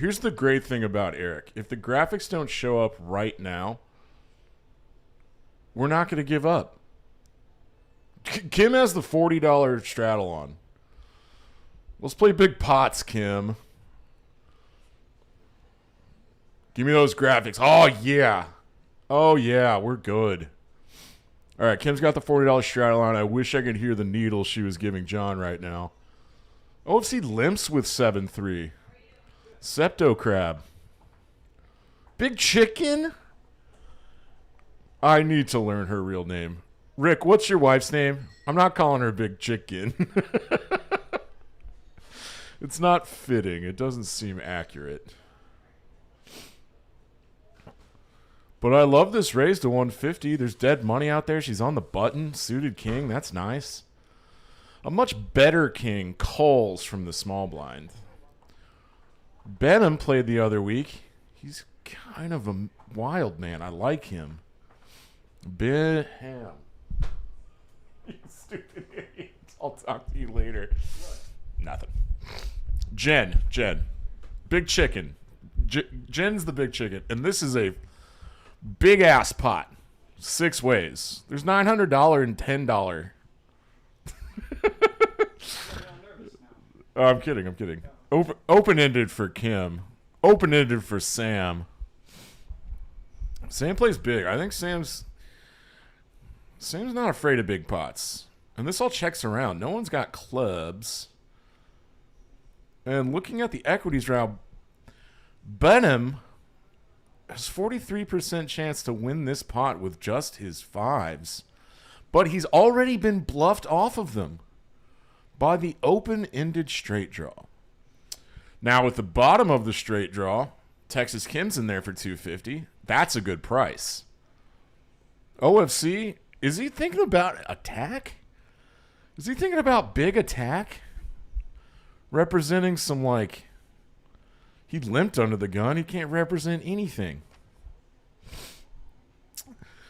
Here's the great thing about Eric. If the graphics don't show up right now, we're not going to give up. Kim has the $40 straddle on. Let's play big pots, Kim. Give me those graphics. Oh, yeah. Oh, yeah. We're good. All right, Kim's got the $40 straddle on. I wish I could hear the needle she was giving John right now. OFC limps with 7-3. Septo Crab. Big Chicken? I need to learn her real name. Rick, what's your wife's name? I'm not calling her Big Chicken. It's not fitting. It doesn't seem accurate. But I love this raise to 150. There's dead money out there. She's on the button. Suited king. That's nice. A much better king calls from the small blind. Behnam played the other week. He's kind of a wild man. I like him. Behnam. You stupid idiot. I'll talk to you later. Nothing. Jen. Big chicken. Jen's the big chicken. And this is a big ass pot. 6 ways. There's $900 and $10. Oh, I'm kidding. Open-ended for Kim. Open-ended for Sam. Sam plays big. I think Sam's not afraid of big pots. And this all checks around. No one's got clubs. And looking at the equities round, Behnam has 43% chance to win this pot with just his 5s. But he's already been bluffed off of them by the open-ended straight draw. Now with the bottom of the straight draw, Texas Kim's in there for $250. That's a good price. OFC, is he thinking about attack? Is he thinking about big attack? Representing some, like, he limped under the gun. He can't represent anything.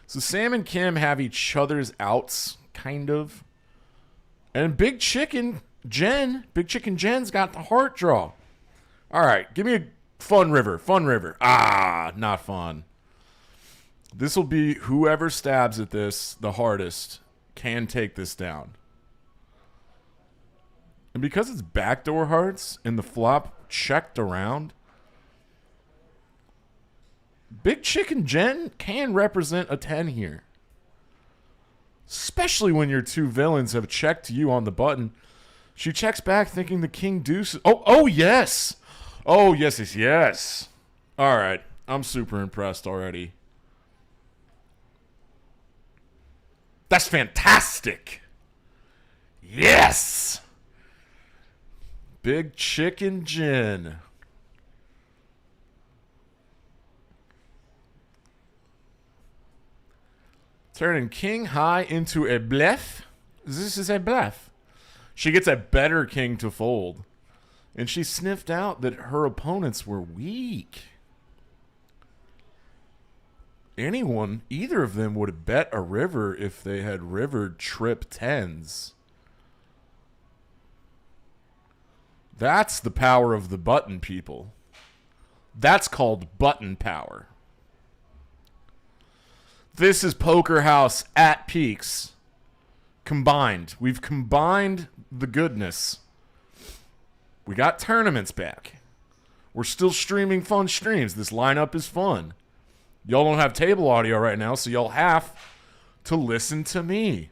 So Sam and Kim have each other's outs, kind of. And Big Chicken Jen's got the heart draw. All right, give me a fun river. Ah, not fun. This will be whoever stabs at this the hardest can take this down. And because it's backdoor hearts and the flop checked around, Big Chicken Jen can represent a 10 here. Especially when your 2 villains have checked you on the button. She checks back thinking the king deuce. Oh, yes. Oh, yes. All right. I'm super impressed already. That's fantastic. Yes. Big Chicken Jen. Turning king high into a bluff. This is a bluff. She gets a better king to fold. And she sniffed out that her opponents were weak. Either of them would have bet a river if they had rivered trip 10s. That's the power of the button, people. That's called button power. This is Poker House at peaks. Combined. We've combined the goodness. We got tournaments back. We're still streaming fun streams. This lineup is fun. Y'all don't have table audio right now, so y'all have to listen to me.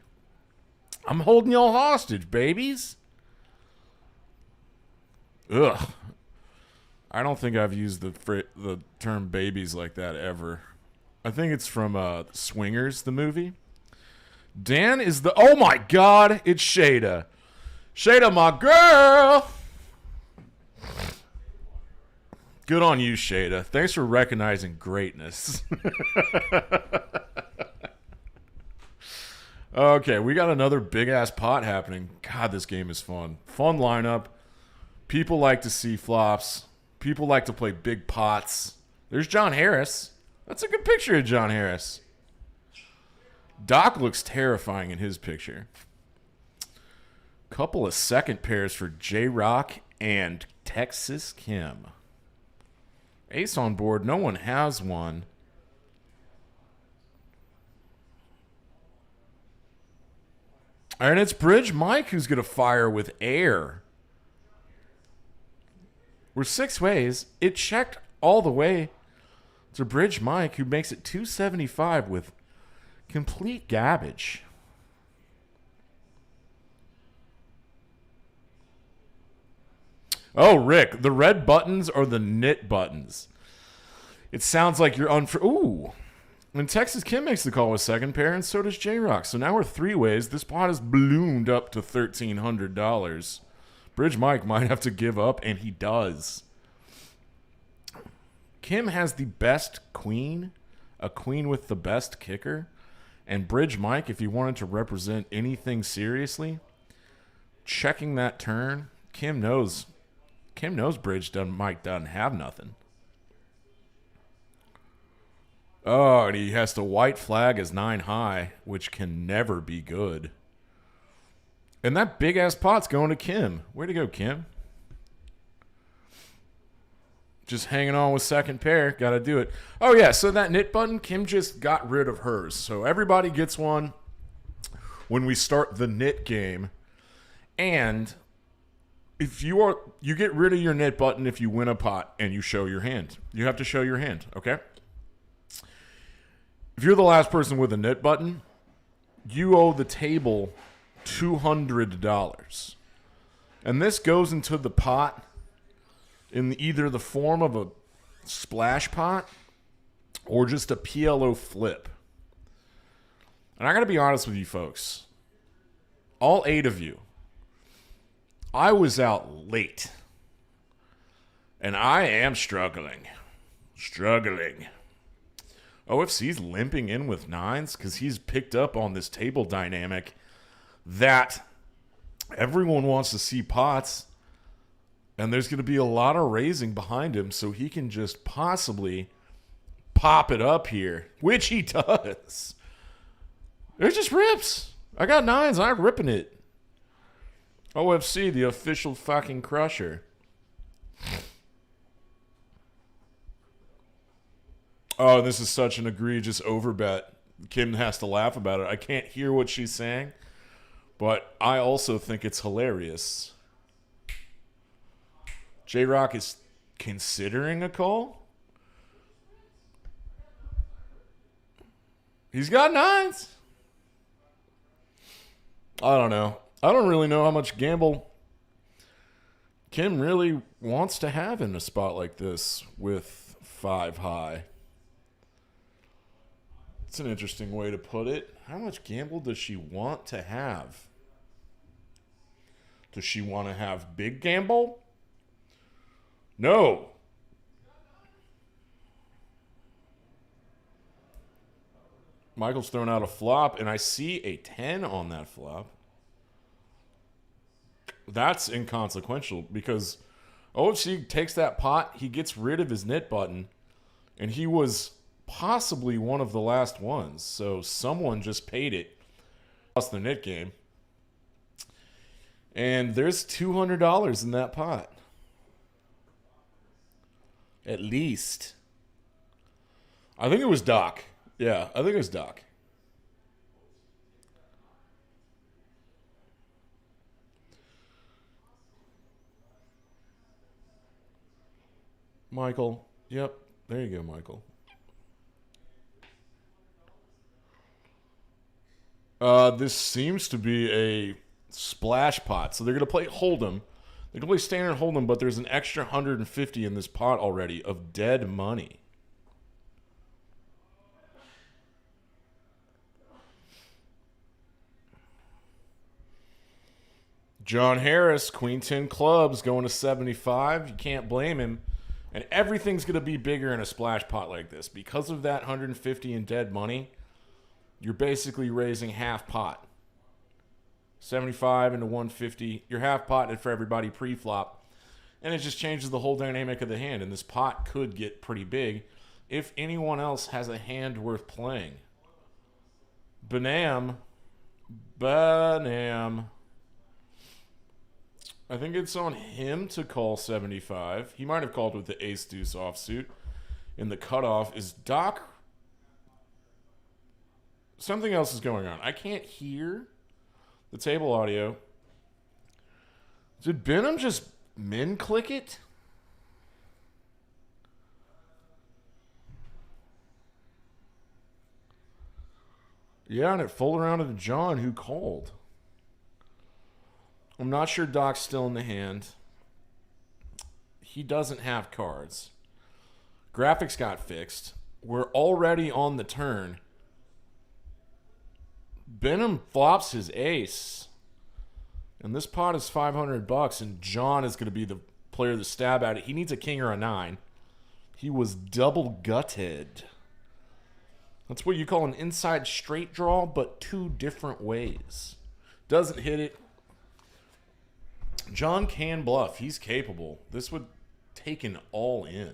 I'm holding y'all hostage, babies. Ugh. I don't think I've used the term babies like that ever. I think it's from Swingers, the movie. Dan is the... Oh, my God. It's Shada. Shada, my girl. Good on you, Shada. Thanks for recognizing greatness. Okay, we got another big-ass pot happening. God, this game is fun. Fun lineup. People like to see flops. People like to play big pots. There's John Harris. That's a good picture of John Harris. Doc looks terrifying in his picture. Couple of second pairs for J-Rock and Texas Kim. Ace on board. No one has one. And it's Bridge Mike who's going to fire with air. We're 6 ways. It checked all the way to Bridge Mike, who makes it 275 with complete garbage. Oh, Rick, the red buttons are the NIT buttons. It sounds like you're Ooh. And Texas Kim makes the call with second pair, and so does J-Rock. So now we're 3 ways. This pot has ballooned up to $1,300. Bridge Mike might have to give up, and he does. Kim has the best queen, a queen with the best kicker. And Bridge Mike, if he wanted to represent anything seriously, checking that turn, Kim knows Mike doesn't have nothing. Oh, and he has to white flag as 9 high, which can never be good. And that big-ass pot's going to Kim. Way to go, Kim. Just hanging on with second pair. Got to do it. Oh, yeah, so that NIT button, Kim just got rid of hers. So everybody gets one when we start the NIT game. And if you get rid of your NIT button if you win a pot and you show your hand. You have to show your hand, okay? If you're the last person with a NIT button, you owe the table $200. And this goes into the pot in either the form of a splash pot or just a PLO flip. And I got to be honest with you folks. All 8 of you, I was out late. And I am struggling. OFC's limping in with 9s because he's picked up on this table dynamic that everyone wants to see pots, and there's going to be a lot of raising behind him, so he can just possibly pop it up here, which he does. It just rips. I got 9s. I'm ripping it. OFC, the official fucking crusher. Oh, this is such an egregious overbet. Kim has to laugh about it. I can't hear what she's saying, but I also think it's hilarious. J-Rock is considering a call. He's got 9s. I don't know. I don't really know how much gamble Kim really wants to have in a spot like this with 5 high. It's an interesting way to put it. How much gamble does she want to have? Does she want to have big gamble? No. Michael's thrown out a flop, and I see a 10 on that flop. That's inconsequential because OFC takes that pot, he gets rid of his NIT button, and he was possibly one of the last ones. So someone just paid it. Lost the NIT game. And there's $200 in that pot. At least. I think it was Doc. Yeah, I think it was Doc. Michael. Yep. There you go, Michael. This seems to be a splash pot. So they're going to play Hold'em. They're going to play standard Hold'em, but there's an extra 150 in this pot already of dead money. John Harris, Queen 10 clubs, going to 75. You can't blame him. And everything's going to be bigger in a splash pot like this. Because of that 150 in dead money, you're basically raising half pot. 75 into 150. You're half potted for everybody pre-flop. And it just changes the whole dynamic of the hand. And this pot could get pretty big if anyone else has a hand worth playing. Behnam. I think it's on him to call 75. He might have called with the ace-deuce offsuit. in the cutoff. Is Doc... Something else is going on. I can't hear the table audio. Did Behnam just min click it? Yeah, and it folded around to John, who called. I'm not sure Doc's still in the hand. He doesn't have cards. Graphics got fixed. We're already on the turn. Behnam flops his ace. And this pot is $500, and John is going to be the player to stab at it. He needs a king or a 9. He was double gutted. That's what you call an inside straight draw, but 2 different ways. Doesn't hit it. John can bluff. He's capable. This would take an all in.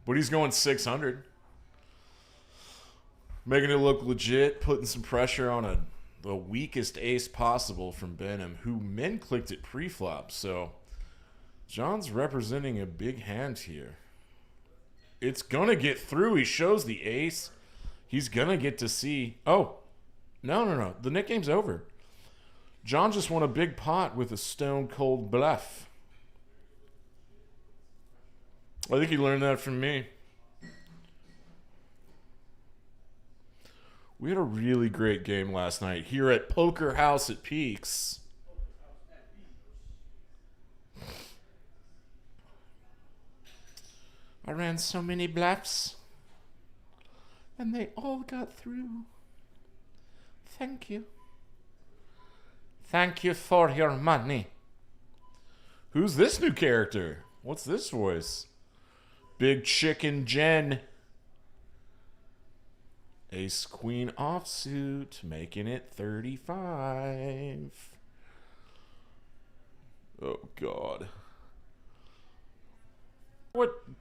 But he's going 600. Making it look legit, putting some pressure on the weakest ace possible from Behnam, who min clicked it pre-flop. So John's representing a big hand here. It's going to get through. He shows the ace. He's going to get to see. Oh, no. The NIT game's over. John just won a big pot with a stone-cold bluff. I think he learned that from me. We had a really great game last night here at Poker House at Peaks. I ran so many bluffs, and they all got through. Thank you. Thank you for your money. Who's this new character? What's this voice? Big Chicken Jen. Ace Queen offsuit, making it 35. Oh, God.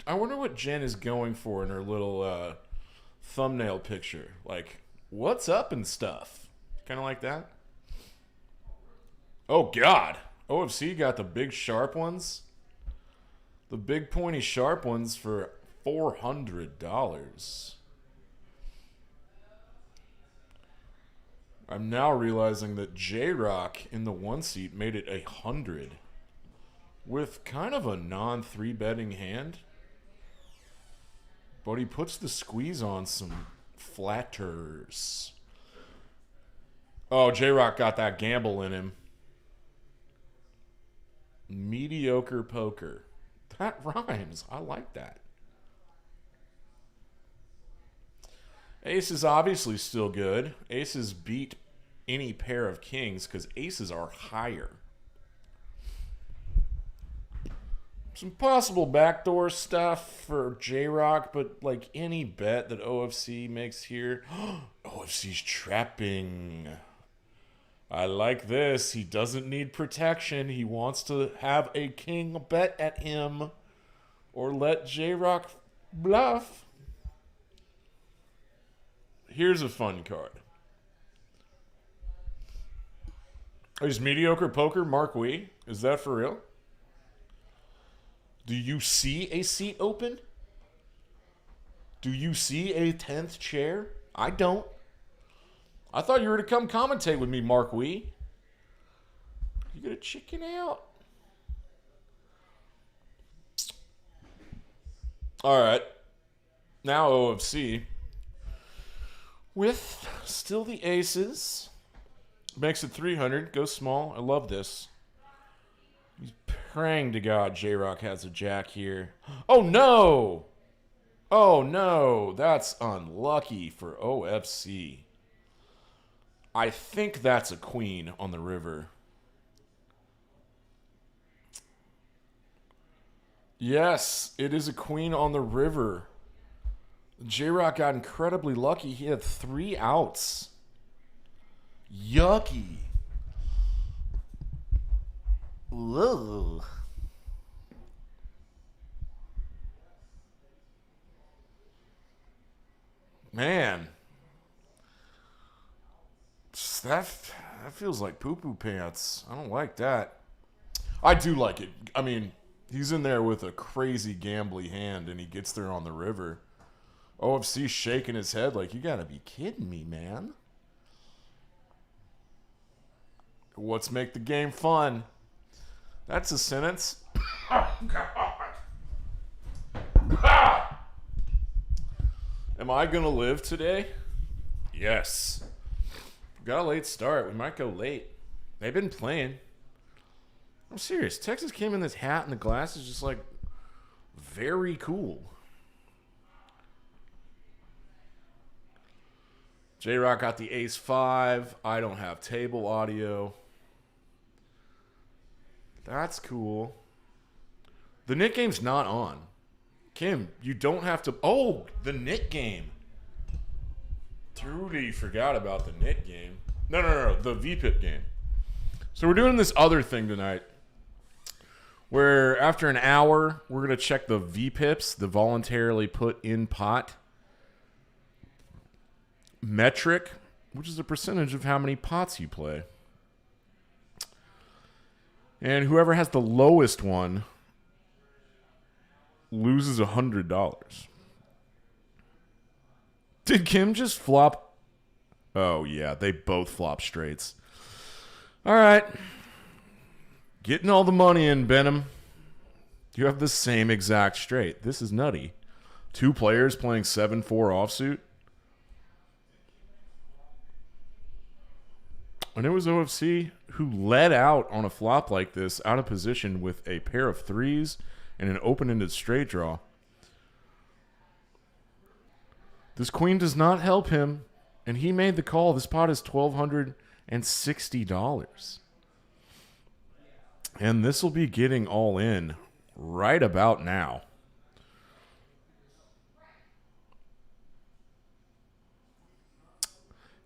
I wonder what Jen is going for in her little thumbnail picture. Like, what's up and stuff. Kind of like that. Oh, God. OFC got the big sharp ones. The big pointy sharp ones for $400. I'm now realizing that J-Rock in the 1 seat made it 100 with kind of a non-3 betting hand. But he puts the squeeze on some flatters. Oh, J-Rock got that gamble in him. Mediocre poker. That rhymes. I like that. Ace is obviously still good. Aces beat any pair of kings because aces are higher. Some possible backdoor stuff for J-Rock, but like any bet that OFC makes here. OFC's trapping. I like this. He doesn't need protection. He wants to have a king bet at him or let J-Rock bluff. Here's a fun card. Is mediocre poker Mark Wee? Is that for real? Do you see a seat open? Do you see a 10th chair? I don't. I thought you were to come commentate with me, Mark Wee. You gotta chicken out. All right. Now OFC. With still the aces. Makes it 300. Goes small. I love this. He's praying to God J-Rock has a jack here. Oh, no. Oh, no. That's unlucky for OFC. I think that's a queen on the river. Yes, it is a queen on the river. J-Rock got incredibly lucky. He had 3 outs. Yucky. Whoa. Man. That feels like poo-poo pants. I don't like that. I do like it. I mean, He's in there with a crazy gambly hand, and he gets there on the river. OFC shaking his head like, you gotta be kidding me, man. What's make the game fun? That's a sentence. Oh, God. Am I gonna live today? Yes. Got a late start. We might go late. They've been playing. I'm serious. Texas came in this hat and the glasses just like very cool. J-Rock got the ace-5. I don't have table audio. That's cool. The NIT game's not on. Kim, you don't have to... Oh, the NIT game. Trudy forgot about the NIT game. No. The VPIP game. So we're doing this other thing tonight where after an hour, we're going to check the VPIPs, the voluntarily put in pot metric, which is a percentage of how many pots you play. And whoever has the lowest one loses $100. Did Kim just flop? Oh, yeah, they both flop straights. All right. Getting all the money in, Behnam. You have the same exact straight. This is nutty. 2 players playing 7-4 offsuit. And it was OFC who led out on a flop like this out of position with a pair of 3s and an open-ended straight draw. This queen does not help him, and he made the call. This pot is $1,260. And this will be getting all in right about now.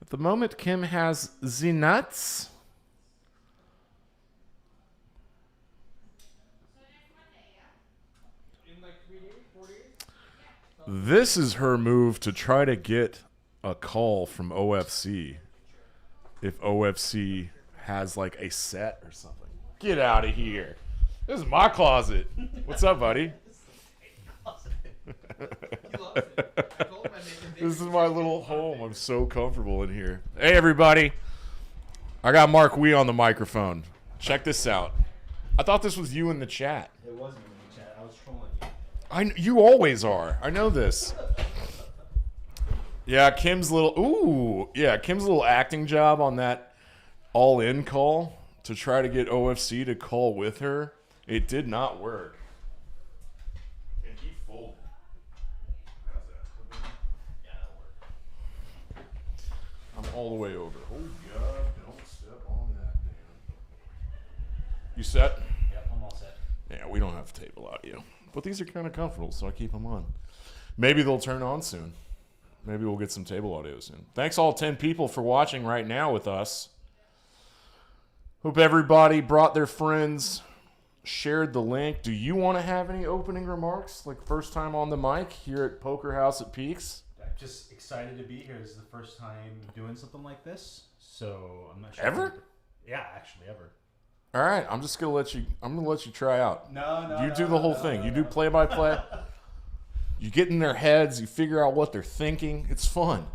At the moment, Kim has the nuts. This is her move to try to get a call from OFC. If OFC has like a set or something. Get out of here. This is my closet. What's up, buddy? This is my little home. I'm so comfortable in here. Hey, everybody. I got Mark Wee on the microphone. Check this out. I thought this was you in the chat. It wasn't in the chat. I was trolling you. You always are. I know this. Yeah, Kim's little acting job on that all-in call to try to get OFC to call with her. It did not work. And he folded. How's that? Yeah, that'll work. I'm all the way over. Oh, God, don't step on that, man. You set? Yep, I'm all set. Yeah, we don't have table audio. But these are kind of comfortable, so I keep them on. Maybe they'll turn on soon. Maybe we'll get some table audio soon. Thanks all 10 people for watching right now with us. Hope everybody brought their friends, shared the link. Do you want to have any opening remarks? Like first time on the mic here at Poker House at Peaks? I'm just excited to be here. This is the first time doing something like this, so I'm not sure. Ever? Yeah, actually, ever. All right, I'm just gonna let you try out. No. You do the whole thing. You do play-by-play. You get in their heads. You figure out what they're thinking. It's fun.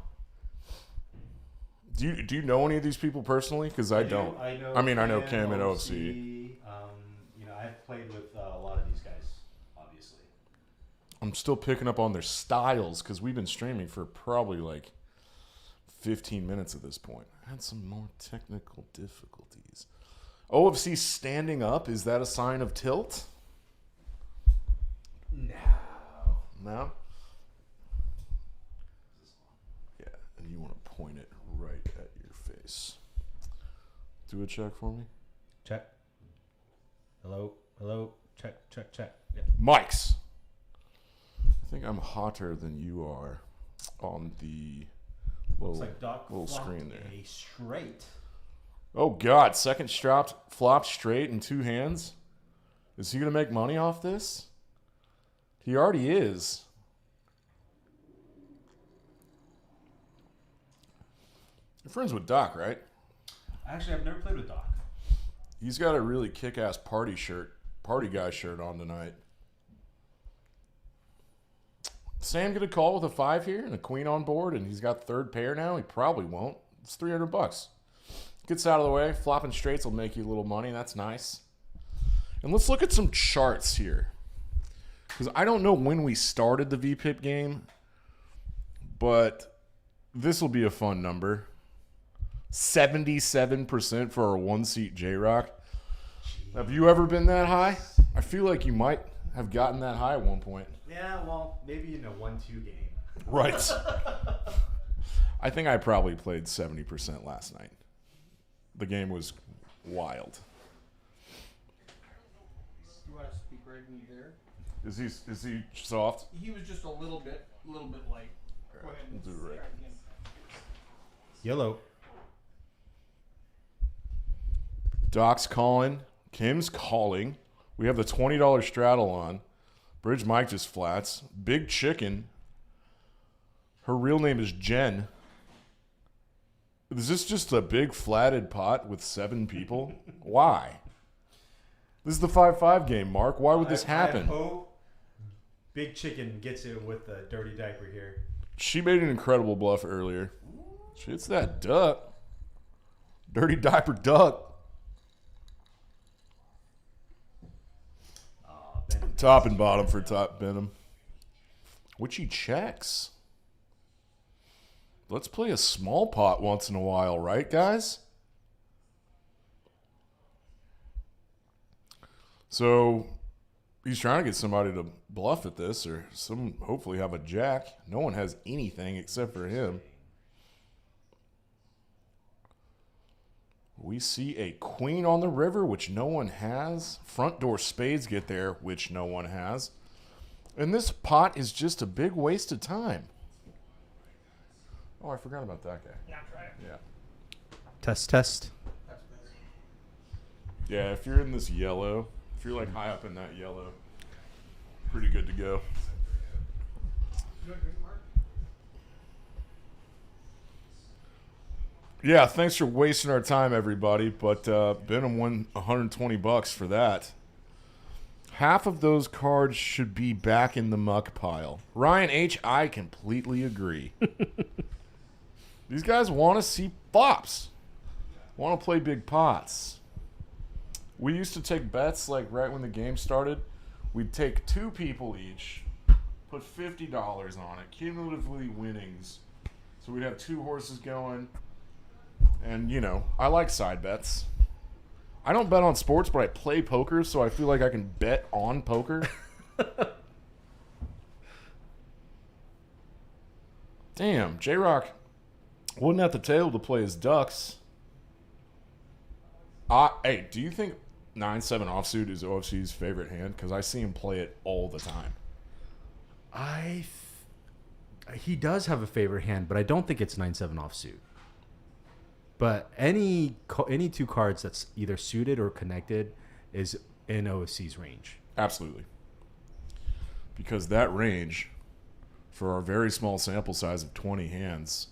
Do you know any of these people personally? Because I don't. I know Kim and OFC. I've played with a lot of these guys, obviously. I'm still picking up on their styles because we've been streaming for probably like 15 minutes at this point. I had some more technical difficulties. OFC standing up, is that a sign of tilt? No? Yeah, and you want to point it right at your face. Do a check for me. Check. Hello. Check. Yeah. Mics. I think I'm hotter than you are on the little screen there. A straight. Oh, God. Second flopped straight in 2 hands? Is he going to make money off this? He already is. You're friends with Doc, right? Actually, I've never played with Doc. He's got a really kick-ass party shirt party guy shirt on tonight. Sam get a call with a 5 here and a queen on board, and he's got third pair now. He probably won't. It's $300. Gets out of the way. Flopping straights will make you a little money. That's nice. And let's look at some charts here. Because I don't know when we started the VPIP game, but this will be a fun number. 77% for our one-seat J-Rock. Have you ever been that high? I feel like you might have gotten that high at one point. Yeah, well, maybe in a 1-2 game. Right. I think I probably played 70% last night. The game was wild. You want to speak right in there? Is he soft? He was just a little bit light. Go ahead and We'll do it right. try again. Yellow. Doc's calling. Kim's calling. We have the $20 straddle on. Bridge Mike just flats. Big Chicken. Her real name is Jen. Is this just a big flatted pot with 7 people? Why? This is the 5-5 game, Mark. Why would this happen? I hope Big Chicken gets it with a dirty diaper here. She made an incredible bluff earlier. She hits that duck. Dirty diaper duck. Top and bottom for top Behnam. Which he checks. Let's play a small pot once in a while, right, guys? So he's trying to get somebody to bluff at this, or hopefully have a jack. No one has anything except for him. We see a queen on the river, which no one has. Front door spades get there, which no one has. And this pot is just a big waste of time. Oh, I forgot about that guy. Yeah, try it. Yeah. Test. Yeah, if you're in this yellow, if you're like high up in that yellow, pretty good to go. You want a drink, Mark? Yeah, thanks for wasting our time, everybody. But Behnam won $120 for that. Half of those cards should be back in the muck pile. Ryan H., I completely agree. These guys want to see flops. Want to play big pots. We used to take bets like right when the game started. We'd take 2 people each, put $50 on it, cumulatively winnings. So we'd have 2 horses going. And, you know, I like side bets. I don't bet on sports, but I play poker, so I feel like I can bet on poker. Damn, J-Rock wasn't at the table to play his ducks. Hey, do you think 9-7 offsuit is OFC's favorite hand? Because I see him play it all the time. He does have a favorite hand, but I don't think it's 9-7 offsuit. But any 2 cards that's either suited or connected is in OFC's range. Absolutely. Because that range, for our very small sample size of 20 hands,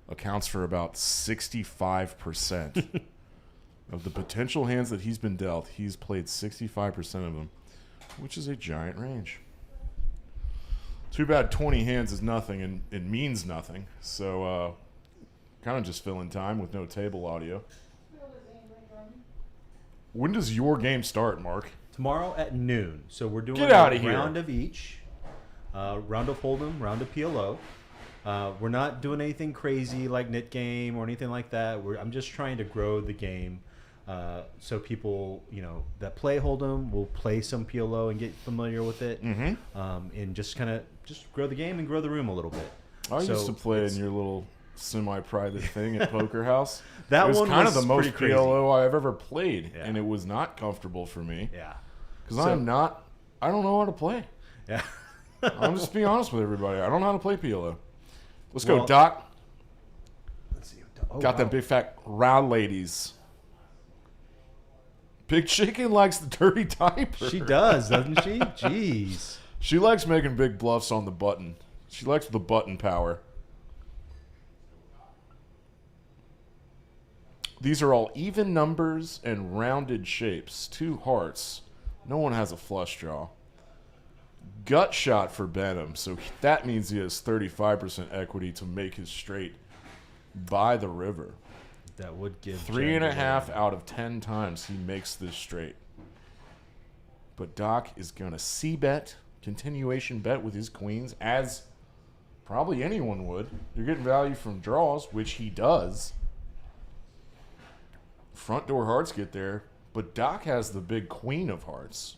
accounts for about 65% of the potential hands that he's been dealt. He's played 65% of them, which is a giant range. Too bad 20 hands is nothing and it means nothing. So, kind of just filling time with no table audio. When does your game start, Mark? Tomorrow at noon. So we're doing Get outta a here. round of each. Round of Hold'em, round of PLO. We're not doing anything crazy like NIT Game or anything like that. I'm just trying to grow the game. So people, that play Hold'em will play some PLO and get familiar with it. Mm-hmm. And just kind of grow the game and grow the room a little bit. I used to play in your little semi-private thing at Poker House. That it was one kind was of the most pretty crazy. PLO I've ever played, Yeah. and it was not comfortable for me. Yeah. Because I don't know how to play. Yeah. I'm just being honest with everybody. I don't know how to play PLO. Let's go, Well, Doc. Let's see. Got them big fat round ladies. Big Chicken likes the dirty diaper. She does, doesn't she? Jeez. She likes making big bluffs on the button. She likes the button power. These are all even numbers and rounded shapes. 2 hearts. No one has a flush draw. Gut shot for Behnam, so that means he has 35% equity to make his straight by the river. That would give 3.5 out of 10 times he makes this straight. But Doc is going to c-bet, continuation bet with his queens, as probably anyone would. You're getting value from draws, which he does. Front door hearts get there, but Doc has the big queen of hearts.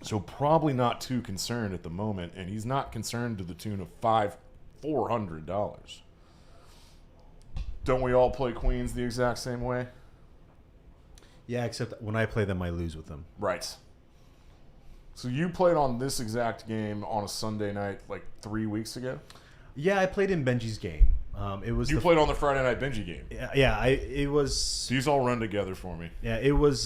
So probably not too concerned at the moment, and he's not concerned to the tune of $400. Don't we all play queens the exact same way? Yeah, except when I play them, I lose with them. Right. So you played on this exact game on a Sunday night like 3 weeks ago? Yeah, I played in Benji's game. It was You played on the Friday Night Benji game. Yeah, it was. These all run together for me. Yeah, it was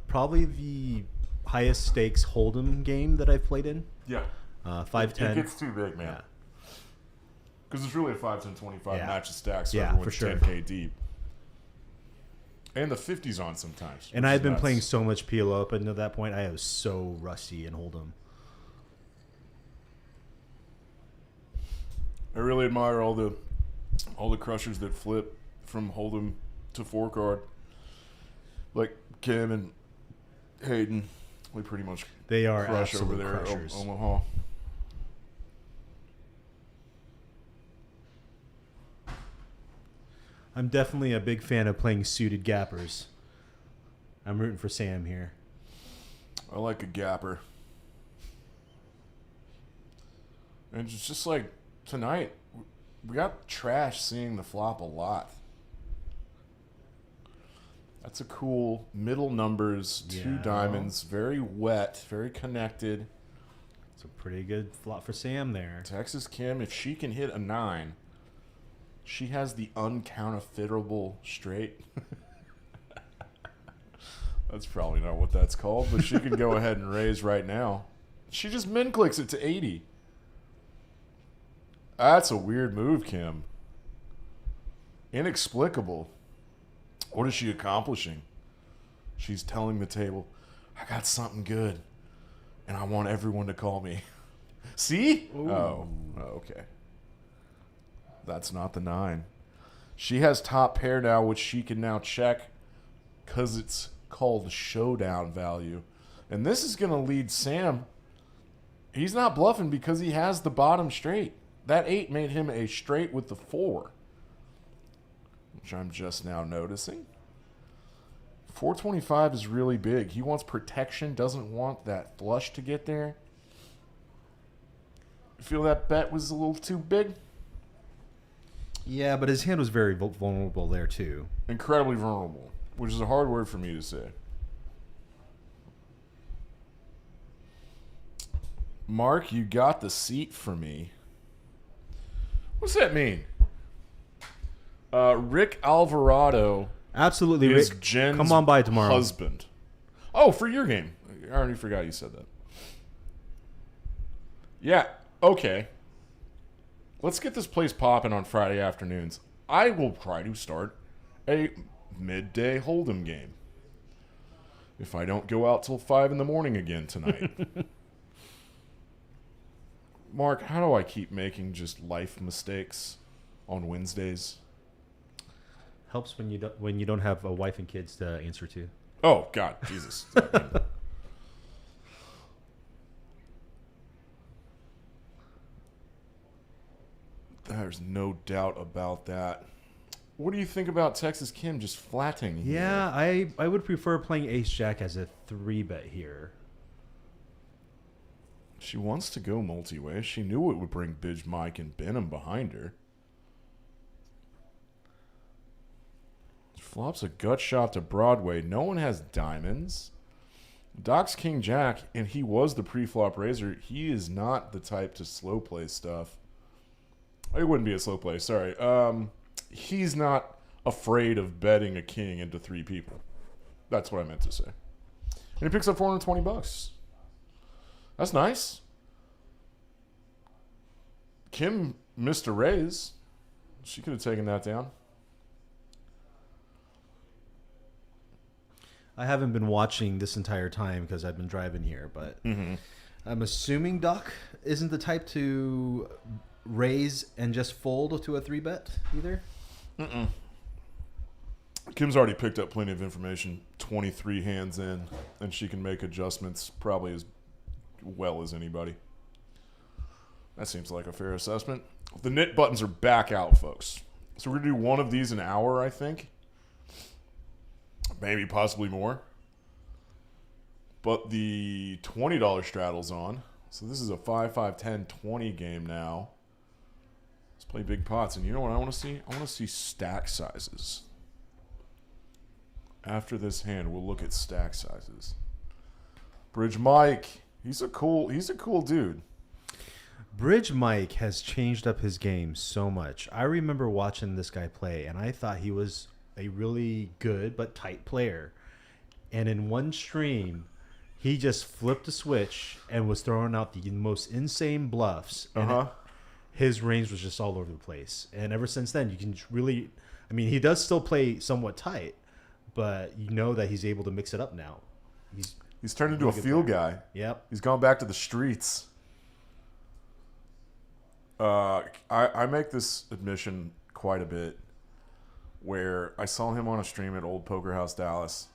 probably the highest stakes Hold'em game that I've played in. Yeah. 5-10. It gets too big, man. Yeah. Because it's really a 5-10-25 Yeah. match of stacks, so Yeah, everyone's for sure. 10K deep. And the 50's on sometimes. And which I've is been nuts. playing so much PLO up until that point. I was so rusty in Hold'em. I really admire all the crushers that flip from Hold'em to 4-card. Like Kim and Hayden. We pretty much They are crush over absolute there at crushers. Omaha. I'm definitely a big fan of playing suited gappers. I'm rooting for Sam here. I like a gapper. And it's just like tonight, we got trash seeing the flop a lot. That's a cool middle numbers, 2 Yeah. diamonds, very wet, very connected. It's a pretty good flop for Sam there. Texas Kim, if she can hit a 9, she has the uncounterfeitable straight. That's probably not what that's called, but she can go ahead and raise right now. She just min clicks it to 80. That's a weird move, Kim. Inexplicable. What is she accomplishing? She's telling the table, I got something good, and I want everyone to call me. See? Ooh. Oh, okay. That's not the 9. She has top pair now, which she can now check because it's called showdown value. And this is going to lead Sam. He's not bluffing because he has the bottom straight. That 8 made him a straight with the 4, which I'm just now noticing. 425 is really big. He wants protection, doesn't want that flush to get there. Feel that bet was a little too big? Yeah, but his hand was very vulnerable there too. Incredibly vulnerable, which is a hard word for me to say. Mark, you got the seat for me. What's that mean? Rick Alvarado Absolutely, is Rick. Jen's Come on by tomorrow. husband. Oh, for your game. I already forgot you said that. Yeah, okay. Let's get this place popping on Friday afternoons. I will try to start a midday Hold'em game. If I don't go out till 5 in the morning again tonight. Mark, how do I keep making just life mistakes on Wednesdays? Helps when you don't have a wife and kids to answer to. Oh, God, Jesus. There's no doubt about that. What do you think about Texas Kim just flatting here? Yeah, I would prefer playing Ace Jack as a 3-bet here. She wants to go multi-way. She knew it would bring Bidge, Mike, and Behnam behind her. Flops a gut shot to Broadway. No one has diamonds. Doc's King Jack, and he was the pre-flop raiser. He is not the type to slow play stuff. It wouldn't be a slow play, sorry. He's not afraid of betting a king into 3 people. That's what I meant to say. And he picks up $420. That's nice. Kim missed a raise. She could have taken that down. I haven't been watching this entire time because I've been driving here, but I'm assuming Doc isn't the type to raise and just fold to a 3-bet either. Kim's already picked up plenty of information, 23 hands in, and she can make adjustments probably as well as anybody. That seems like a fair assessment. The knit buttons are back out, folks. So we're going to do one of these an hour, I think. Maybe possibly more. But the $20 straddle's on. So this is a 5, 5, 10, 20 game now. Let's play big pots. And you know what I want to see? I want to see stack sizes. After this hand, we'll look at stack sizes. Bridge Mike. He's a cool dude. Bridge Mike has changed up his game so much. I remember watching this guy play, and I thought he was a really good but tight player. And in one stream, he just flipped a switch and was throwing out the most insane bluffs. And his range was just all over the place. And ever since then, you can really... I mean, he does still play somewhat tight, but you know that he's able to mix it up now. He's turned into a field guy. Yep. He's gone back to the streets. I make this admission quite a bit, where I saw him on a stream at Old Poker House Dallas,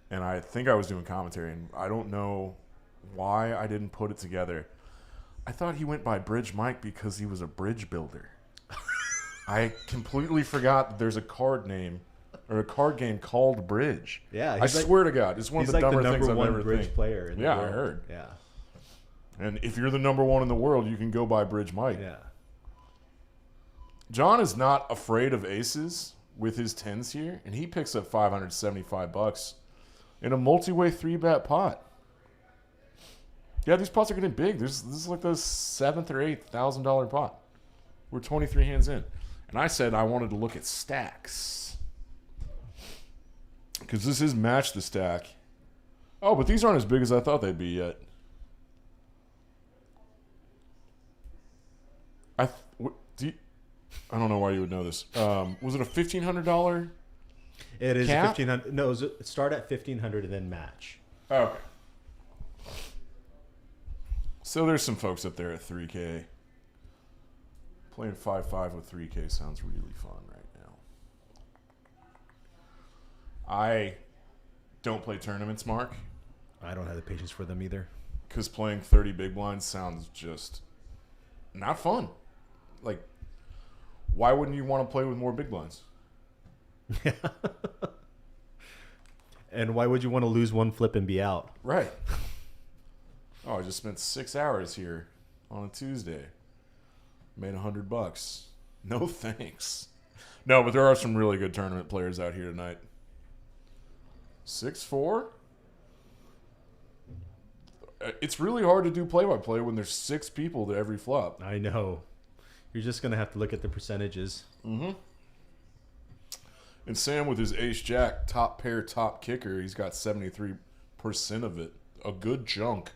and I think I was doing commentary, and I don't know why I didn't put it together. I thought he went by Bridge Mike because he was a bridge builder. I completely forgot that there's a card name or a card game called Bridge. Yeah, I swear to God, it's one of the dumber things I've ever bridge think. player in the Yeah, world. I heard. Yeah. And if you're the number one in the world, you can go by Bridge Mike. Yeah. John is not afraid of aces with his tens here, and he picks up $575 in a multi-way 3-bet pot. Yeah, these pots are getting big. This is like the $7,000 or $8,000 pot. We're 23 hands in. And I said I wanted to look at stacks. Because this is match the stack. Oh, but these aren't as big as I thought they'd be yet. I don't know why you would know this. Was it a $1,500? It is cap? $1,500. No, it start at $1,500 and then match. Oh, okay. So there's some folks up there at 3K. Playing 5-5 with 3K sounds really fun right now. I don't play tournaments, Mark. I don't have the patience for them either. Because playing 30 big blinds sounds just not fun. Like, why wouldn't you want to play with more big blinds? And why would you want to lose one flip and be out? Right. Oh, I just spent 6 hours here on a Tuesday. Made $100. No thanks. No, but there are some really good tournament players out here tonight. 6-4? It's really hard to do play-by-play when there's 6 people to every flop. I know. You're just going to have to look at the percentages. Mm-hmm. And Sam with his ace-jack, top pair, top kicker, he's got 73% of it. A good chunk.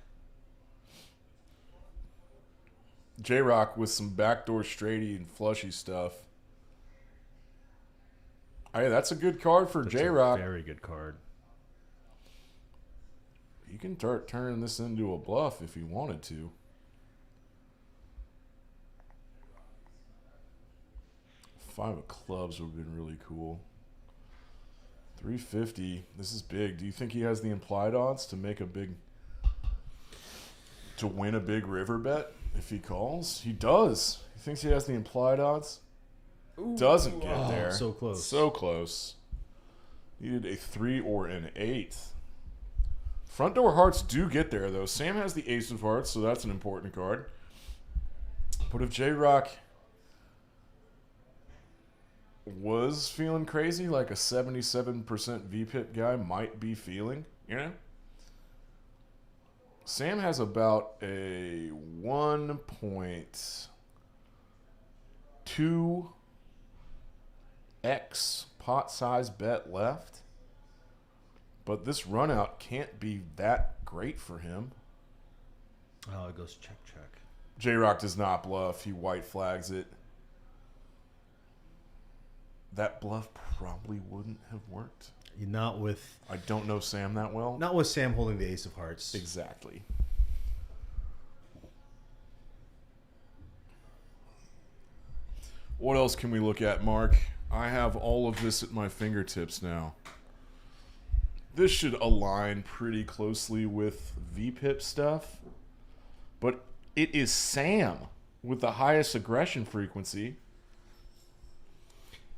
J-Rock with some backdoor straighty and flushy stuff. Hey, that's a good card for J-Rock. Very good card. He can start turning this into a bluff if he wanted to. Five of clubs would have been really cool. 350. This is big. Do you think he has the implied odds to make a big... to win a big river bet if he calls? He does. He thinks he has the implied odds. Ooh. Doesn't get there. So close. So close. Needed a 3 or an 8. Front door hearts do get there, though. Sam has the ace of hearts, so that's an important card. But if J-Rock was feeling crazy, like a 77% VPIP guy might be feeling, you know? Sam has about a 1.2x pot size bet left. But this run out can't be that great for him. Oh, it goes check, check. J-Rock does not bluff. He white flags it. That bluff probably wouldn't have worked. Not with I don't know Sam that well. Sam holding the ace of hearts. Exactly. What else can we look at, Mark? I have all of this at my fingertips now. This should align pretty closely with VPIP stuff, but it is Sam with the highest aggression frequency.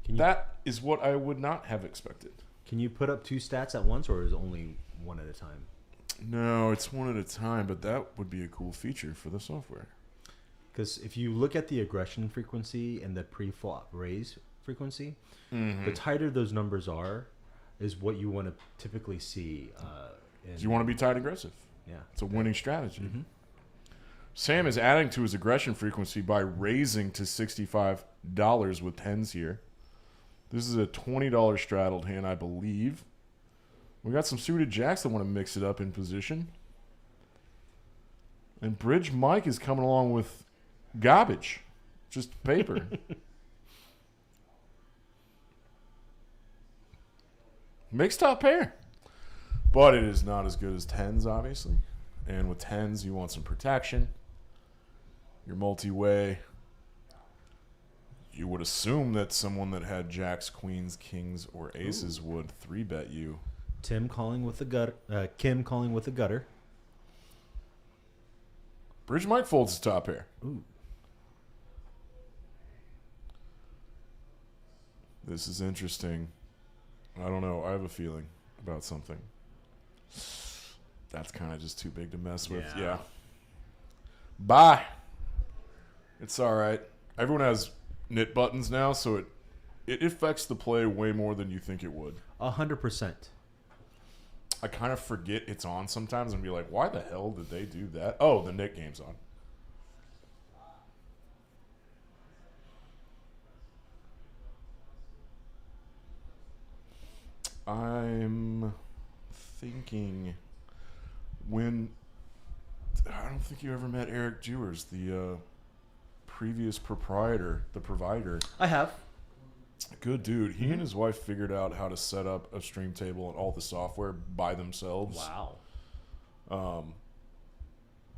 That is what I would not have expected. Can you put up 2 stats at once, or is it only one at a time? No, it's one at a time, but that would be a cool feature for the software. Because if you look at the aggression frequency and the pre-flop raise frequency, the tighter those numbers are, is what you want to typically see. You want to be tight aggressive. Yeah. It's a winning strategy. Sam is adding to his aggression frequency by raising to $65 with tens here. This is a $20 straddled hand, I believe. We got some suited jacks that want to mix it up in position. And Bridge Mike is coming along with garbage. Just paper. Mixed top pair. But it is not as good as tens, obviously. And with tens, you want some protection. Your multi-way. You would assume that someone that had jacks, queens, kings, or aces would 3-bet you. Tim calling with the gutter. Kim calling with the gutter. Bridge Mike folds his top pair. Ooh. This is interesting. I don't know. I have a feeling about something. That's kind of just too big to mess with. Yeah. Bye. It's all right. Everyone has knit buttons now, so it affects the play way more than you think it would. 100%. I kind of forget it's on sometimes and be like, why the hell did they do that? Oh, the NIT Game's on. I'm thinking when... I don't think you ever met Eric Jewers, the previous proprietor, the provider. I have. Good dude. He and his wife figured out how to set up a stream table and all the software by themselves. Wow.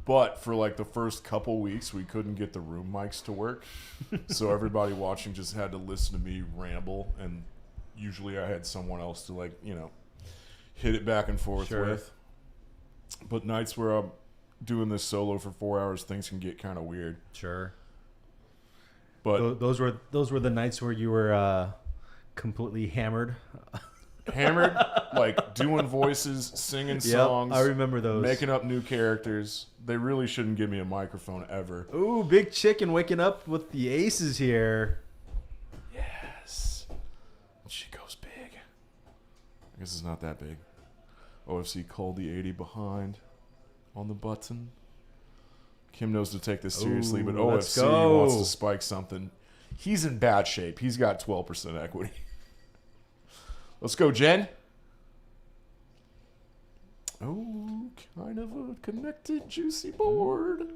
But for like the first couple weeks, we couldn't get the room mics to work. So everybody watching just had to listen to me ramble. And usually I had someone else to like, you know, hit it back and forth with. But nights where I'm doing this solo for 4 hours, things can get kind of weird. Sure. But those were the nights where you were completely hammered. Hammered, like doing voices, singing songs. I remember those. Making up new characters. They really shouldn't give me a microphone ever. Ooh, big chicken waking up with the aces here. Yes. She goes big. I guess it's not that big. OFC called the 80 behind on the button. Kim knows to take this seriously, but OFC wants to spike something. He's in bad shape. He's got 12% equity. Let's go, Jen. Oh, kind of a connected, juicy board.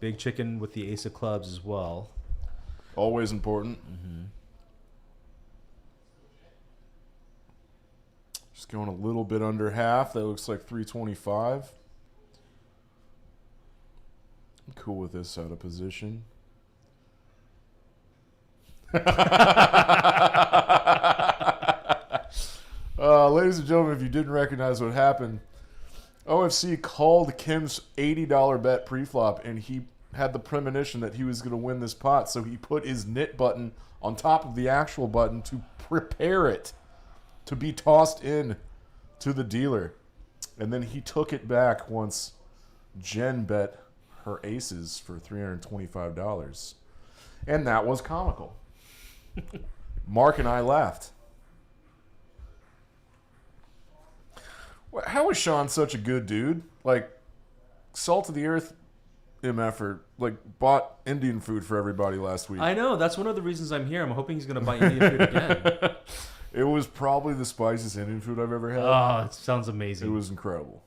Big chicken with the ace of clubs as well. Always important. Just going a little bit under half. That looks like 325. I'm cool with this out of position. Ladies and gentlemen, if you didn't recognize what happened, OFC called Kim's $80 bet preflop, and he had the premonition that he was going to win this pot, so he put his knit button on top of the actual button to prepare it to be tossed in to the dealer. And then he took it back once Jen bet her aces for $325. And that was comical. Mark and I laughed. How is Sean such a good dude? Like, salt of the earth MFer, like, bought Indian food for everybody last week. I know. That's one of the reasons I'm here. I'm hoping he's going to buy Indian food again. It was probably the spiciest Indian food I've ever had. Oh, it sounds amazing. It was incredible.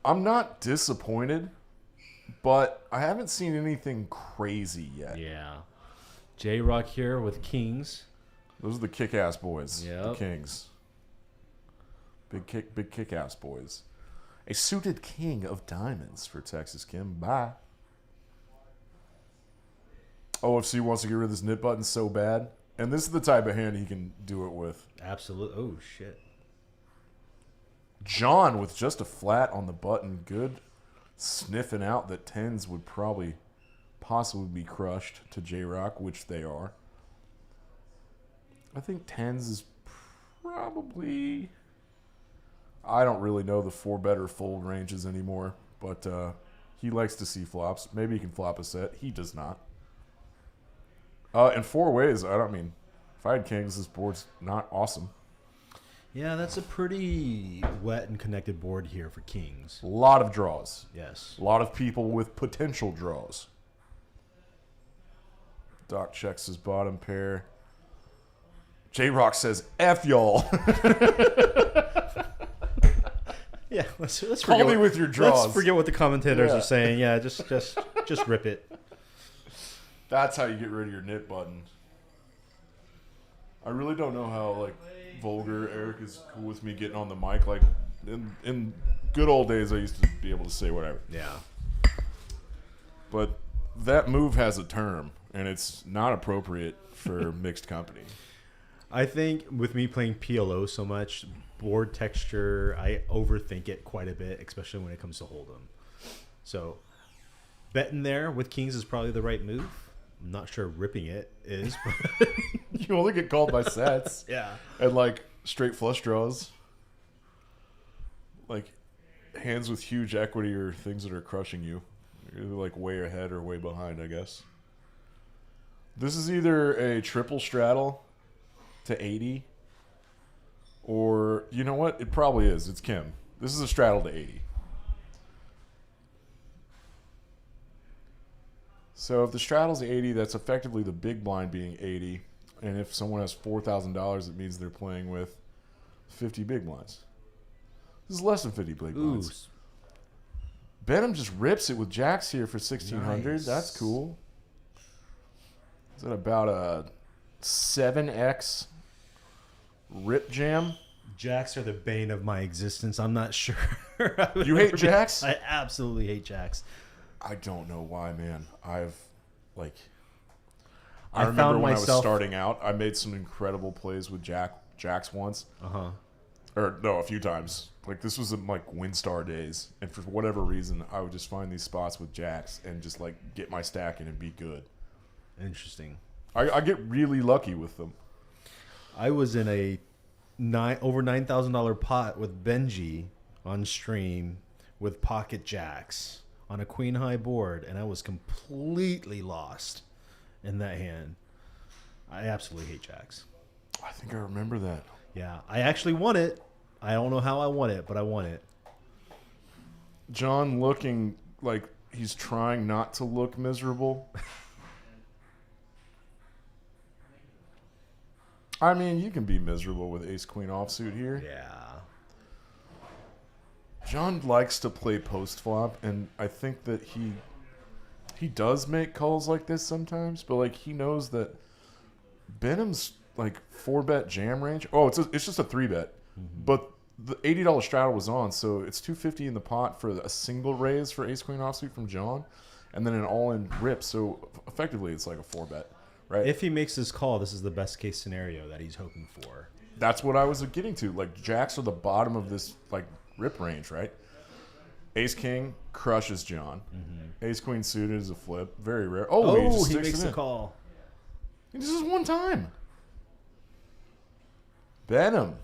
I'm not disappointed, but I haven't seen anything crazy yet. Yeah. J-Rock here with Kings. Those are the kick-ass boys. The Yep. Kings. Big kick-ass boys. A suited king of diamonds for Texas Kim. Bye. OFC wants to get rid of this knit button so bad. And this is the type of hand he can do it with. Absolutely. Oh, shit. John with just a flat on the button. Good. Sniffing out that 10s would possibly be crushed to J-Rock, which they are. I think 10s is probably... I don't really know the 4-better fold ranges anymore, but he likes to see flops. Maybe he can flop a set. He does not. In 4 ways, if I had kings, this board's not awesome. Yeah, that's a pretty wet and connected board here for Kings. A lot of draws. Yes. A lot of people with potential draws. Doc checks his bottom pair. J-Rock says, F y'all. Yeah, let's Call forget me with your draws. Let's forget what the commentators Yeah. are saying. Yeah, just rip it. That's how you get rid of your knit button. I really don't know how vulgar Eric is cool with me getting on the mic. Like in good old days, I used to be able to say whatever. Yeah. But that move has a term, and it's not appropriate for mixed company. I think with me playing PLO so much, board texture, I overthink it quite a bit, especially when it comes to Hold'em. So betting there with Kings is probably the right move. I'm not sure ripping it is. But You only get called by sets. yeah. And straight flush draws. Hands with huge equity or things that are crushing you. You're way ahead or way behind, I guess. This is either a triple straddle to 80, or you know what? It probably is. It's Kim. This is a straddle to 80. So if the straddle's 80, that's effectively the big blind being 80. And if someone has $4,000, it means they're playing with 50 big blinds. This is less than 50 big blinds. Behnam just rips it with jacks here for 1,600. Nice. That's cool. Is that about a 7x rip jam? Jacks are the bane of my existence. I'm not sure. You hate jacks? I absolutely hate jacks. I don't know why, man. I I remember found when I was myself- starting out, I made some incredible plays with jacks once. Uh-huh. Or no, a few times. This was in WinStar days, and for whatever reason, I would just find these spots with jacks and just get my stack in and be good. Interesting. I get really lucky with them. I was in a over $9,000 pot with Benji on stream with pocket jacks on a queen high board, and I was completely lost in that hand. I absolutely hate jacks. I think I remember that. Yeah, I actually won it. I don't know how I won it, but I won it. John looking like he's trying not to look miserable. I mean, you can be miserable with ace-queen offsuit here. Yeah. John likes to play post-flop, and I think that he does make calls like this sometimes, but he knows that Behnam's 4-bet jam range. Oh, it's just a 3-bet. Mm-hmm. But the $80 straddle was on, so it's $250 in the pot for a single raise for ace-queen offsuit from John, and then an all-in rip. So effectively, it's like a 4-bet, right? If he makes this call, this is the best case scenario that he's hoping for. That's what I was getting to. Jacks are the bottom of this rip range, right? Ace-king crushes John. Mm-hmm. Ace-queen suited is a flip. Very rare. Oh, he just makes it the in. call. This is one time. Behnam.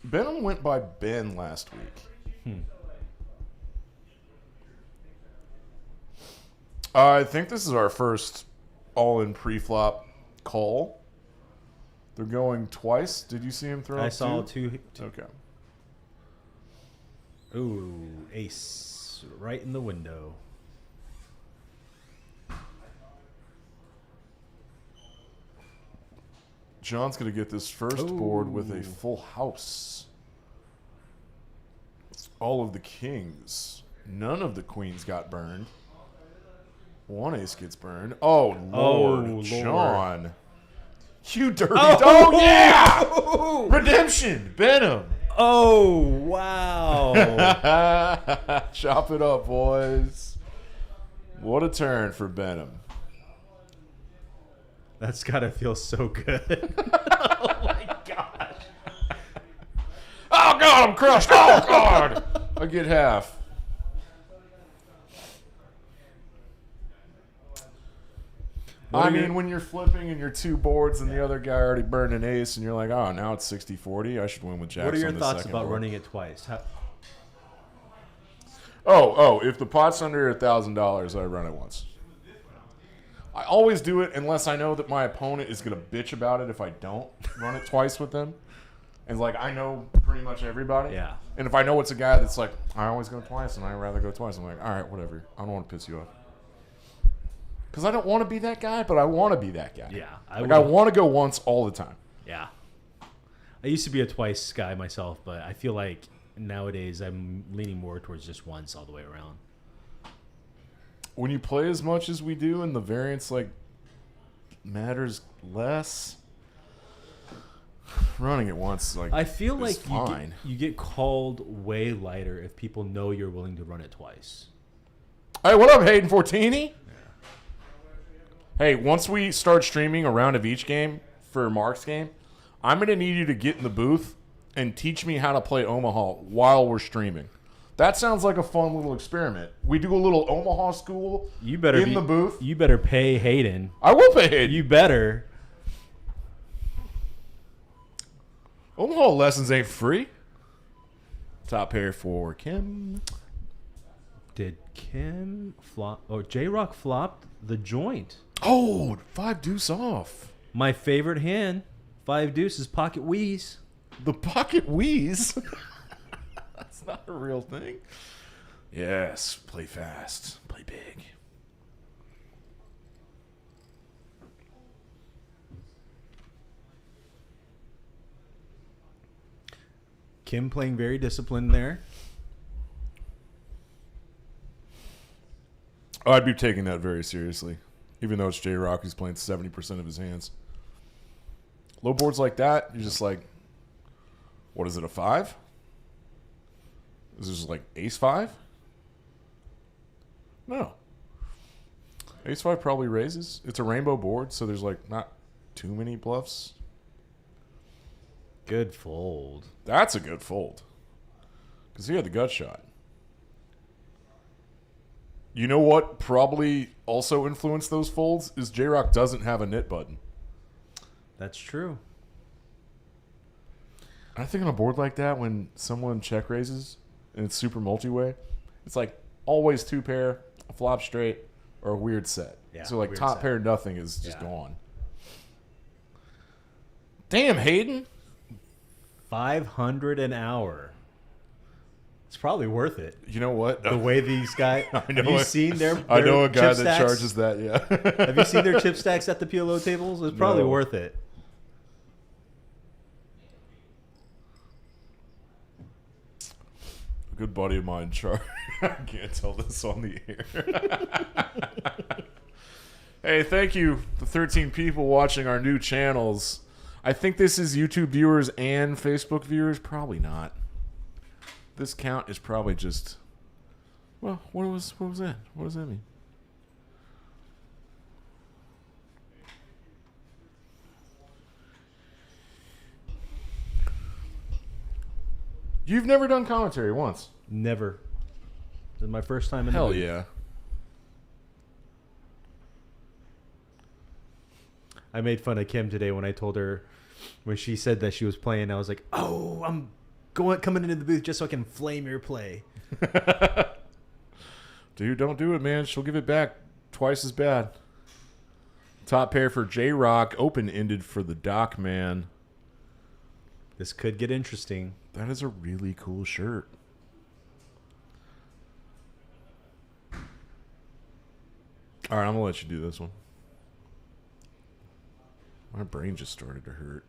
Behnam went by Ben last week. I think this is our first all-in pre-flop call. They're going twice. Did you see him throw? I saw two. Okay. Ooh, ace right in the window. John's going to get this first board with a full house. all of the kings. None of the queens got burned. One ace gets burned. Oh, Lord. John. You dirty dog. Oh, yeah! Redemption. Behnam. Oh, wow. Chop it up, boys. What a turn for Behnam. That's got to feel so good. Oh, my gosh. Oh, God, I'm crushed. Oh, God. I get half. I mean, when you're flipping and you're two boards and the other guy already burned an ace and you're like, oh, now it's 60-40. I should win with jacks. What are your on the thoughts second about board. running it twice? If the pot's under $1,000, I run it once. I always do it unless I know that my opponent is going to bitch about it if I don't run it twice with them. And, like, I know pretty much everybody. Yeah. And if I know it's a guy that's like, I always go twice and I'd rather go twice, I'm like, all right, whatever. I don't want to piss you off. Because I don't want to be that guy, but I want to be that guy. Yeah. I want to go once all the time. Yeah. I used to be a twice guy myself, but I feel like nowadays I'm leaning more towards just once all the way around. When you play as much as we do and the variance, like, matters less, running it once, like, I feel is like fine. you get called way lighter if people know you're willing to run it twice. Hey, what up, Hayden Fortini? Hey, once we start streaming a round of each game for Mark's game, I'm going to need you to get in the booth and teach me how to play Omaha while we're streaming. That sounds like a fun little experiment. We do a little Omaha school You better in the booth. You better pay Hayden. I will pay Hayden. You better. Omaha lessons ain't free. Top pair for Kim. Did Kim flop? Oh, J-Rock flopped the joint. Oh, 5 deuce off. My favorite hand, 5 deuces, pocket wheeze. The pocket wheeze? That's not a real thing. Yes, play fast, play big. Kim playing very disciplined there. Oh, I'd be taking that very seriously, even though it's J-Rock who's playing 70% of his hands. Low boards like that, you're just like, what is it, a 5? Is this like ace-5? No. Ace-5 probably raises. It's a rainbow board, so there's like not too many bluffs. Good fold. That's a good fold. Because he had the gut shot. You know what probably also influenced those folds is J-Rock doesn't have a knit button. That's true. I think on a board like that, when someone check raises and it's super multi-way, it's like always 2 pair, a flop straight, or a weird set. Yeah, so like weird top set. pair nothing is just Yeah. gone. Damn, Hayden. 500 an hour. It's probably worth it. You know what? The way these guys. I know Have you it. seen their I know a guy chip that stacks? charges that, yeah. Have you seen their chip stacks at the PLO tables? It's probably No. worth it. A good buddy of mine, Char. I can't tell this on the air. Hey, thank you, the 13 people watching our new channels. I think this is YouTube viewers and Facebook viewers. Probably not. This count is probably just. Well, what was that? What does that mean? You've never done commentary once. Never. This is my first time in the Hell booth. yeah. I made fun of Kim today when I told her, when she said that she was playing, I was like, oh, I'm coming into the booth just so I can flame your play. Dude, don't do it, man. She'll give it back twice as bad. Top pair for J-Rock. Open-ended for the Doc Man. This could get interesting. That is a really cool shirt. All right, I'm going to let you do this one. My brain just started to hurt.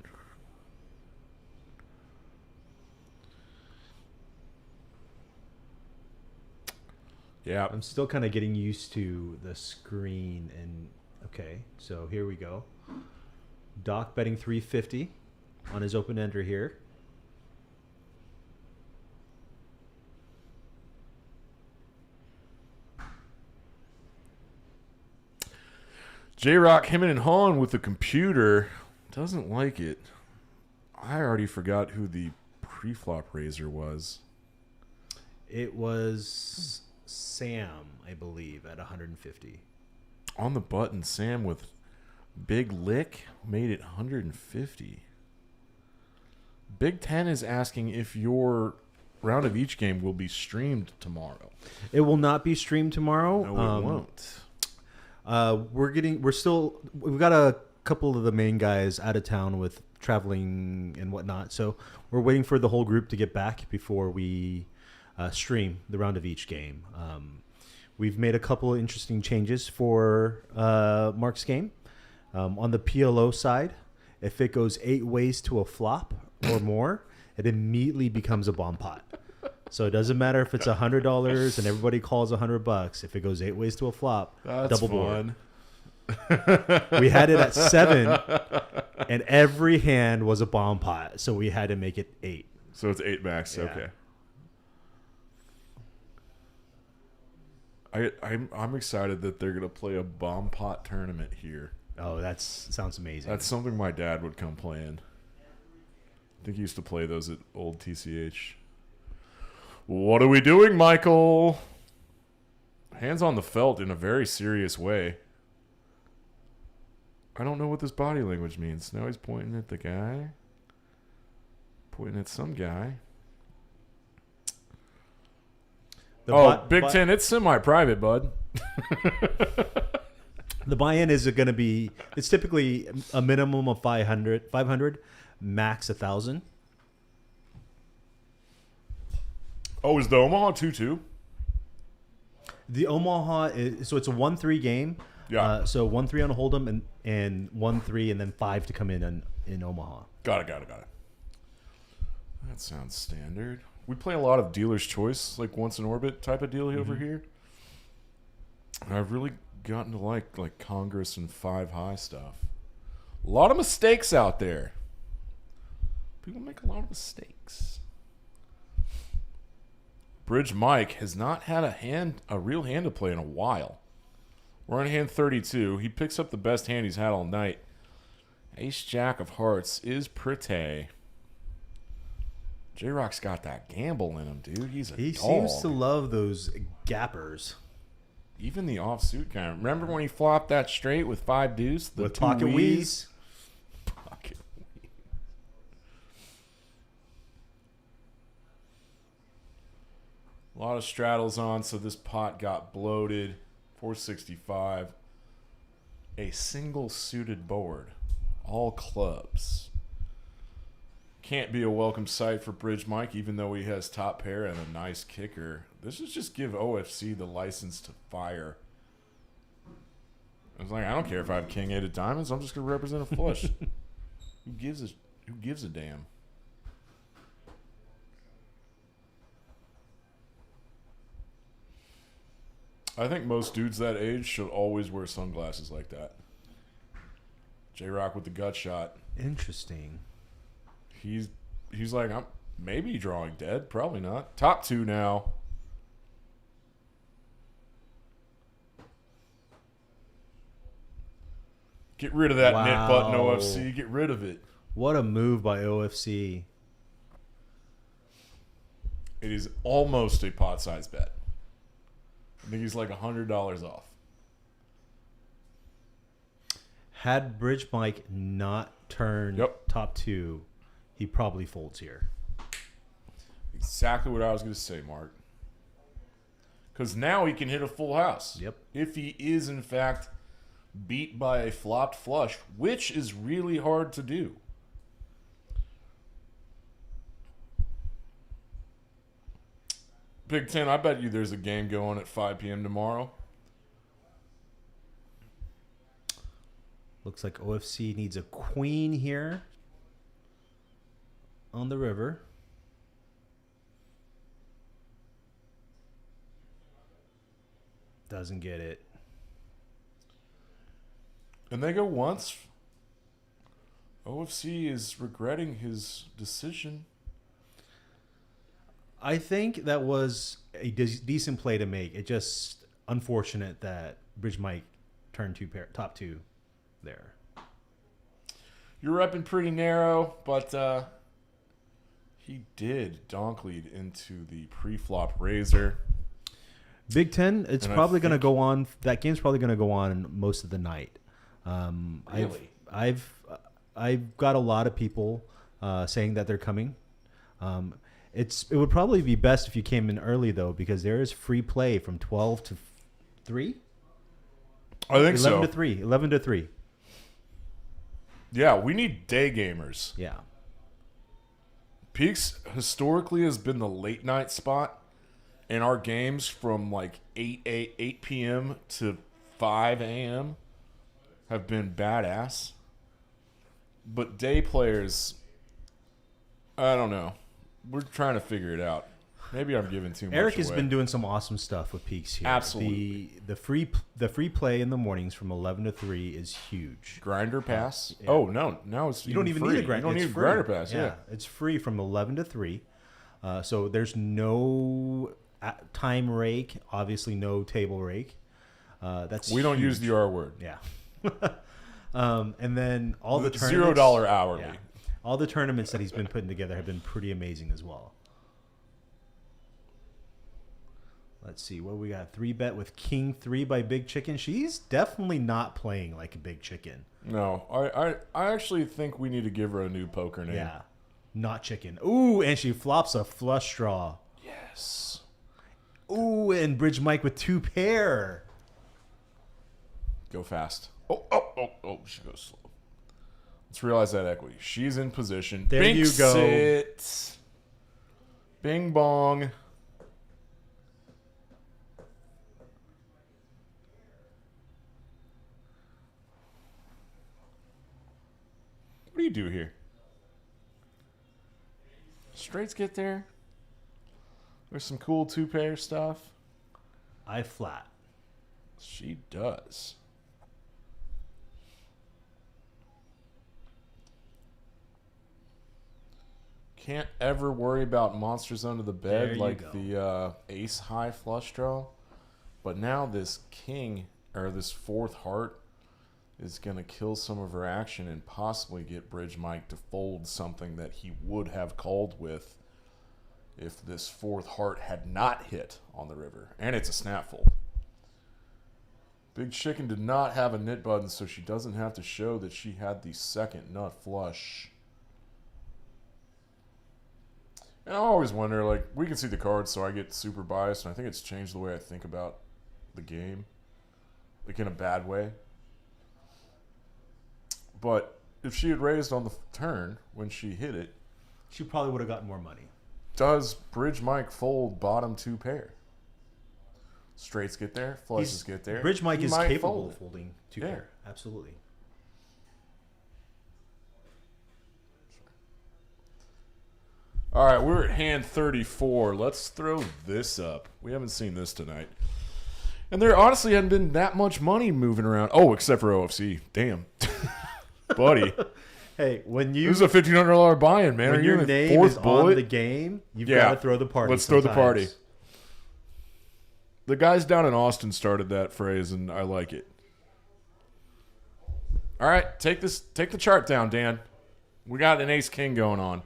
Yeah. I'm still kind of getting used to the screen. And okay, so here we go. Doc betting 350 on his open ender here. J-Rock hemming and hawing with the computer. Doesn't like it. I already forgot who the pre-flop raiser was. It was Sam, I believe, at 150. On the button, Sam with Big Lick made it 150. Big Ten is asking if your round of each game will be streamed tomorrow. It will not be streamed tomorrow. No, it won't. We've got a couple of the main guys out of town with traveling and whatnot. So we're waiting for the whole group to get back before we stream the round of each game. We've made a couple of interesting changes for Mark's game. On the PLO side, if it goes 8 ways to a flop or more, it immediately becomes a bomb pot. So it doesn't matter if it's $100 and everybody calls $100. If it goes 8 ways to a flop, That's double fun. board. We had it at 7, and every hand was a bomb pot. So we had to make it 8. So it's 8 max. Yeah. Okay. I'm excited that they're gonna play a bomb pot tournament here. Oh, that sounds amazing. That's something my dad would come playing. I think he used to play those at old TCH. What are we doing, Michael? Hands on the felt in a very serious way. I don't know what this body language means. Now he's pointing at the guy. Pointing at some guy. Big Ten, it's semi-private, bud. The buy-in is going to be, it's typically a minimum of 500, max 1,000. Oh, is the Omaha 2-2? The Omaha is, so it's a 1-3 game. Yeah. So 1-3 on a Hold'em and 1-3 and then 5 to come in Omaha. Got it. That sounds standard. We play a lot of dealer's choice, like once in orbit type of deal over here. And I've really gotten to like Congress and 5 high stuff. A lot of mistakes out there. People make a lot of mistakes. Bridge Mike has not had a real hand to play in a while. We're on hand 32. He picks up the best hand he's had all night. Ace Jack of Hearts is pretty. J-Rock's got that gamble in him, dude. He He seems to love those gappers. Even the offsuit guy. Remember when he flopped that straight with 5 deuce? The With 2 pocket wheeze? Pocket wheeze. A lot of straddles on, so this pot got bloated. 465. A single suited board. All clubs. Can't be a welcome sight for Bridge Mike, even though he has top pair and a nice kicker. This is just give OFC the license to fire. I was like, I don't care if I have king 8 of diamonds. I'm just going to represent a flush. Who gives a damn? I think most dudes that age should always wear sunglasses like that. J-Rock with the gut shot. Interesting. He's like, I'm maybe drawing dead. Probably not. Top 2 now. Get rid of that knit button, OFC. Get rid of it. What a move by OFC. It is almost a pot size bet. I think he's like $100 off. Had Bridge Mike not turned top 2, he probably folds here. Exactly what I was going to say, Mark. Because now he can hit a full house. Yep. If he is, in fact, beat by a flopped flush, which is really hard to do. Big Ten, I bet you there's a game going at 5 p.m. tomorrow. Looks like OFC needs a queen here on the river. Doesn't get it. And they go once. OFC is regretting his decision. I think that was a decent play to make. It just unfortunate that Bridge Mike turned top two there. You're repping pretty narrow, but he did donk lead into the pre-flop razor. Big Ten, it's And I probably going to think- go on. That game's probably going to go on most of the night. Really? I've got a lot of people saying that they're coming. It would probably be best if you came in early though, because there is free play from 12 to 3. I think 11 so. to 3. 11 to 3. Yeah, we need day gamers. Yeah. Peaks historically has been the late night spot in our games from like 8 p.m. to 5 a.m. have been badass. But day players, I don't know. We're trying to figure it out. Maybe I'm giving too much Eric has away. been doing some awesome stuff with Peaks here. Absolutely. The free play in the mornings from 11 to 3 is huge. Grinder pass. Yeah. Oh no, now it's You don't even free. need a grinder. You don't It's need a free. grinder pass. Yeah. It's free from 11 to 3. So there's no time rake. Obviously, no table rake. That's We don't huge. use the R word. Yeah. And then all the tournaments, $0 hourly. Yeah. All the tournaments that he's been putting together have been pretty amazing as well. Let's see what we got. 3-bet with King 3 by Big Chicken. She's definitely not playing like a Big Chicken. No, I actually think we need to give her a new poker name. Yeah. Not chicken. Ooh, and she flops a flush draw. Yes. Ooh, and Bridge Mike with 2 pair. Go fast. Oh, she goes slow. Let's realize that equity. She's in position. There Bink you go. Sit. Bing bong. What do you do here? Straights get there. There's some cool 2-pair stuff. I flat. She does. Can't ever worry about monsters under the There bed you like go. the ace high flush draw. But now this king, or this 4th heart, is going to kill some of her action and possibly get Bridge Mike to fold something that he would have called with if this 4th heart had not hit on the river. And it's a snap fold. Big Chicken did not have a knit button, so she doesn't have to show that she had the 2nd nut flush. And I always wonder, like, we can see the cards, so I get super biased, and I think it's changed the way I think about the game. Like, in a bad way. But if she had raised on the turn when she hit it, She probably would have gotten more money. does Bridge Mike fold bottom 2 pair? Straights get there, flushes get there. Bridge Mike He is might capable fold of it. folding 2 Yeah. pair. Absolutely. All right, we're at hand 34. Let's throw this up. We haven't seen this tonight. And there honestly hadn't been that much money moving around. Oh, except for OFC. Damn. Buddy. Hey, when you This is a $1,500 buy-in, man. Are when you your in the name 4th is bullet? on the game, you've Yeah. got to throw the party. Let's throw the party. sometimes. The guys down in Austin started that phrase, and I like it. All right, take the chart down, Dan. We got an ace king going on.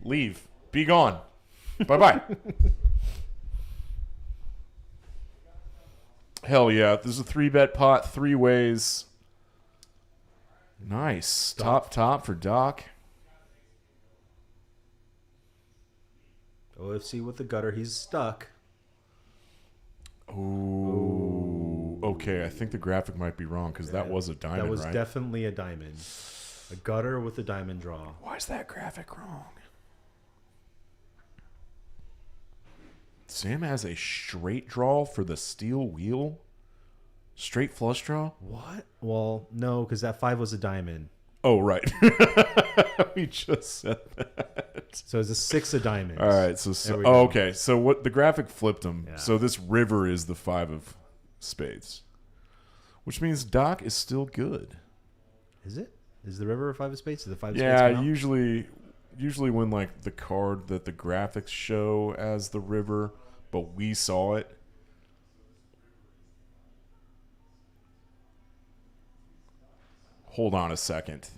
Leave. Be gone. Bye-bye. Hell yeah. This is a 3-bet pot, 3 ways. Nice. Top for Doc. OFC with the gutter. He's stuck. Ooh. Okay, I think the graphic might be wrong because that was a diamond, That was right? definitely a diamond. A gutter with a diamond draw. Why is that graphic wrong? Sam has a straight draw for the steel wheel? Straight flush draw? What? Well, no, because that 5 was a diamond. Oh, right. We just said that. So it's a 6 of diamonds. All right. There we go. Okay. So what the graphic flipped him. Yeah. So this river is the 5 of spades, which means Doc is still good. Is it? Is the river a 5 of spades? Is the 5 of spades? Yeah. come out? Usually when like the card that the graphics show as the river, but we saw it. Hold on a second.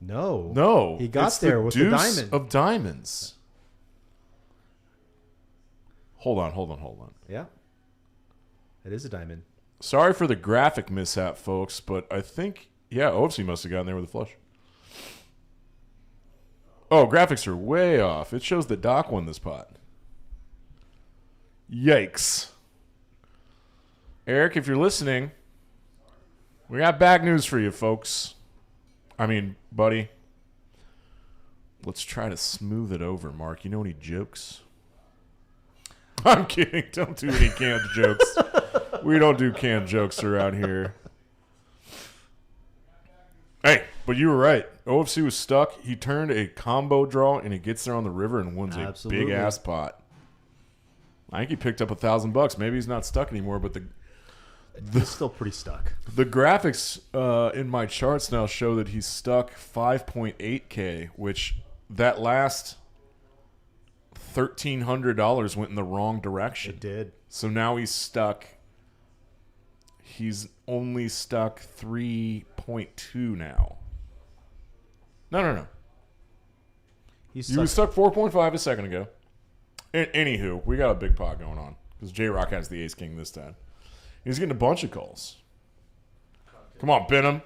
No. He got it's there the with the deuce diamond. of diamonds. Hold on. Yeah. It is a diamond. Sorry for the graphic mishap, folks, but I think, yeah, OFC must have gotten there with a flush. Oh, graphics are way off. It shows that Doc won this pot. Yikes. Eric, if you're listening, we got bad news for you, folks. I mean, buddy. Let's try to smooth it over, Mark. You know any jokes? I'm kidding. Don't do any canned jokes. We don't do canned jokes around here. Hey, but you were right. OFC was stuck. He turned a combo draw, and he gets there on the river and wins Absolutely. a big-ass pot. I think he picked up $1,000. Maybe he's not stuck anymore, but He's still pretty stuck. the graphics in my charts now show that he's stuck 5.8K, which that last $1,300 went in the wrong direction. It did. So now he's stuck. He's only stuck 3.2 now. No. He was stuck 4.5 a second ago. Anywho, we got a big pot going on because J-Rock has the ace-king this time. He's getting a bunch of calls. Come on, Behnam.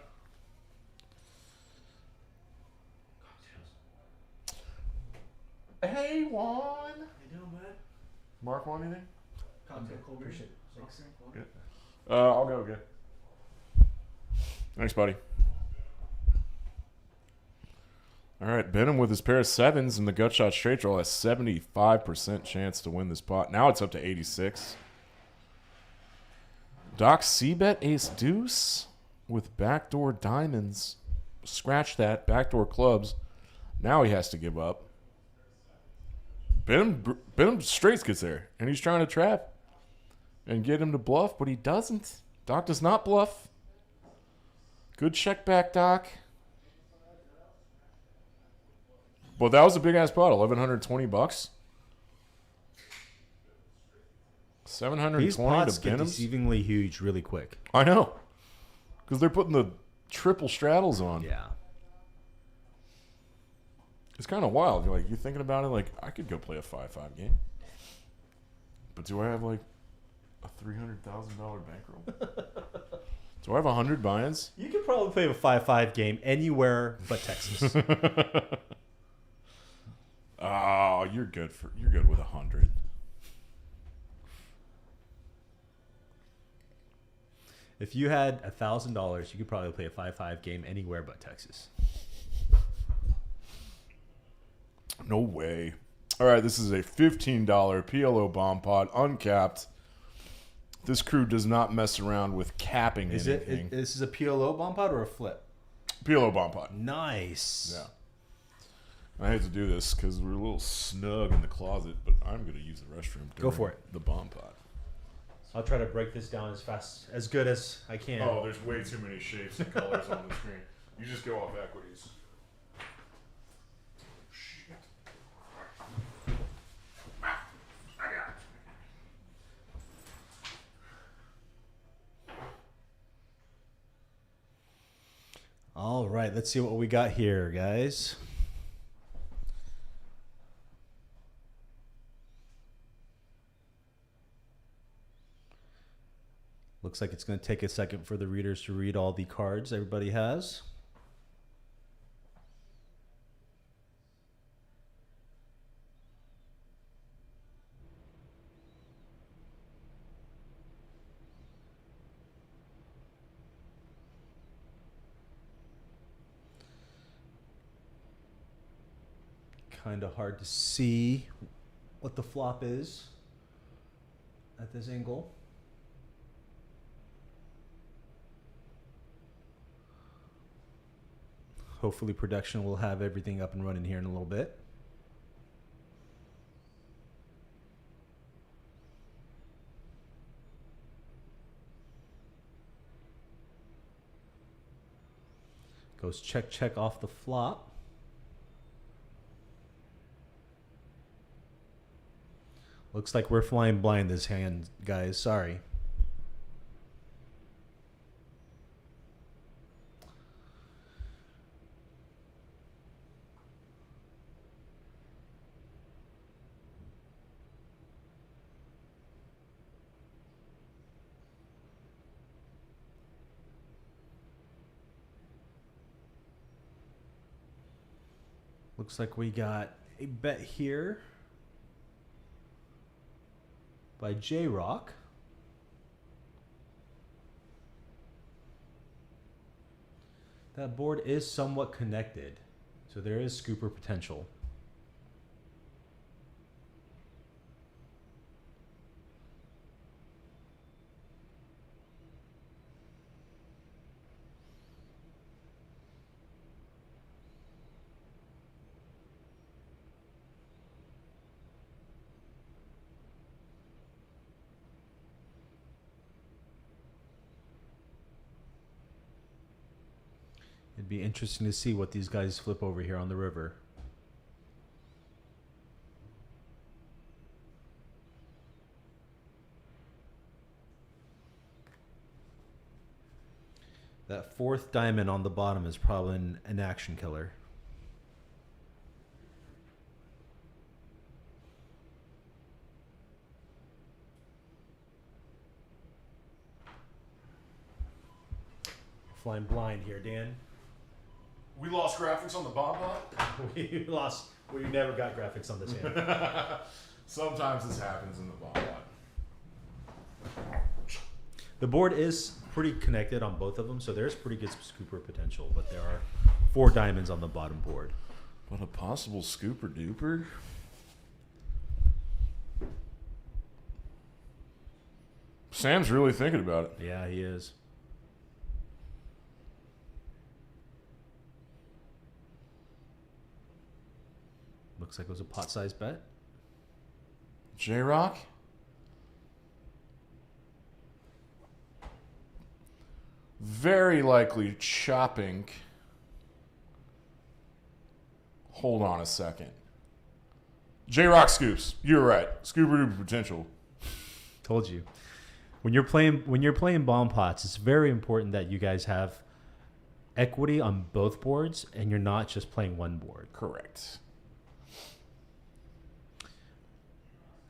Hey, Juan. How you doing, man? Mark, want anything? Appreciate it. Thanks. Good. I'll go again. Thanks, buddy. All right, Behnam with his pair of sevens and the gut shot straight draw has 75% chance to win this pot. Now it's up to 86. Doc C-bet ace deuce with backdoor diamonds. Scratch that. Backdoor clubs. Now he has to give up. Behnam straights gets there, and he's trying to trap and get him to bluff, but he doesn't. Doc does not bluff. Good check back, Doc. Well, that was a big-ass pot, $1,120. 720 These to pots get Behnam's. deceivingly huge really quick. I know. Because they're putting the triple straddles on. Yeah. It's kind of wild. You're thinking about it, like, I could go play a 5-5 game. But do I have, like, a $300,000 bankroll? Do I have 100 buy-ins? You could probably play a 5-5 game anywhere but Texas. Oh, you're good with 100. If you had $1,000, you could probably play a 5-5 game anywhere but Texas. No way. All right, this is a $15 PLO bomb pod, uncapped. This crew does not mess around with capping anything. This is a PLO bomb pod or a flip? PLO bomb pod. Nice. Yeah. I hate to do this because we're a little snug in the closet, but I'm going to use the restroom. Go for it. The bomb pod. I'll try to break this down as good as I can. Oh, there's way too many shapes and colors on the screen. You just go off equities. Shit. I got it. All right, let's see what we got here, guys. Looks like it's going to take a second for the readers to read all the cards everybody has. Kind of hard to see what the flop is at this angle. Hopefully production will have everything up and running here in a little bit. Goes check, check off the flop. Looks like we're flying blind this hand, guys. Sorry. Looks like we got a bet here by J-Rock. That board is somewhat connected, so there is scooper potential. It'd be interesting to see what these guys flip over here on the river. That fourth diamond on the bottom is probably an action killer. Flying blind here, Dan. We lost graphics on the bomb bot? We lost. We never got graphics on this hand. Sometimes this happens in the bomb bot. The board is pretty connected on both of them, so there's pretty good scooper potential, but there are 4 diamonds on the bottom board. What a possible scooper duper. Sam's really thinking about it. Yeah, he is. Looks like it was a pot-sized bet. J-Rock? Very likely chopping. Hold on a second. J-Rock scoops. You're right. Scooper duper potential. Told you. When you're playing bomb pots, it's very important that you guys have equity on both boards and you're not just playing one board. Correct.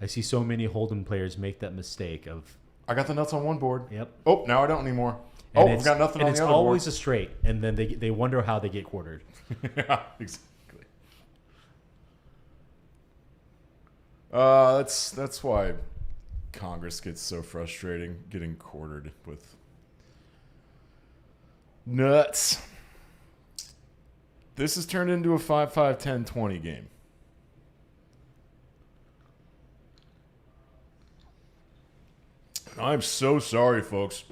I see so many Hold'em players make that mistake of... I got the nuts on one board. Yep. Oh, now I don't anymore. And I've got nothing on the other board. And it's always a straight, and then they wonder how they get quartered. Yeah, exactly. That's why Congress gets so frustrating, getting quartered with nuts. This has turned into a 5-5-10-20 game. I'm so sorry, folks.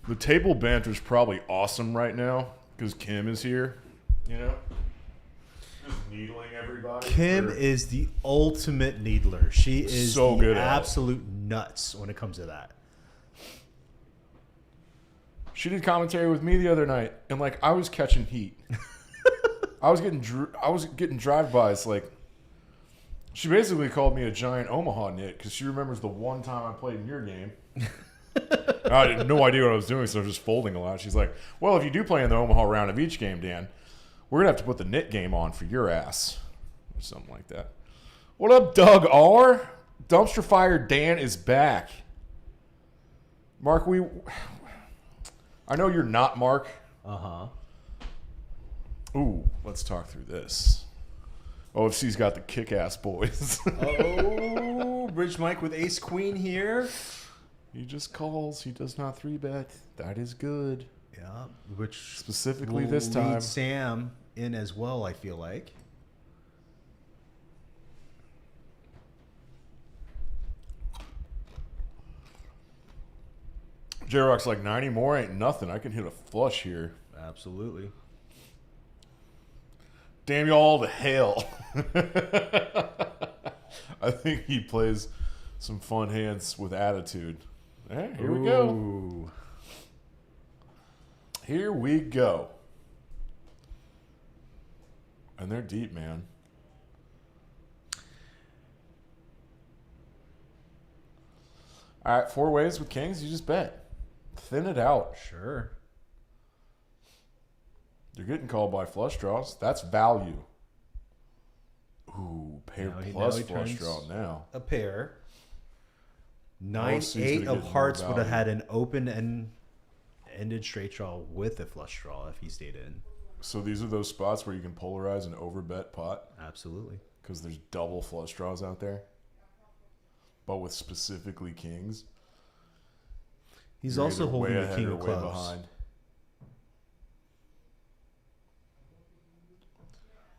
The table banter is probably awesome right now because Kim is here. You know? Just needling everybody. Kim is the ultimate needler. She is so the good at absolute nuts when it comes to that. She did commentary with me the other night, and like I was catching heat. I was getting drive-bys. Like she basically called me a giant Omaha nit because she remembers the one time I played in your game. I had no idea what I was doing, so I was just folding a lot. She's like, "Well, if you do play in the Omaha round of each game, Dan, we're gonna have to put the NIT game on for your ass," or something like that. What up, Doug R? Dumpster Fire Dan is back. Mark, I know you're not Mark. Uh-huh. Ooh, let's talk through this. OFC's got the kick-ass boys. Oh, Bridge Mike with ace queen here. He just calls. He does not 3-bet. That is good. Yeah, which Specifically will this time. lead Sam in as well, I feel like. J-Rock's like 90 more ain't nothing. I can hit a flush here. Absolutely. Damn you all to hell. I think he plays some fun hands with attitude. Hey, here we go. Ooh. Here we go. And they're deep, man. All right, 4 ways with kings. You just bet. Thin it out. Sure. You're getting called by flush draws. That's value. Ooh, pair plus flush turns draw now. A pair. OFC's gonna 9-8 get of more hearts would have value. had an open and ended straight draw with a flush draw if he stayed in. So these are those spots where you can polarize and overbet pot Absolutely. because there's double flush draws out there. But with specifically kings. He's you're also either way holding the ahead king or of way clubs. behind.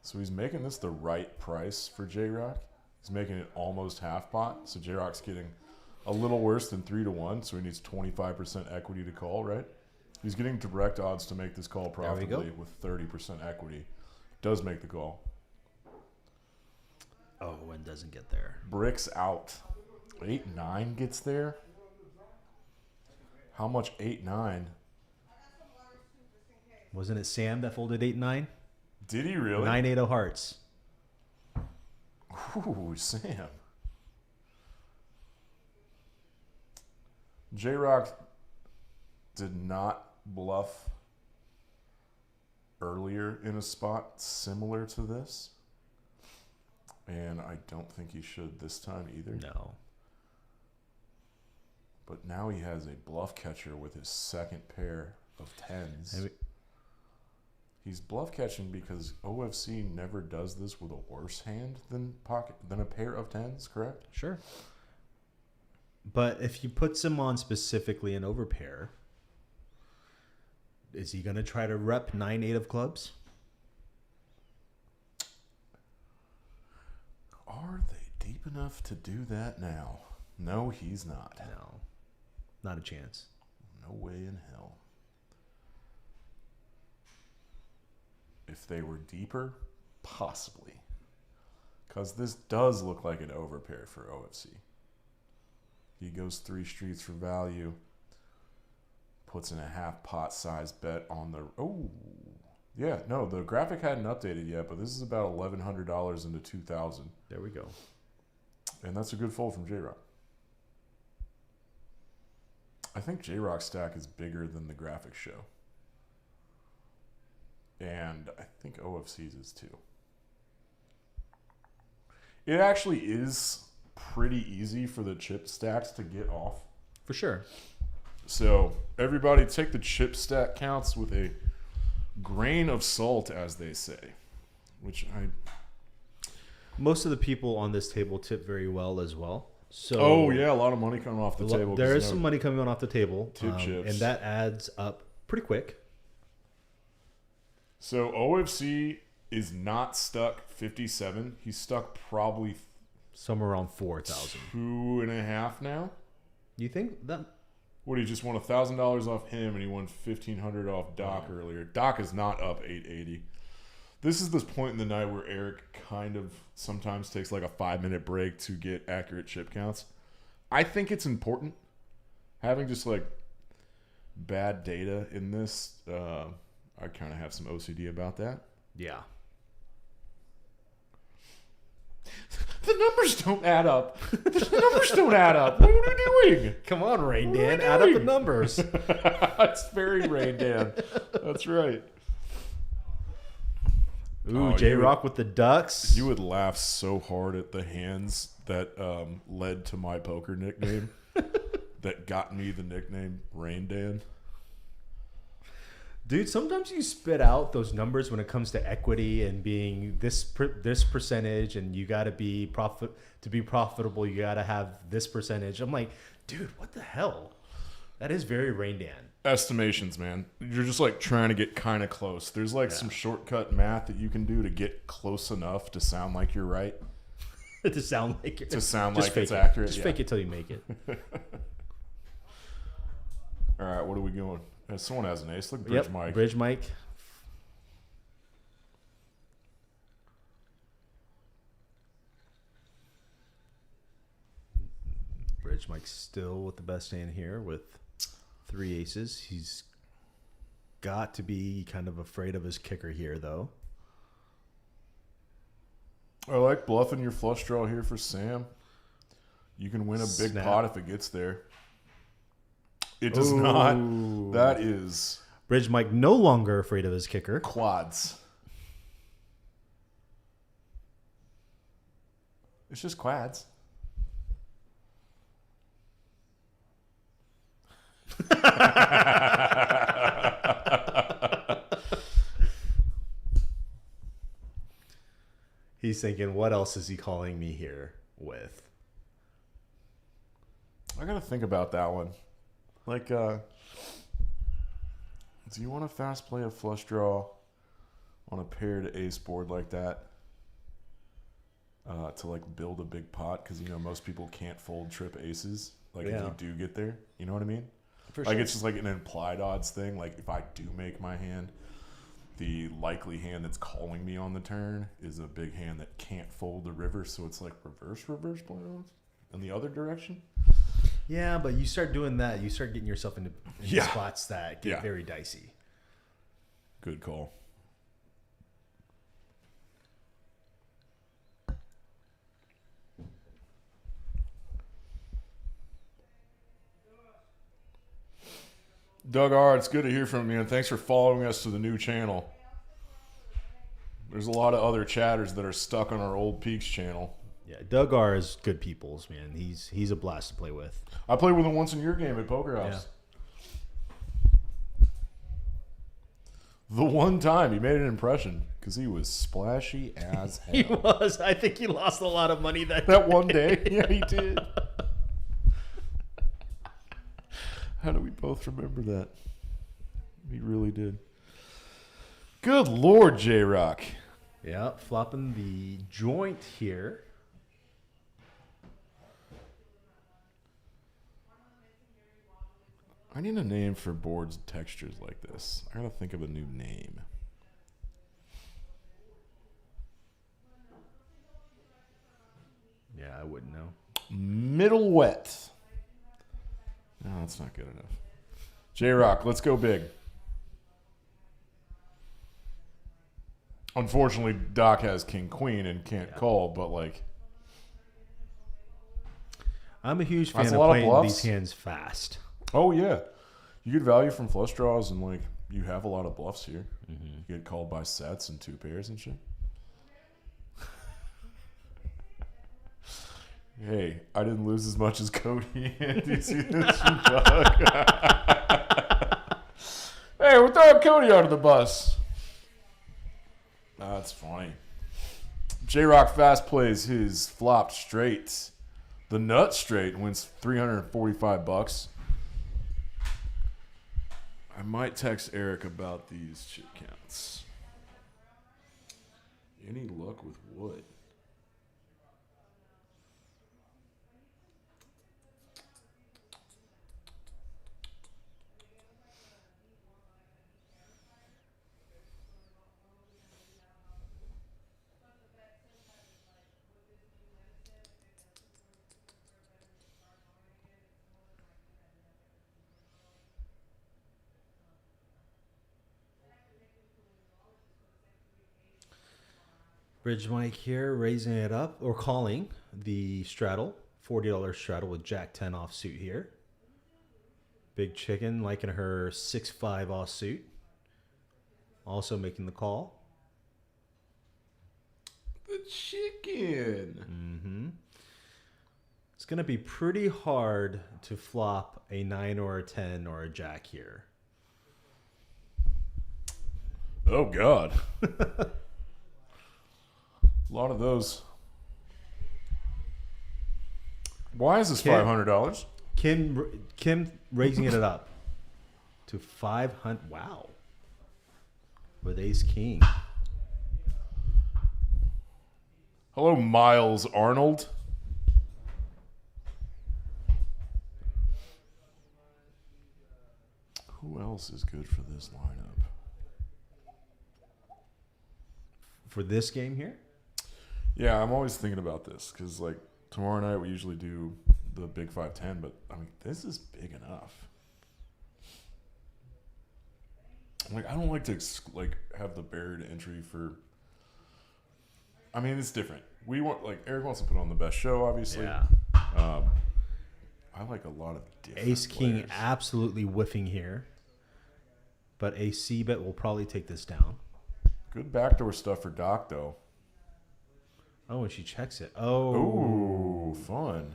So he's making this the right price for J-Rock. He's making it almost half pot. So J-Rock's getting a little worse than 3-1. So he needs 25% equity to call, right? He's getting direct odds to make this call profitably with 30% equity. Does make the call. Oh, and doesn't get there. Bricks out. 8-9 gets there. How much 8-9? Wasn't it Sam that folded 8-9? Did he really? 9-8 of hearts. Ooh, Sam. J-Rock did not bluff earlier in a spot similar to this. And I don't think he should this time either. No. But now he has a bluff catcher with his second pair of tens. Maybe. He's bluff catching because OFC never does this with a worse hand than a pair of tens, correct? Sure. But if he puts him on specifically an overpair, is he going to try to rep 9-8 of clubs? Are they deep enough to do that now? No, he's not. No. Not a chance. No way in hell. If they were deeper, possibly. Because this does look like an overpair for OFC. He goes 3 streets for value. Puts in a half pot size bet on the... Oh, yeah. No, the graphic hadn't updated yet, but this is about $1,100 into $2,000. There we go. And that's a good fold from J-Rock. I think J-Rock's stack is bigger than the graphics show. And I think OFC's is too. It actually is pretty easy for the chip stacks to get off. For sure. So everybody take the chip stack counts with a grain of salt, as they say. Which Most of the people on this table tip very well as well. So oh yeah, a lot of money coming off the table. There is some money coming off the table. Tip chips. And that adds up pretty quick. So OFC is not stuck 57. He's stuck probably Somewhere around 4,000. 2.5 now. You think that? What, he just won $1,000 off him, and he won $1,500 off Doc earlier. Doc is not up 880. This is this point in the night where Eric kind of sometimes takes like a 5-minute break to get accurate chip counts. I think it's important having just like bad data in this. I kind of have some OCD about that. Yeah. The numbers don't add up. The numbers don't add up. What are we doing? Come on, Rain What are we Dan. Add up the doing? numbers. It's very Rain Dan. That's right. Ooh, Oh, J-Rock with the ducks. You would laugh so hard at the hands that led to my poker nickname that got me the nickname Rain Dan. Dude, sometimes you spit out those numbers when it comes to equity and being this percentage, and you got to be profitable. You got to have this percentage. I'm like, dude, what the hell? That is very Rain Dan. Estimations, man. You're just like trying to get kind of close. There's like some shortcut math that you can do to get close enough to sound like you're right. To sound like To sound just like fake it's it. accurate. Just yeah. fake it till you make it. All right, what are we going? Someone has an ace. Look, Bridge Mike. Bridge Mike. Bridge Mike still with the best hand here with 3 aces. He's got to be kind of afraid of his kicker here, though. I like bluffing your flush draw here for Sam. You can win a big Snap. pot if it gets there. It does not. That is Bridge Mike no longer afraid of his kicker. quads. It's just quads. He's thinking, what else is he calling me here with? I gotta think about that one. Like, do you want to fast play a flush draw on a paired ace board like that to like build a big pot? Because most people can't fold trip aces. Like if you do get there, you know what I mean? For Like sure. it's just like an implied odds thing. Like if I do make my hand, the likely hand that's calling me on the turn is a big hand that can't fold the river. So it's like reverse play odds in the other direction. Yeah, but you start doing that, you start getting yourself into spots that get very dicey. Good call. Doug R., it's good to hear from you, and thanks for following us to the new channel. There's a lot of other chatters that are stuck on our old Peaks channel. Yeah, Doug R is good peoples, man. He's a blast to play with. I played with him once in your game at Poker House. The one time he made an impression because he was splashy as hell. He was. I think he lost a lot of money that one day. Yeah, he did. How do we both remember that? He really did. Good Lord, J-Rock. Yeah, flopping the joint here. I need a name for boards and textures like this. I gotta think of a new name. Yeah, I wouldn't know. Middle wet. No, that's not good enough. J-Rock, let's go big. Unfortunately, Doc has king queen and can't call, but like I'm a huge That's fan a of lot of playing bluffs. these hands fast. oh yeah, you get value from flush draws and like you have a lot of bluffs here. Mm-hmm. You get called by sets and 2 pairs and shit. Hey, I didn't lose as much as Cody. Do you see this, Doug? Hey, we're throwing Cody under the bus. That's funny. J-Rock fast plays his flopped straight. The nut straight wins $345. I might text Eric about these chip counts. Any luck with wood? Bridge Mike here, raising it up or calling the straddle, $40 straddle with Jack 10 offsuit here. Big Chicken liking her 6-5 offsuit. Also making the call. The chicken. Mm-hmm. It's going to be pretty hard to flop a 9 or a 10 or a Jack here. Oh, God. A lot of those. Why is this $500? Kim raising it up to 500. Wow. With ace king. Hello, Miles Arnold. Who else is good for this lineup? For this game here? Yeah, I'm always thinking about this because, like, tomorrow night we usually do the big 5-10, but I mean, this is big enough. Like, I don't like to have the barrier to entry for. I mean, it's different. We want Eric wants to put on the best show, obviously. Yeah. I like a lot of different Ace King players. absolutely whiffing here. But a C bet will probably take this down. Good backdoor stuff for Doc, though. Oh, and she checks it. Oh. Ooh, fun.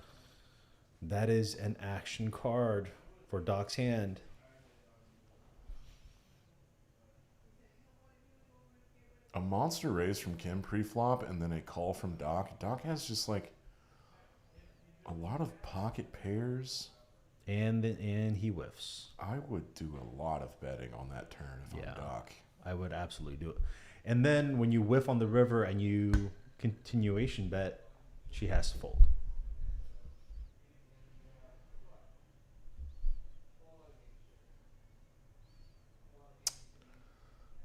That is an action card for Doc's hand. A monster raise from Kim pre-flop and then a call from Doc. Doc has just like a lot of pocket pairs. And he whiffs. I would do a lot of betting on that turn if I'm Doc. I would absolutely do it. And then when you whiff on the river and you continuation bet, she has to fold.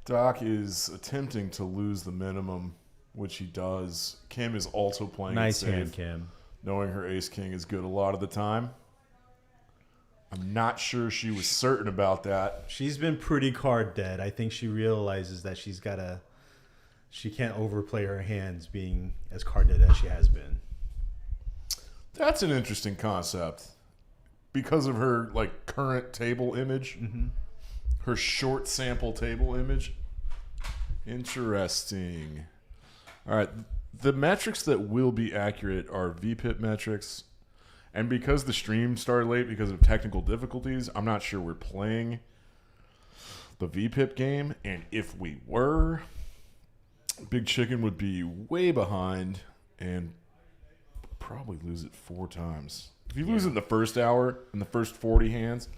Doc is attempting to lose the minimum, which he does. Kim is also playing Nice it safe, hand, Kim. knowing her ace king is good a lot of the time. I'm not sure she was certain about that. She's been pretty card dead. I think she realizes that she can't overplay her hands being as card dead as she has been. That's an interesting concept because of her current table image. Mm-hmm. Her short sample table image. Interesting. All right. The metrics that will be accurate are VPIP metrics. And because the stream started late because of technical difficulties, I'm not sure we're playing the VPIP game. And if we were, Big Chicken would be way behind and probably lose it 4 times. If you lose it in the first hour, in the first 40 hands,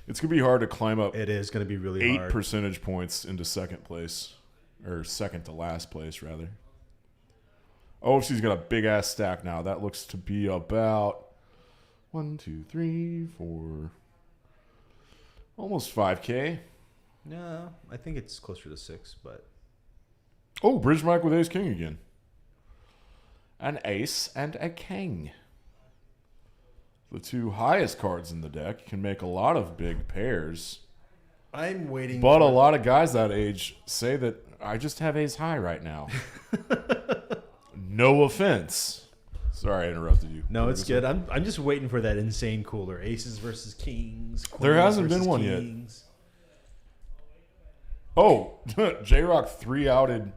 it's going to be hard to climb up. It is going to be really 8 hard. percentage points into second place, or second to last place, rather. OFC's got a big-ass stack now. That looks to be about 1, 2, 3, 4, almost 5K. No, I think it's closer to 6, but... Oh, bridge Mike with ace-king again. An ace and a king. The 2 highest cards in the deck can make a lot of big pairs. I'm waiting But a lot of guys that age say that I just have ace high right now. No offense. Sorry I interrupted you. No, it's good. I'm just waiting for that insane cooler. Aces versus kings. There hasn't been one yet. Oh, J-Rock 3-outed.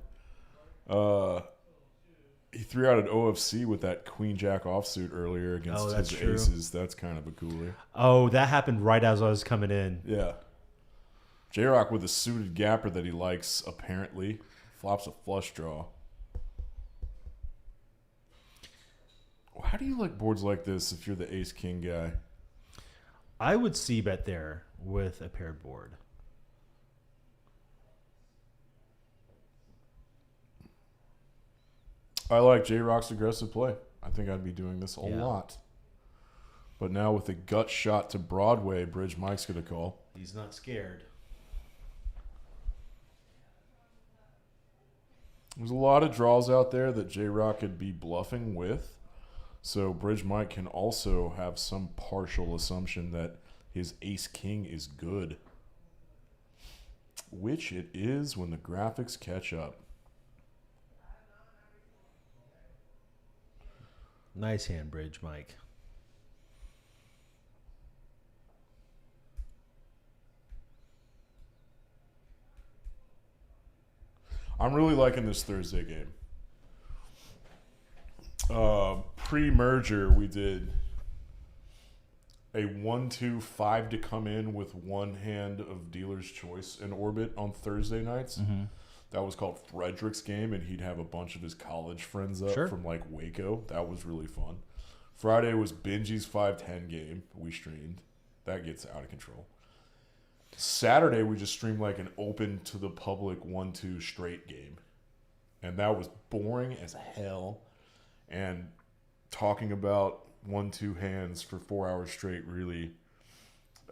He 3-outed OFC with that Queen Jack offsuit earlier against his aces. That's kind of a cooler. Oh, that happened right as I was coming in. Yeah. J-Rock with a suited gapper that he likes, apparently. Flops a flush draw. How do you like boards like this if you're the ace-king guy? I would c-bet there with a paired board. I like J-Rock's aggressive play. I think I'd be doing this a lot. But now with a gut shot to Broadway, Bridge Mike's going to call. He's not scared. There's a lot of draws out there that J-Rock could be bluffing with. So Bridge Mike can also have some partial assumption that his ace-king is good. Which it is when the graphics catch up. Nice hand, Bridge Mike. I'm really liking this Thursday game. Pre-merger, we did a 1-2-5 to come in with one hand of dealer's choice in orbit on Thursday nights. Mm-hmm. That was called Frederick's game, and he'd have a bunch of his college friends up from Waco. That was really fun. Friday was Benji's 5-10 game. We streamed. That gets out of control. Saturday, we just streamed an open to the public 1-2 straight game. And that was boring as hell. And talking about 1-2 hands for 4 hours straight really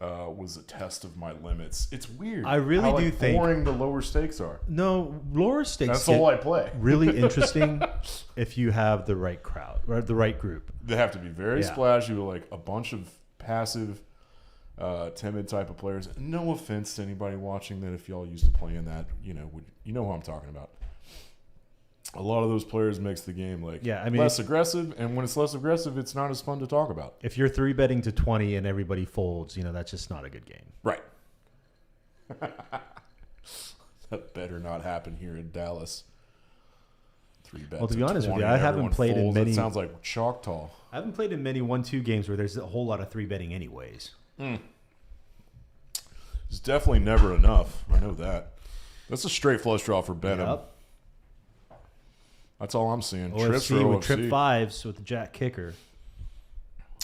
was a test of my limits. It's weird. I really how, do like, think boring the lower stakes are. No, lower stakes. That's all I play. Really interesting if you have the right crowd or the right group. They have to be very Yeah. splashy with like a bunch of passive, timid type of players. No offense to anybody watching that. If y'all used to play in that, you know who I'm talking about. A lot of those players makes the game less aggressive, and when it's less aggressive, it's not as fun to talk about. If you're 3-betting to 20 and everybody folds, that's just not a good game. Right. That better not happen here in Dallas. 3-bet. Well, to be honest with 20, you, I haven't everyone played in folds. many. It sounds like Choctaw. I haven't played in many 1-2 games where there's a whole lot of 3-betting anyways. It's definitely never enough. I know that. That's a straight flush draw for Behnam. Yep. That's all I'm seeing. Trips for OFC OFC. with trip 5s with the jack kicker.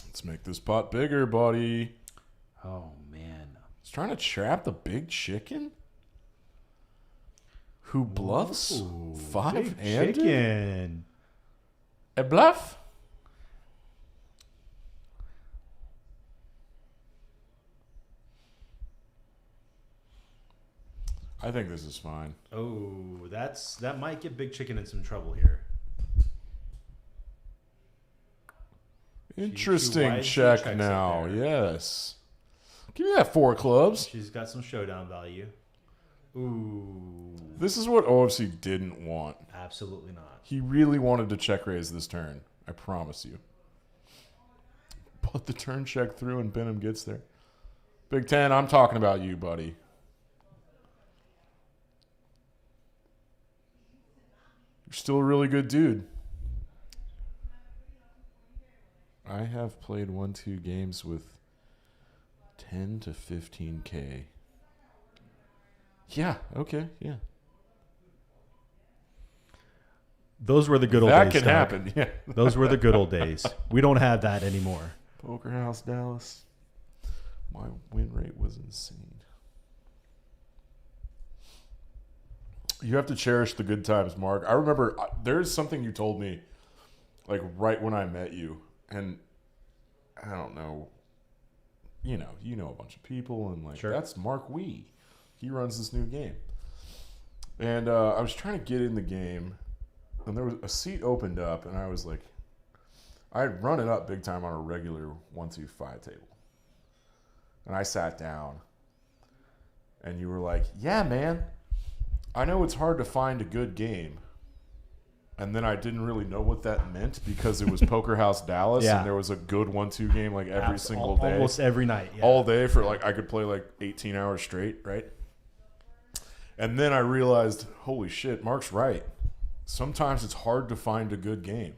Let's make this pot bigger, buddy. Oh, man. He's trying to trap the big chicken? Who bluffs? Ooh, 5-handed? chicken. A bluff? I think this is fine. Oh, that might get Big Chicken in some trouble here. Interesting widens check checks now. up there. Yes. Give me that 4 clubs. She's got some showdown value. Ooh, This is what OFC didn't want. absolutely not. He really wanted to check raise this turn. I promise you. Put the turn check through and Behnam gets there. Big Ten, I'm talking about you, buddy. You're still a really good dude. I have played 1-2 games with 10 to 15K. Yeah, okay, yeah. Those were the good old That days. can Doug. happen, yeah. Those were the good old days. We don't have that anymore. Poker House, Dallas. My win rate was insane. You have to cherish the good times, Mark. I remember there's something you told me, like right when I met you, and I don't know. You know a bunch of people, and like Sure. That's Mark Wee. He runs this new game, and I was trying to get in the game, and there was a seat opened up, and I was like, I had run it up big time on a regular 1-2-5 table, and I sat down, and you were like, "Yeah, man. I know it's hard to find a good game." And then I didn't really know what that meant because it was Poker House Dallas Yeah. and there was a good 1-2 game like every single day. Almost every night. Yeah. All day for like I could play like 18 hours straight, right? And then I realized, holy shit, Mark's right. Sometimes it's hard to find a good game.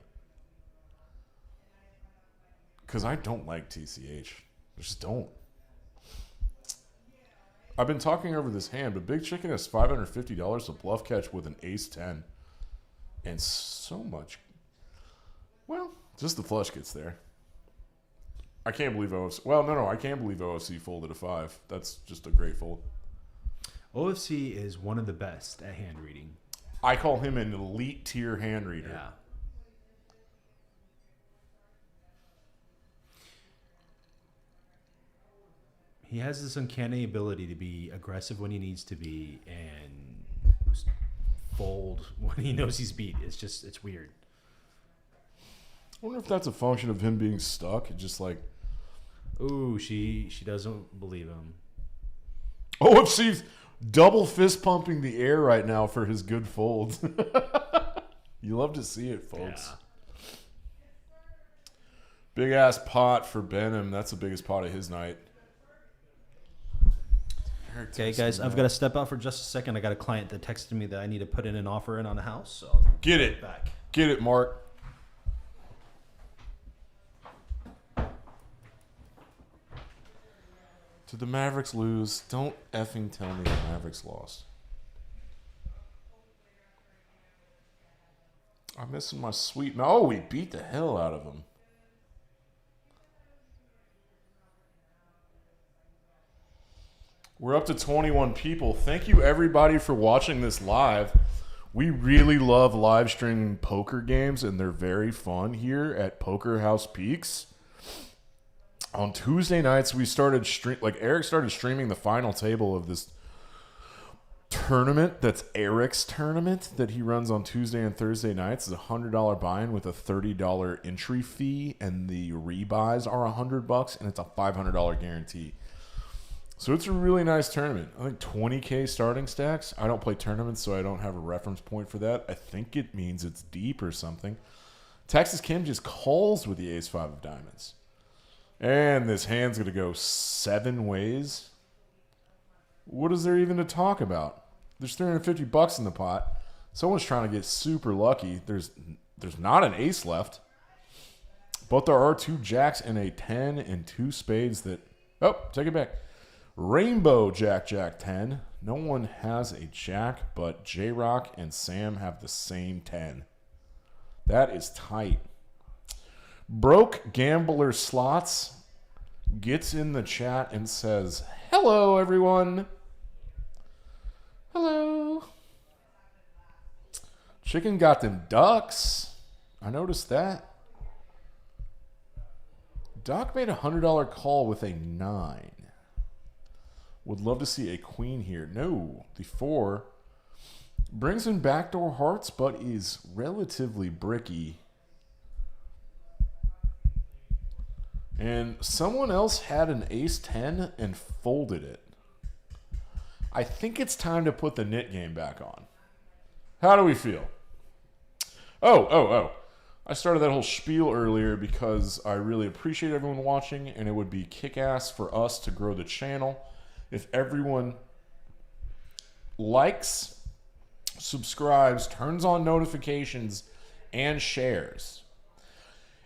Because I don't like TCH. I just don't. I've been talking over this hand, but Big Chicken has $550 to bluff catch with an ace-10. And so much. Well, just the flush gets there. I can't believe OFC. Well, no, I can't believe OFC folded a 5. That's just a great fold. OFC is one of the best at hand reading. I call him an elite tier hand reader. Yeah. He has this uncanny ability to be aggressive when he needs to be and fold when he knows he's beat. It's weird. I wonder if that's a function of him being stuck. Just like Ooh, she doesn't believe him. OFC's double fist pumping the air right now for his good folds. You love to see it, folks. Yeah. Big ass pot for Behnam. That's the biggest pot of his night. Okay, guys, I've got to step out for just a second. I got a client that texted me that I need to put in an offer in on a house. So I'll Get it. back. Get it, Mark. Did the Mavericks lose? Don't effing tell me the Mavericks lost. I'm missing my sweet. Oh, we beat the hell out of them. We're up to 21 people. Thank you, everybody, for watching this live. We really love live streaming poker games, and they're very fun here at Poker House Peaks. On Tuesday nights, we started Eric started streaming the final table of this tournament. That's Eric's tournament that he runs on Tuesday and Thursday nights. It's $100 buy-in with a $30 entry fee, and the rebuys are $100, and it's a $500 guarantee. So it's a really nice tournament. I think 20K starting stacks. I don't play tournaments, so I don't have a reference point for that. I think it means it's deep or something. Texas Kim just calls with the ace-5 of diamonds. And this hand's going to go 7 ways. What is there even to talk about? There's $350 in the pot. Someone's trying to get super lucky. There's not an ace left. But there are 2 jacks and a 10 and 2 spades that... Oh, take it back. Rainbow Jack, Jack 10. No one has a jack, but J-Rock and Sam have the same 10. That is tight. Broke Gambler Slots gets in the chat and says, hello, everyone. Hello. Chicken got them ducks. I noticed that. Doc made a $100 call with a 9. Would love to see a queen here. No, the 4 brings in backdoor hearts, but is relatively bricky. And someone else had an ace-10 and folded it. I think it's time to put the NIT game back on. How do we feel? Oh. I started that whole spiel earlier because I really appreciate everyone watching, and it would be kick-ass for us to grow the channel if everyone likes, subscribes, turns on notifications, and shares.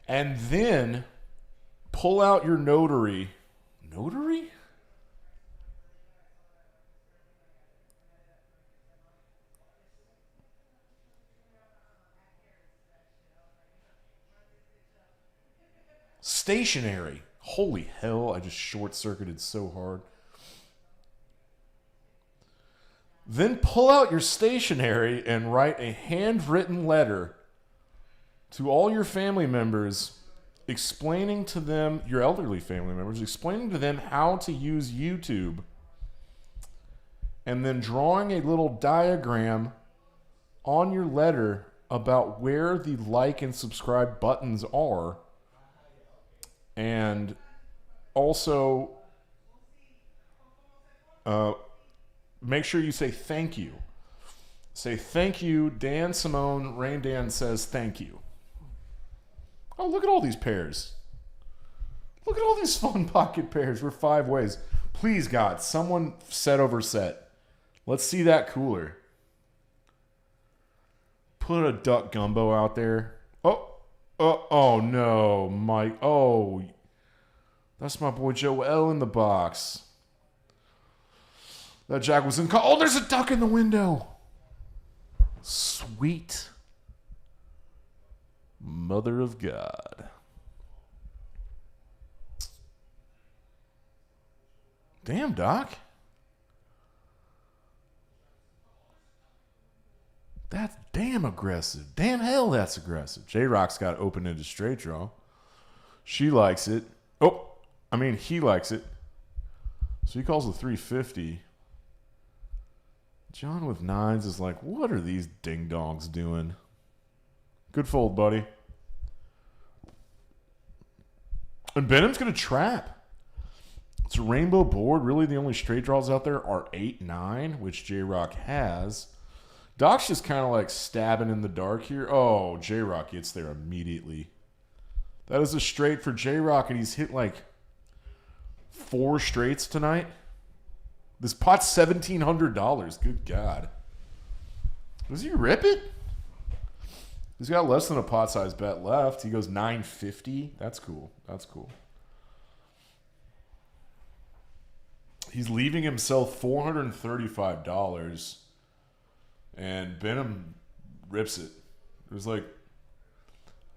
And then pull out your notary. Notary? Stationary. Holy hell, I just short-circuited so hard. Then pull out your stationery and write a handwritten letter to all your family members explaining to them, your elderly family members, explaining to them how to use YouTube, and then drawing a little diagram on your letter about where the like and subscribe buttons are, and also make sure you say thank you. Say thank you, Dan Simone. Rain Dan says thank you. Oh, look at all these pairs. Look at all these fun pocket pairs. We're 5 ways. Please, God, someone set over set. Let's see that cooler. Put a duck gumbo out there. Oh no, Mike. Oh, that's my boy Joel in the box. That jack was in. Oh, there's a duck in the window. Sweet Mother of God. Damn, Doc. That's damn aggressive. Damn hell, that's aggressive. J-Rock's got open into straight draw. She likes it. He likes it. So he calls the 350. John with 9s is like, what are these ding-dongs doing? Good fold, buddy. And Behnam's going to trap. It's a rainbow board. Really, the only straight draws out there are 8-9, which J-Rock has. Doc's just kind of like stabbing in the dark here. Oh, J-Rock gets there immediately. That is a straight for J-Rock, and he's hit like 4 straights tonight. This pot's $1,700. Good God. Does he rip it? He's got less than a pot size bet left. He goes $950. That's cool. That's cool. He's leaving himself $435. And Behnam rips it. There's like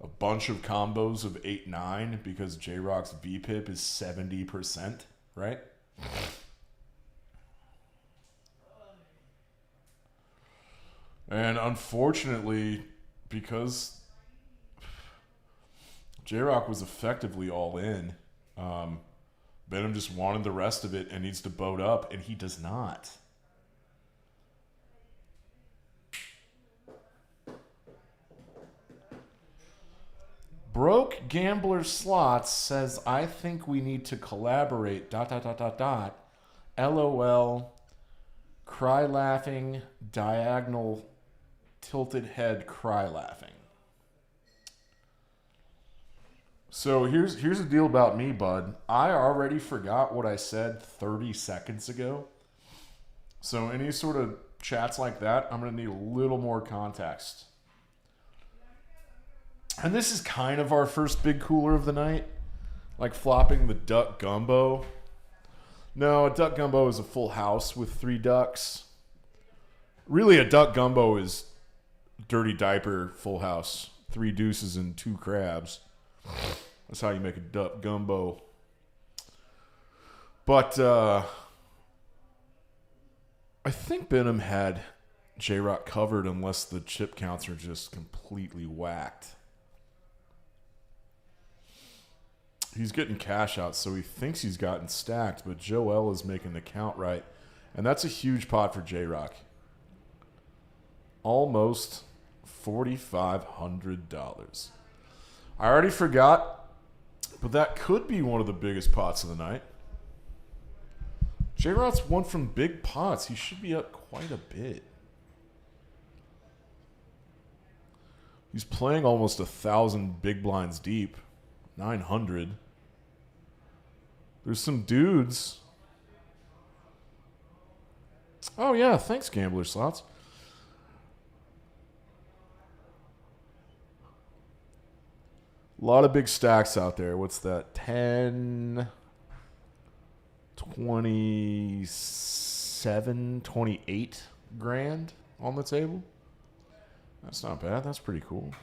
a bunch of combos of 8-9 because J-Rock's VPIP is 70%, right? And unfortunately, because J-Rock was effectively all in, Behnam just wanted the rest of it and needs to boat up, and he does not. Broke Gambler Slots says, I think we need to collaborate, ... LOL, cry laughing, diagonal, tilted head, cry laughing. So here's the deal about me, bud. I already forgot what I said 30 seconds ago. So any sort of chats like that, I'm going to need a little more context. And this is kind of our first big cooler of the night. Like flopping the duck gumbo. No, a duck gumbo is a full house with 3 ducks. Really, a duck gumbo is dirty diaper full house. 3 deuces and 2 crabs. That's how you make a duck gumbo. But I think Behnam had J-Rock covered unless the chip counts are just completely whacked. He's getting cash out, so he thinks he's gotten stacked, but Joel is making the count right. And that's a huge pot for J-Rock. Almost $4,500. I already forgot, but that could be one of the biggest pots of the night. J-Rock's won from big pots. He should be up quite a bit. He's playing almost 1,000 big blinds deep. 900. There's some dudes. Oh, yeah. Thanks, Gambler Slots. A lot of big stacks out there. What's that? 10, 27, 28 grand on the table. That's not bad. That's pretty cool.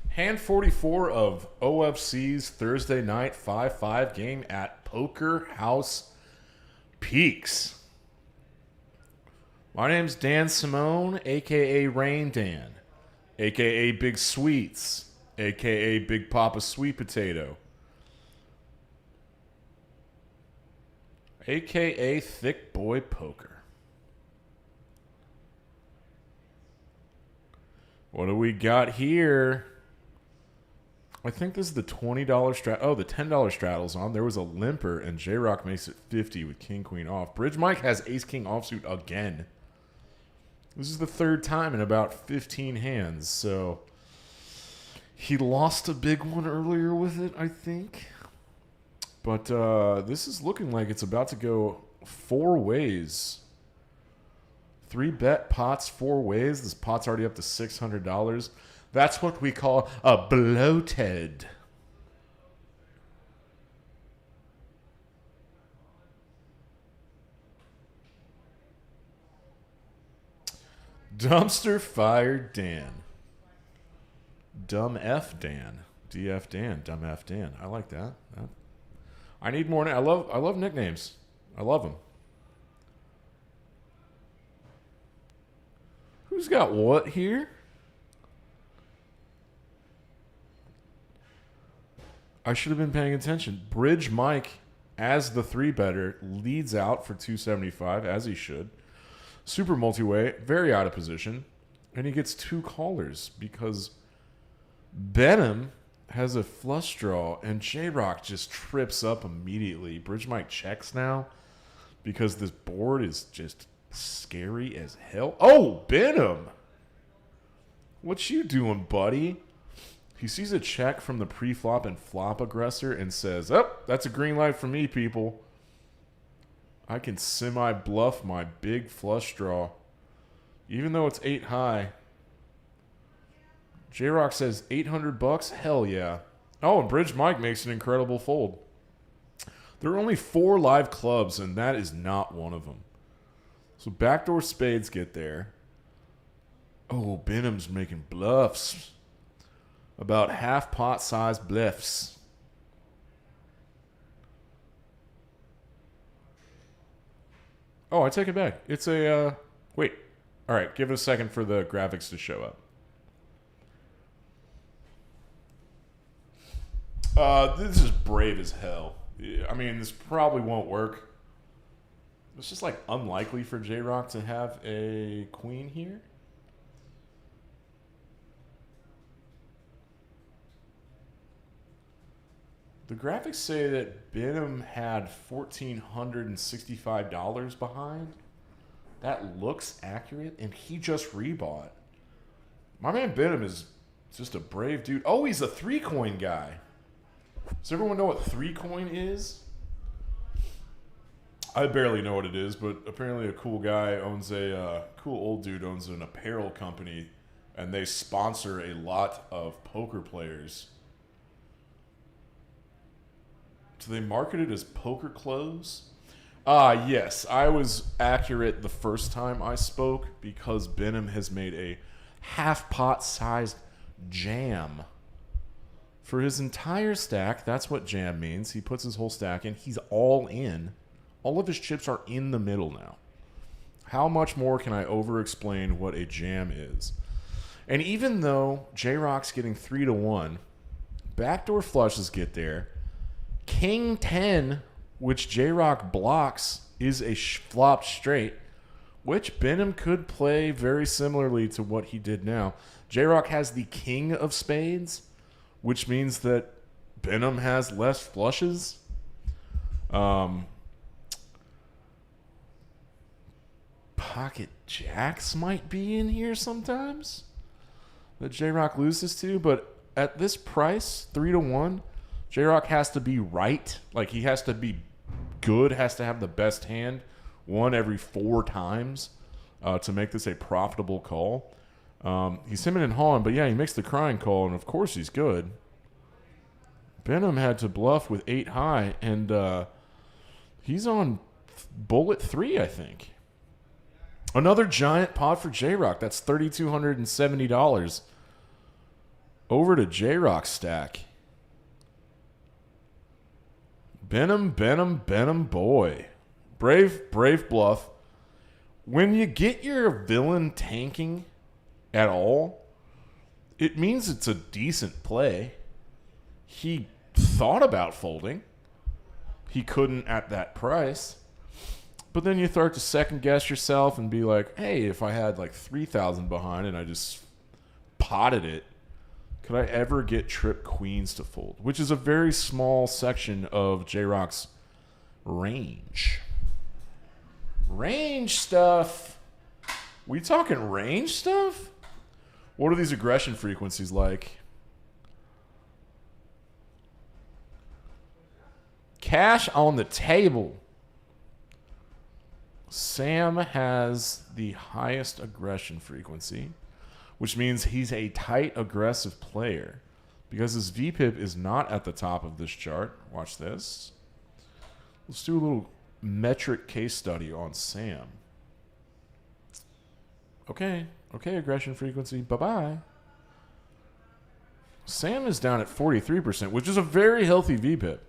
Hand 44 of OFC's Thursday night 5-5 game at Poker House Peaks. My name's Dan Simone, a.k.a. Rain Dan, a.k.a. Big Sweets, a.k.a. Big Papa Sweet Potato, a.k.a. Thick Boy Poker. What do we got here? I think this is the $20 strat. Oh, the $10 straddle's on. There was a limper, and J-Rock makes it 50 with King Queen off. Bridge Mike has Ace King offsuit again. This is the 3rd time in about 15 hands, so he lost a big one earlier with it, I think. But this is looking like it's about to go 4 ways. 3 bet pots 4 ways. This pot's already up to $600. That's what we call a bloated. Dumpster Fire Dan. Dumb F Dan. DF Dan. Dumb F Dan. I like that. I need more. I love nicknames. I love them. Who's got what here? I should have been paying attention. Bridge Mike, as the 3-better, leads out for 275, as he should. Super multi-way, very out of position. And he gets 2 callers because Behnam has a flush draw, and J-Rock just trips up immediately. Bridge Mike checks now because this board is just scary as hell. Oh, Behnam! What you doing, buddy? He sees a check from the pre-flop and flop aggressor and says, oh, that's a green light for me, people. I can semi-bluff my big flush draw. Even though it's 8 high. J-Rock says $800? Hell yeah. Oh, and Bridge Mike makes an incredible fold. There are only 4 live clubs, and that is not one of them. So backdoor spades get there. Oh, Behnam's making bluffs. About half pot size bluffs. Oh, I take it back. It's a, wait. All right, give it a second for the graphics to show up. This is brave as hell. I mean, this probably won't work. It's just like unlikely for J-Rock to have a queen here. The graphics say that Behnam had $1,465 behind. That looks accurate, and he just rebought. My man Behnam is just a brave dude. Oh, he's a 3-coin guy. Does everyone know what 3-coin is? I barely know what it is, but apparently a cool guy owns cool old dude owns an apparel company, and they sponsor a lot of poker players. So they market it as poker clothes. Yes, I was accurate the first time I spoke because Behnam has made a half pot sized jam for his entire stack. That's what jam means. He puts his whole stack in. He's all in. All of his chips are in the middle now. How much more can I over-explain what a jam is? And even though J-Rock's getting 3-1, backdoor flushes get there. King 10, which J-Rock blocks, is a flop straight, which Behnam could play very similarly to what he did now. J-Rock has the king of spades, which means that Behnam has less flushes. Pocket jacks might be in here sometimes that J-Rock loses to, but at this price, 3-1, J-Rock has to be right. Like, he has to be good, has to have the best hand one every 4 times to make this a profitable call. He's hemming and hawing, but yeah, he makes the crying call, and of course he's good. Behnam had to bluff with 8 high, and he's on bullet 3, I think. Another giant pot for J-Rock. That's $3,270 over to J-Rock's stack. Behnam, boy. Brave bluff. When you get your villain tanking at all, it means it's a decent play. He thought about folding. He couldn't at that price. But then you start to second guess yourself and be like, hey, if I had like 3,000 behind and I just potted it, could I ever get trip queens to fold? Which is a very small section of J-Rock's range. Range stuff. We talking range stuff? What are these aggression frequencies like? Cash on the table. Sam has the highest aggression frequency, which means he's a tight, aggressive player because his VPIP is not at the top of this chart. Watch this. Let's do a little metric case study on Sam. Okay, aggression frequency, bye-bye. Sam is down at 43%, which is a very healthy VPIP.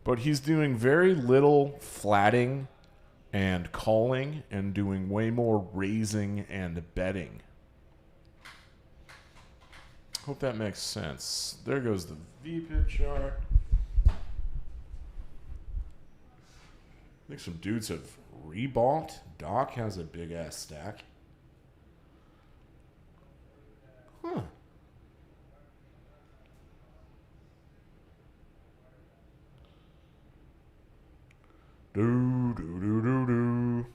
But he's doing very little flatting and calling and doing way more raising and betting. Hope that makes sense. There goes the VPIP chart. I think some dudes have rebought. Doc has a big ass stack. Huh. Do.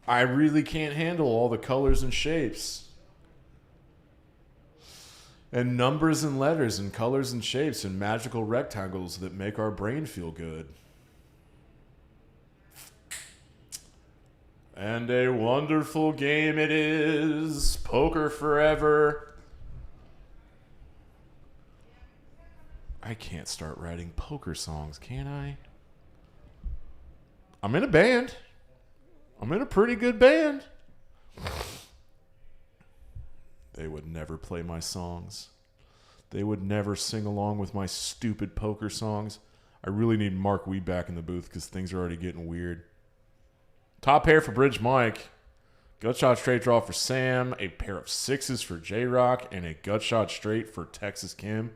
I really can't handle all the colors and shapes. And numbers and letters and colors and shapes and magical rectangles that make our brain feel good. And a wonderful game it is. Poker forever. I can't start writing poker songs, can I? I'm in a band. I'm in a pretty good band. They would never play my songs. They would never sing along with my stupid poker songs. I really need Mark Wee back in the booth because things are already getting weird. Top pair for Bridge Mike. Gut shot straight draw for Sam. A pair of sixes for J-Rock. And a gut shot straight for Texas Kim.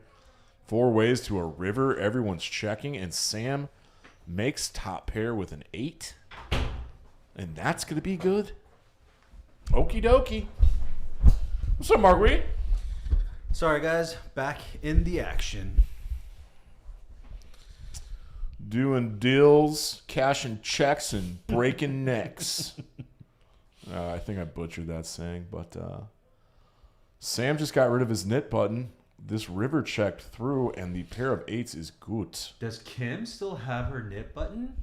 4 ways to a river. Everyone's checking. And Sam makes top pair with an 8. And that's going to be good. Okie dokie. What's up, Mark Wee? Sorry, guys. Back in the action. Doing deals, cashing checks, and breaking necks. I think I butchered that saying, but Sam just got rid of his knit button. This river checked through, and the pair of 8s is good. Does Kim still have her knit button?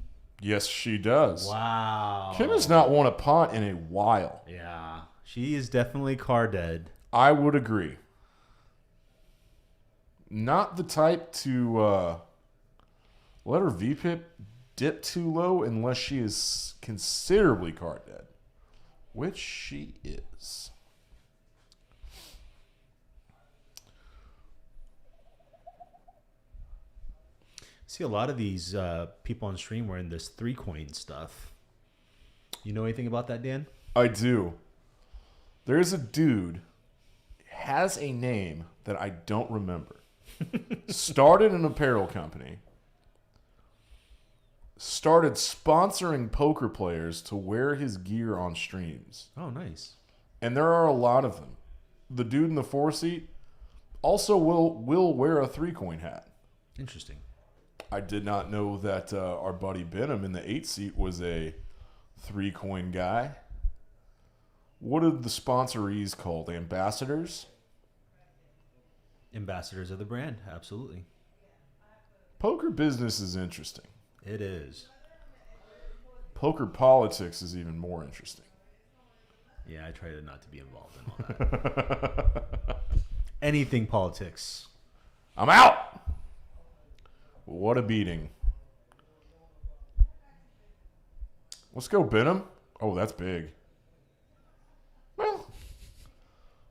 Yes, she does. Wow. Kim has not won a pot in a while. Yeah. She is definitely car dead. I would agree. Not the type to let her VPIP dip too low unless she is considerably card dead, which she is. See a lot of these people on stream wearing this 3-coin stuff. You know anything about that, Dan? I do. There's a dude, has a name that I don't remember. Started an apparel company. Started sponsoring poker players to wear his gear on streams. Oh, nice. And there are a lot of them. The dude in the 4-seat also will wear a 3-coin hat. Interesting. I did not know that our buddy Behnam in the 8-seat was a 3-coin guy. What are the sponsorees called? Ambassadors? Ambassadors of the brand, absolutely. Poker business is interesting. It is. Poker politics is even more interesting. Yeah, I try not to be involved in all that. Anything politics. I'm out! What a beating. Let's go, Behnam. Oh, that's big. Well,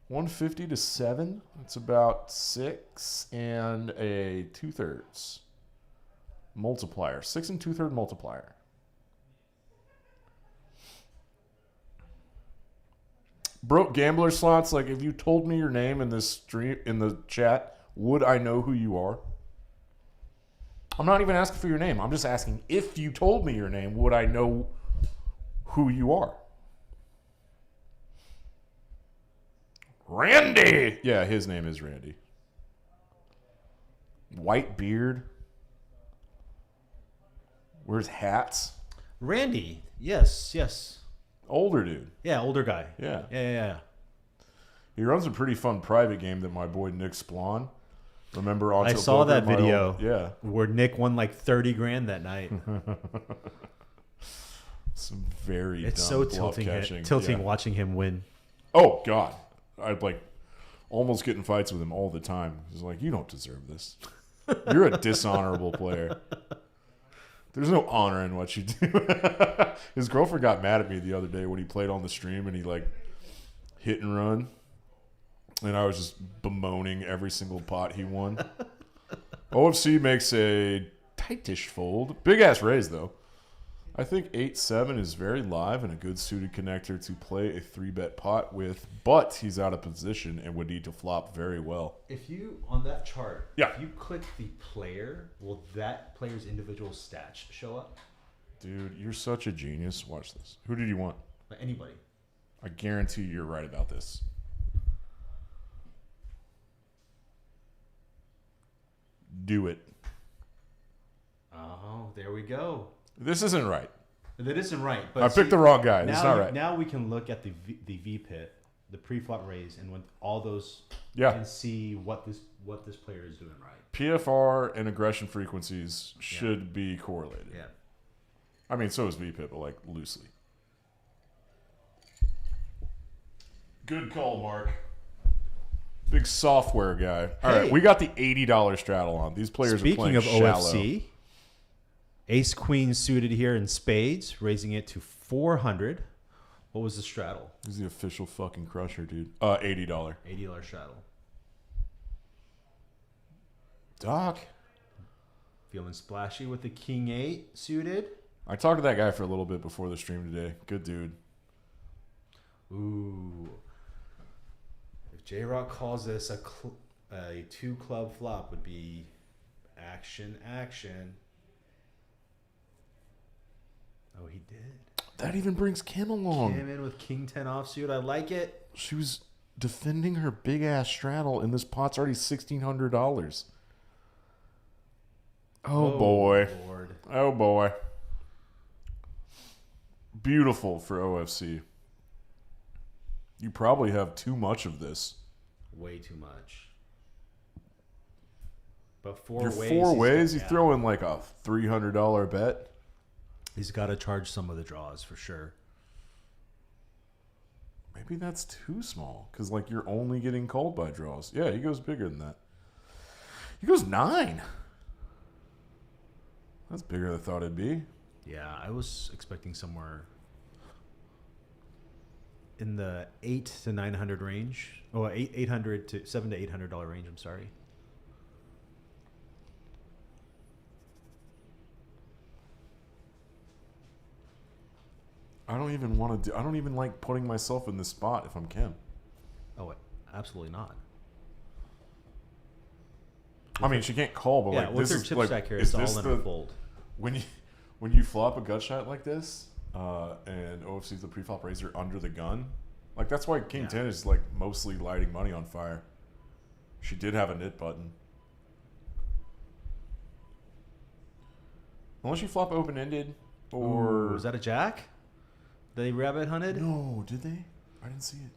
150 to 7. That's about 6 and a 2/3 multiplier. 6 and 2/3 multiplier. Broke gambler slots. Like, if you told me your name in this stream in the chat, would I know who you are? I'm not even asking for your name. I'm just asking if you told me your name, would I know who you are? Randy! Yeah, his name is Randy. White beard. Wears hats. Randy. Yes. Older dude. Yeah, older guy. Yeah. Yeah. He runs a pretty fun private game that my boy Nick Splon. Remember on I saw that video. Yeah. Where Nick won like 30 grand that night. Some very It's dumb so bluff tilting catching. watching him win. Oh, God. I'd like almost get in fights with him all the time. He's like, you don't deserve this. You're a dishonorable player. There's no honor in what you do. His girlfriend got mad at me the other day when he played on the stream and he like hit and run. And I was just bemoaning every single pot he won. OFC makes a tightish fold. Big ass raise though. I think 8-7 is very live and a good suited connector to play a 3-bet pot with, but he's out of position and would need to flop very well. If you, on that chart, Yeah. if you click the player, will that player's individual stats show up? Dude, you're such a genius. Watch this. Who did you want? Like anybody. I guarantee you're right about this. Do it. Oh, there we go. This isn't right. That isn't right. But I picked the wrong guy. Now, That's not right. Now we can look at the VPIP, the pre-flop raise, and when all those, Yeah. and see what this player is doing right. PFR and aggression frequencies should be correlated. Yeah. I mean, so is VPIP, but like loosely. Good call, Mark. Big software guy. All right, we got the $80 straddle on. These players are playing Speaking of shallow. OFC, Ace Queen suited here in spades, raising it to 400. What was the straddle? He's the official fucking crusher, dude. $80. $80 straddle. Doc. Feeling splashy with the King 8 suited. I talked to that guy for a little bit before the stream today. Good dude. Ooh. If J-Rock calls this a 2-club flop, would be action. Oh, he did. That even brings Kim along. Came in with King 10 offsuit. I like it. She was defending her big ass straddle, and this pot's already $1,600. Oh boy. Lord. Oh boy. Beautiful for OFC. You probably have too much of this. Way too much. But You're four ways. You throw in like a $300 bet. He's got to charge some of the draws for sure. Maybe that's too small because like you're only getting called by draws. Yeah, he goes bigger than that. He goes 9. That's bigger than I thought it'd be. Yeah, I was expecting somewhere in the $800 to $900 range. Oh, $800 to $700 to $800 range. I'm sorry. I don't even want to do. I don't even like putting myself in this spot if I'm Kim. Oh, absolutely not. I mean, she can't call, but Yeah, like with this her is chip like stack here, is it's this all in the her fold. when you flop a gut shot like this, and OFC's the pre-flop raiser under the gun, like that's why King 10 is like mostly lighting money on fire. She did have a knit button. Unless you flop open-ended, or was that a jack? They rabbit hunted? no? Did they? I didn't see it.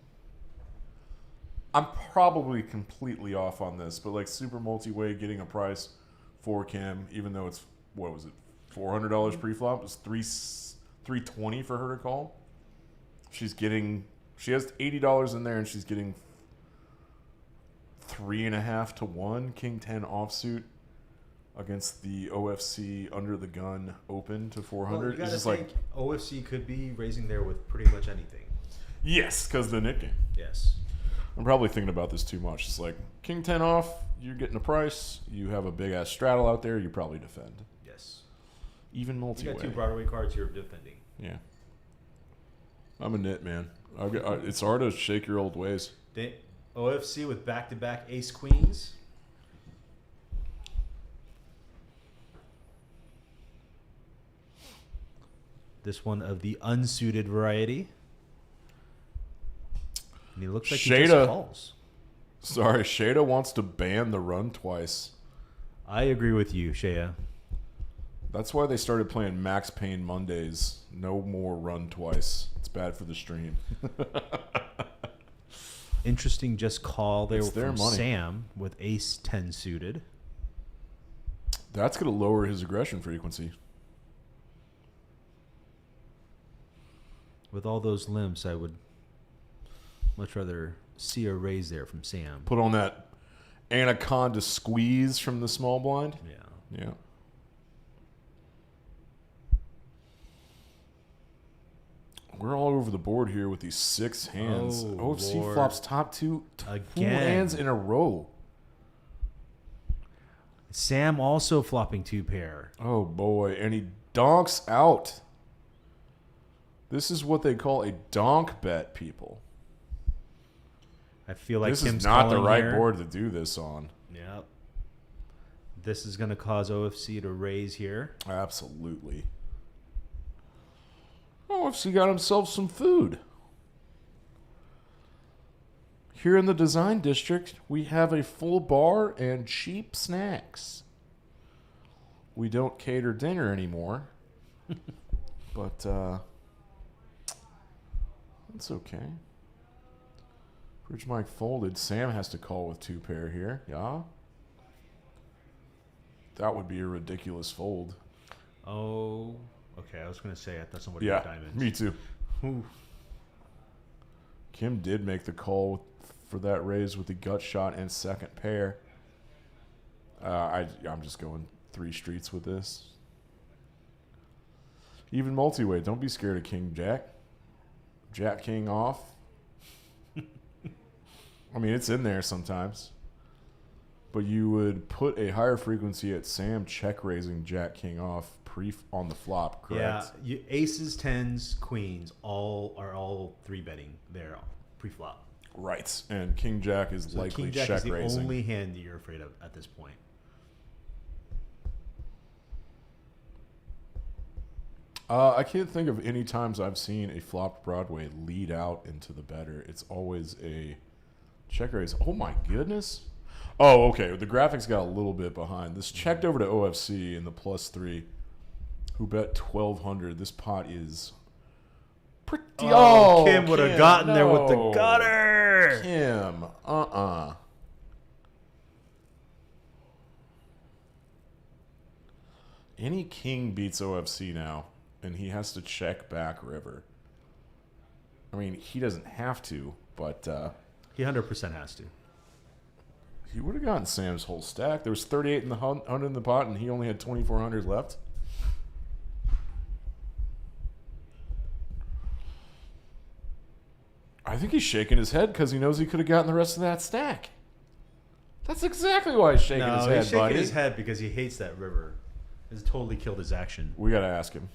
I'm probably completely off on this, but like super multi-way getting a price for Kim, even though it's what was it, $400 pre-flop, it's $320 for her to call. She has $80 in there, and she's getting 3.5 to 1 King 10 offsuit against the OFC under the gun open to 400. You It's just think like OFC could be raising there with pretty much anything. yes, because the NIT Game. Yes. I'm probably thinking about this too much. It's like King 10 off, you're getting a price. You have a big ass straddle out there. You probably defend. Yes. Even multi-way. You got 2 Broadway cards you're defending. Yeah. I'm a nit man. It's hard to shake your old ways. OFC with back-to-back ace queens. This one of the unsuited variety. And he looks like he just calls. Sorry, Shada wants to ban the run twice. I agree with you, Shea. That's why they started playing Max Payne Mondays. No more run twice. It's bad for the stream. Interesting just call there It's their from money. Sam with ace 10 suited. That's going to lower his aggression frequency. With all those limps, I would much rather see a raise there from Sam. Put on that anaconda squeeze from the small blind. Yeah. Yeah. We're all over the board here with these 6 hands. Oh, OFC Lord. flops top 2 Again. full hands in a row. Sam also flopping 2 pair. Oh boy, and he donks out. This is what they call a donk bet, people. I feel like This Kim's is not the calling right here. board to do this on. Yep. This is going to cause OFC to raise here. Absolutely. OFC got himself some food. Here in the design district, we have a full bar and cheap snacks. We don't cater dinner anymore. But that's okay. Bridge mic folded. Sam has to call with 2 pair here. Yeah. That would be a ridiculous fold. Oh, okay. I was going to say I thought somebody Yeah, had diamonds. me too. Ooh. Kim did make the call with for that raise with the gut shot and second pair. I'm just going 3 streets with this. Even multi-way, don't be scared of King Jack. Jack King off. I mean, it's in there sometimes. But you would put a higher frequency at Sam check raising Jack King off on the flop, correct? Yeah, aces, tens, queens, all 3-betting there pre-flop. Right, and King Jack is So likely King Jack check is the raising. only hand that you're afraid of at this point. I can't think of any times I've seen a flopped Broadway lead out into the better. It's always a check raise. Oh my goodness. Oh, okay. The graphics got a little bit behind. This checked over to OFC in the +3, who bet 1,200. This pot is pretty. Oh, Kim would have Kim, gotten there with the no. gutter. Kim, Any king beats OFC now, and he has to check back river. I mean, he doesn't have to, but He 100% has to. he would have gotten Sam's whole stack. There was 38 in the 100 in the pot, and he only had 2,400 left. I think he's shaking his head because he knows he could have gotten the rest of that stack. That's exactly why he's shaking his head, he's shaking buddy. his head because he hates that river. It's totally killed his action. We got to ask him.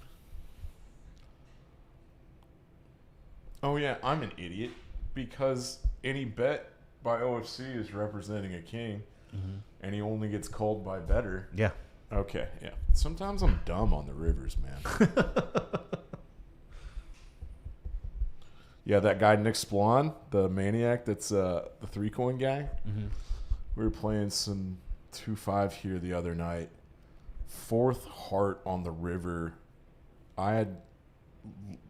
Oh, yeah, I'm an idiot because any bet by OFC is representing a king, and he only gets called by better. Yeah. Okay, yeah. Sometimes I'm dumb on the rivers, man. Yeah, that guy Nick Splon, the maniac that's the 3-coin guy. We were playing some 2-5 here the other night. 4th heart on the river. I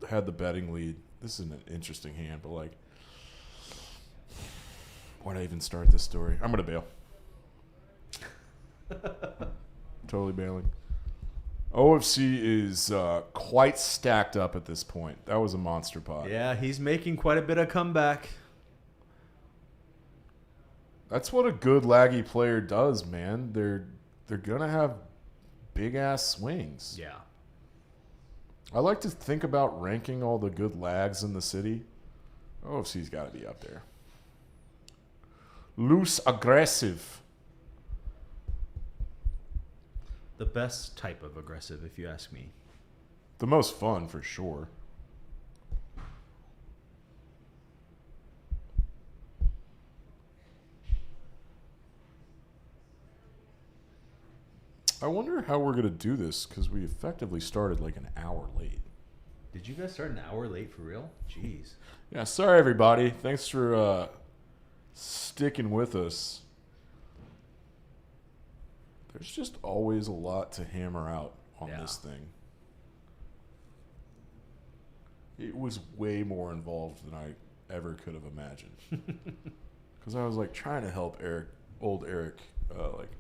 had the betting lead. This is an interesting hand, but like, why'd I even start this story? I'm going to bail. Totally bailing. OFC is quite stacked up at this point. That was a monster pot. Yeah, he's making quite a bit of comeback. That's what a good laggy player does, man. They're gonna have big ass swings. Yeah. I like to think about ranking all the good lags in the city. OFC's got to be up there. Loose aggressive. The best type of aggressive, if you ask me. The most fun for sure. I wonder how we're going to do this because we effectively started like an hour late. Did you guys start an hour late for real? Jeez. Yeah, sorry everybody. Thanks for sticking with us. There's just always a lot to hammer out on this thing. It was way more involved than I ever could have imagined. Because I was like trying to help old Eric, like,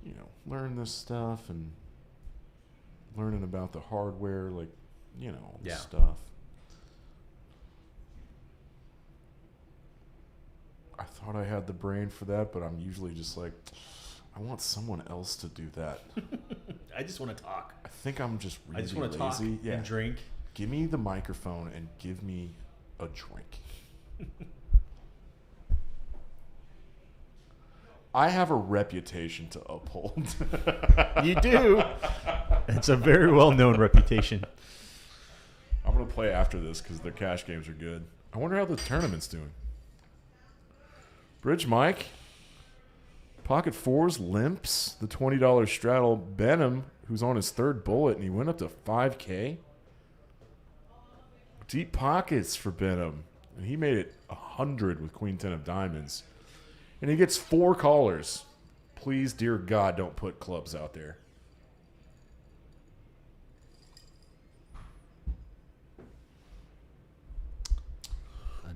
you know, learn this stuff and learning about the hardware, like, you know, all this stuff. I thought I had the brain for that, but I'm usually just like, I want someone else to do that. I just want to talk. I think I'm just really I just want to lazy. talk and drink. Give me the microphone and give me a drink. I have a reputation to uphold. You do. It's a very well-known reputation. I'm going to play after this because their cash games are good. I wonder how the tournament's doing. Bridge Mike. Pocket fours, limps. The $20 straddle. Behnam, who's on his 3rd bullet, and he went up to 5K. Deep pockets for Behnam. And he made it 100 with Queen 10 of diamonds. And he gets 4 callers. Please, dear God, don't put clubs out there.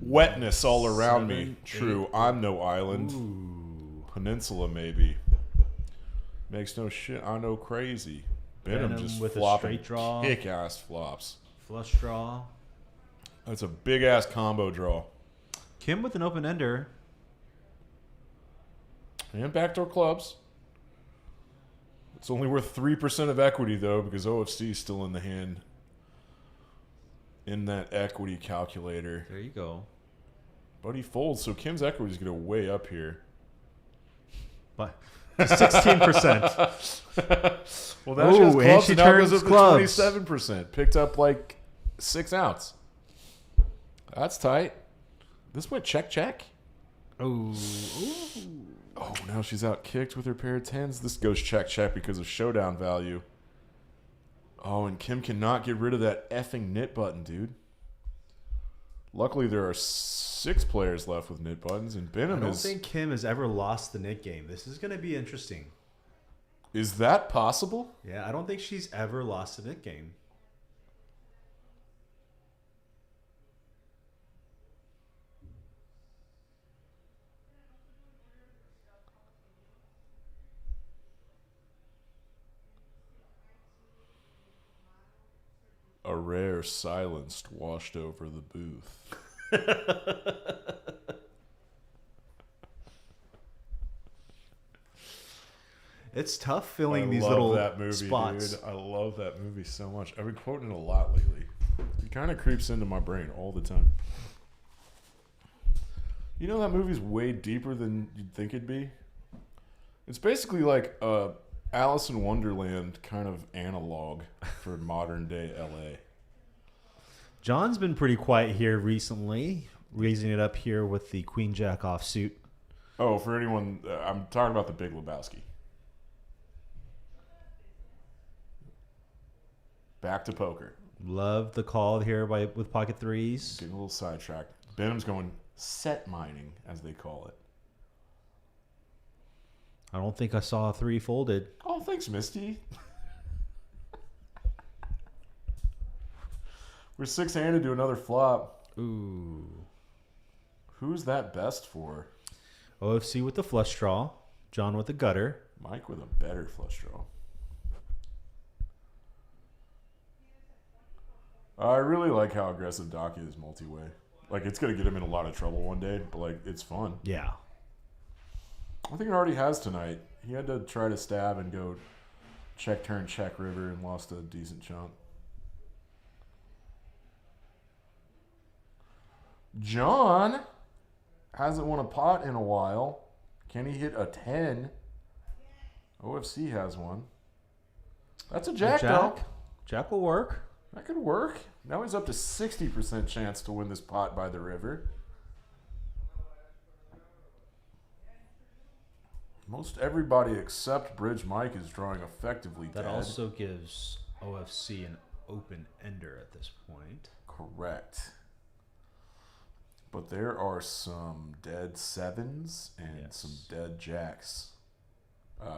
Wetness all around me. True, I'm no island. Ooh. Peninsula, maybe. Makes no shit. I know crazy. Behnam just with a flopping straight draw. kick-ass flops. Flush draw. That's a big-ass combo draw. Kim with an open ender. And backdoor clubs. It's only worth 3% of equity, though, because OFC is still in the hand. In that equity calculator. There you go. But he folds, so Kim's equity is going to way up here. But 16%. Well, now she has Ooh, and clubs, she and now turns goes up clubs. to 27%. Picked up like 6 outs. That's tight. This went check. Ooh. Oh, now she's out kicked with her pair of 10s. This goes check because of showdown value. Oh, and Kim cannot get rid of that effing knit button, dude. Luckily, there are 6 players left with knit buttons, and Behnam I don't think Kim has ever lost the NIT game. This is going to be interesting. Is that possible? Yeah, I don't think she's ever lost a NIT game. A rare silence washed over the booth. It's tough filling I these love little that movie, spots. dude. I love that movie so much. I've been quoting it a lot lately. It kind of creeps into my brain all the time. You know that movie's way deeper than you'd think it'd be? It's basically like a Alice in Wonderland kind of analog for modern day LA. John's been pretty quiet here recently, raising it up here with the Queen Jack offsuit. Oh, for anyone, I'm talking about the Big Lebowski. Back to poker. Love the call here with pocket threes. Getting a little sidetracked. Behnam's going set mining, as they call it. I don't think I saw a 3 folded. Oh, thanks, Misty. We're 6-handed to another flop. Ooh. Who's that best for? OFC with the flush draw. John with the gutter. Mike with a better flush draw. I really like how aggressive Doc is multi-way. Like, it's going to get him in a lot of trouble one day, but, like, it's fun. Yeah. I think it already has tonight. He had to try to stab and go check, turn, check, river, and lost a decent chunk. John hasn't won a pot in a while. Can he hit a 10? OFC has one. That's a jack, though. Jack will work. That could work. Now he's up to 60% chance to win this pot by the river. Most everybody except Bridge Mike is drawing effectively That dead. also gives OFC an open ender at this point. Correct. But there are some dead 7s and some dead jacks.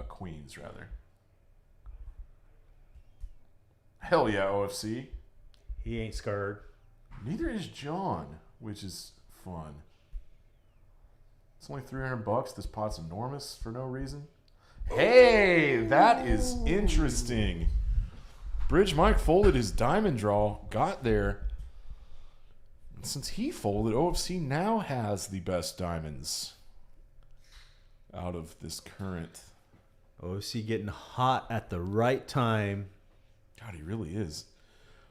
Queens, rather. Hell yeah, OFC. He ain't scared. Neither is John, which is fun. It's only $300. This pot's enormous for no reason. Hey, that is interesting. Bridge Mike folded his diamond draw, got there. And since he folded, OFC now has the best diamonds out of this current. OFC getting hot at the right time. God, he really is.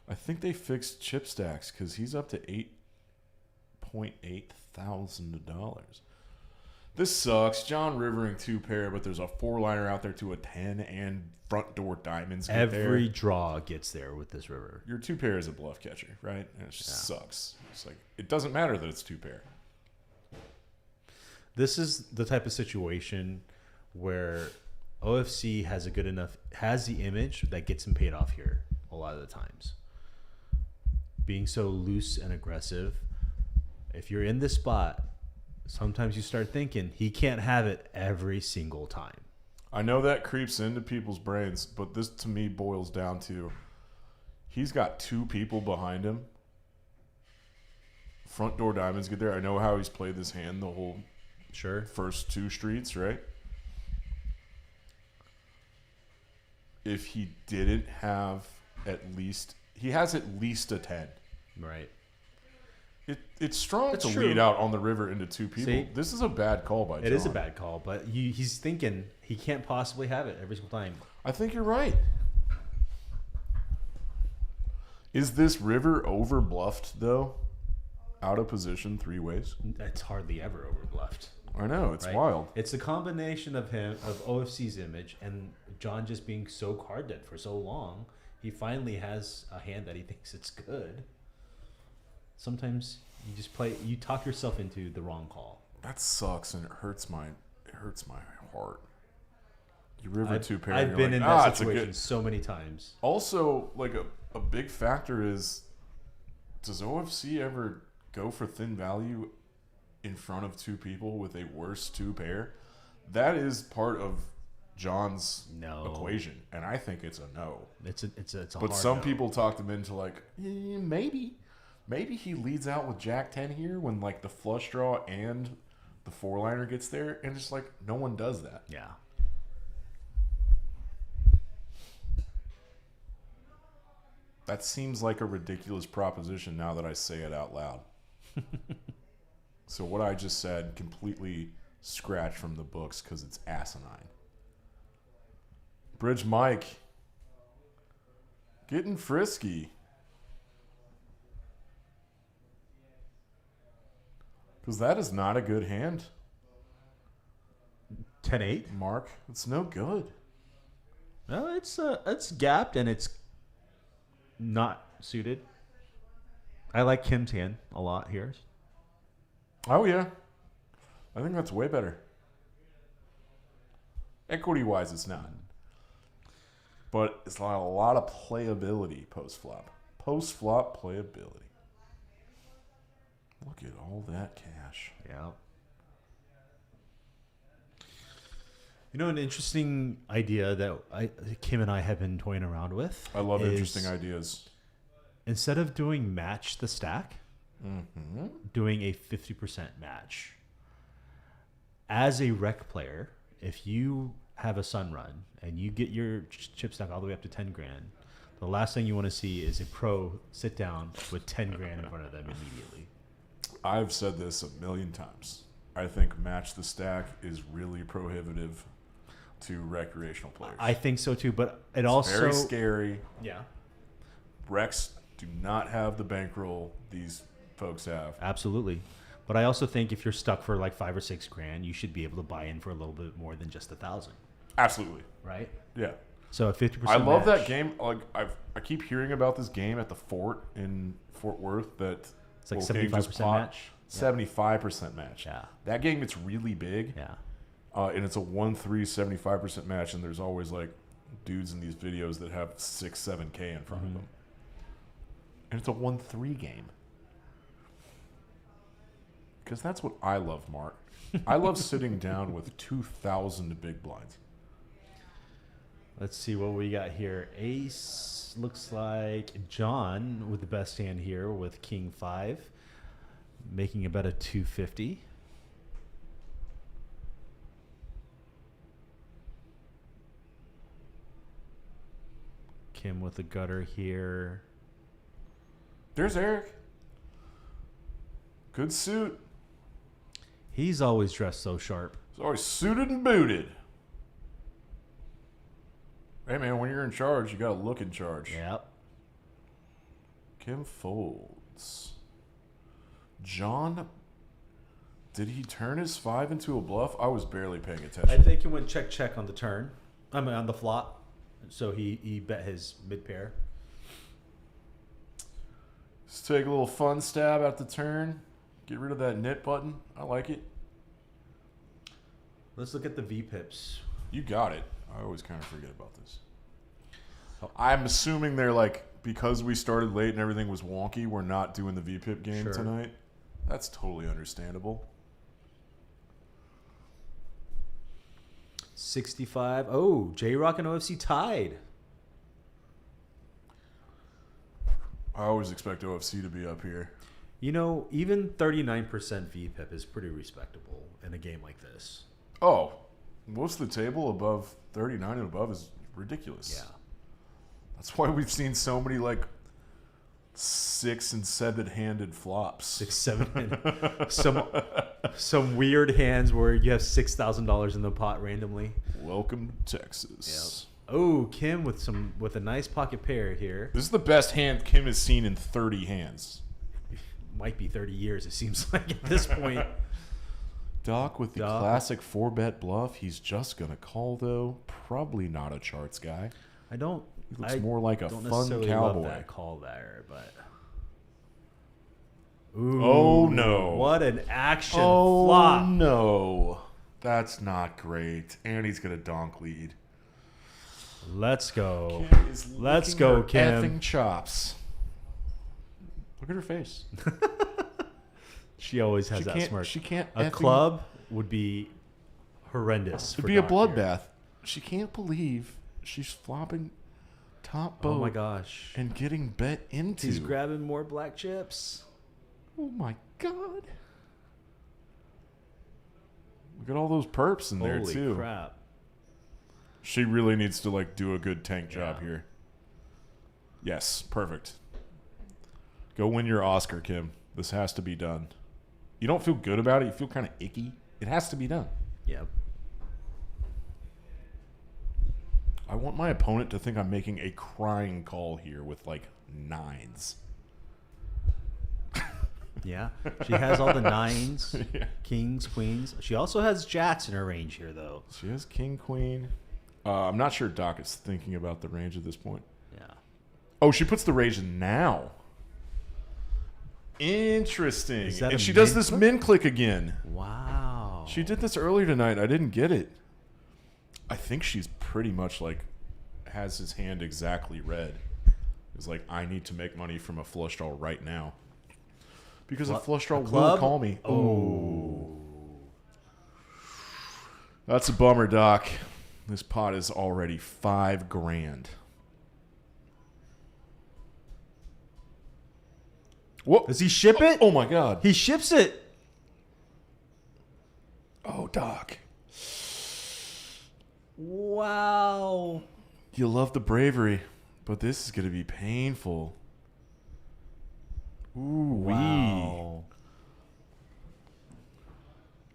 I think they fixed chip stacks because he's up to $8.8 thousand. This sucks. John rivering 2-pair, but there's a 4-liner out there to a 10 and front door diamonds. Every draw gets there with this river. Your 2-pair is a bluff catcher, right? And it just sucks. It's like it doesn't matter that it's 2-pair. This is the type of situation where OFC has the image that gets him paid off here a lot of the times. Being so loose and aggressive. If you're in this spot, sometimes you start thinking he can't have it every single time. I know that creeps into people's brains, but this to me boils down to he's got 2 people behind him. Front door diamonds get there. I know how he's played this hand the whole first 2 streets, right? If he didn't have he has at least a 10. Right. It's strong That's to true. lead out on the river into two people. See? This is a bad call by John. It is a bad call, but he's thinking he can't possibly have it every single time. I think you're right. Is this river over bluffed, though? Out of position 3 ways? It's hardly ever overbluffed. I know, it's Right? wild. It's a combination of OFC's image and John just being so card dead for so long. He finally has a hand that he thinks it's good. Sometimes you talk yourself into the wrong call. That sucks, and it hurts my heart. You river 2 pair. I've been in that situation so many times. Also, like a big factor is, does OFC ever go for thin value in front of 2 people with a worse 2 pair? That is part of John's equation, and I think it's a no. It's a But hard some no. people talked him into like, maybe he leads out with Jack 10 here when like the flush draw and the 4-liner gets there, and it's like no one does that. Yeah. That seems like a ridiculous proposition now that I say it out loud. So what I just said completely scratched from the books because it's asinine. Bridge Mike getting frisky. Because that is not a good hand, 10-8. Mark. It's no good. No, it's gapped and it's not suited. I like Kim's hand a lot here. Oh, yeah. I think that's way better. Equity-wise, it's not. But it's a lot of playability post-flop. Post-flop playability. Look at all that cash. Yeah. You know, an interesting idea that Kim and I have been toying around with. I love is interesting ideas. Instead of doing match the stack, Mm-hmm. doing a 50% match. As a rec player, if you have a sun run and you get your chip stack all the way up to 10 grand, the last thing you want to see is a pro sit down with 10 grand in front of them immediately. I've said this a million times. I think match the stack is really prohibitive to recreational players. I think so too, but it it's also very scary. Yeah, Recs do not have the bankroll these folks have. absolutely. But I also think if you're stuck for like 5 or 6 grand, you should be able to buy in for a little bit more than just 1,000, Absolutely. right? Yeah. So a 50%. I love match, that game. Like I keep hearing about this game at the Fort in Fort Worth that It's like Little King just 75% popped. match. 75% match. Yeah. That game gets really big. Yeah. And it's a 1-3 75% match, and there's always like dudes in these videos that have 6-7K in front of them. And it's a 1-3 game. Because that's what I love, Mark. I love sitting down with 2,000 big blinds. Let's see what we got here. Ace looks like John with the best hand here with King 5, making about a 250. Kim with the gutter here. There's Eric. Good suit. He's always dressed so sharp. He's always suited and booted. Hey, man, when you're in charge, you got to look in charge. Yep. Kim folds. John, did he turn his 5 into a bluff? I was barely paying I attention. think he went check on the turn. I mean, on the flop. So he bet his mid pair. Let's take a little fun stab at the turn. Get rid of that knit button. I like it. Let's look at the VPIPs. You got it. I always kind of forget about this. I'm assuming they're like, because we started late and everything was wonky, we're not doing the VPIP game Sure. tonight. That's totally understandable. 65. Oh, J-Rock and OFC tied. I always expect OFC to be up here. You know, even 39% VPIP is pretty respectable in a game like this. Oh, most of the table above 39 and above is ridiculous. Yeah. That's why we've seen so many like 6 and 7-handed flops. 6, 7, and some weird hands where you have $6,000 in the pot randomly. Welcome to Texas. Yep. Oh, Kim with a nice pocket pair here. This is the best hand Kim has seen in 30 hands. Might be 30 years, it seems like at this point. Doc with the classic 4-bet bluff. He's just going to call, though. Probably not a charts guy. I don't. He looks more like a don't fun necessarily cowboy. Love that call there, but. Ooh, oh, no. What an action oh, flop. no. That's not great. And he's going to donk lead. Let's go. Kim Let's go, Kim. Effing chops. Look at her face. She always has that smirk. She can't. A club would be horrendous. It'd be a bloodbath. She can't believe she's flopping top boat. Oh my gosh! And getting bet into. He's grabbing more black chips. Oh my god! Look at all those perps in there too. Holy crap! She really needs to do a good tank job here. Yes, perfect. Go win your Oscar, Kim. This has to be done. You don't feel good about it. You feel kind of icky. It has to be done. Yep. I want my opponent to think I'm making a crying call here with 9s. Yeah. She has all the 9s, kings, queens. She also has jacks in her range here, though. She has king, queen. I'm not sure Doc is thinking about the range at this point. Yeah. Oh, she puts the range now. Interesting. And she does this min click again. Wow. She did this earlier tonight. I didn't get it. I think she's pretty much has his hand exactly read. It's I need to make money from a flush draw right now. Because a flush draw will call me. Oh. That's a bummer, Doc. This pot is already $5,000. What? Does he ship it? Oh my god. He ships it. Oh, Doc. Wow. You love the bravery, but this is going to be painful. Ooh, wow.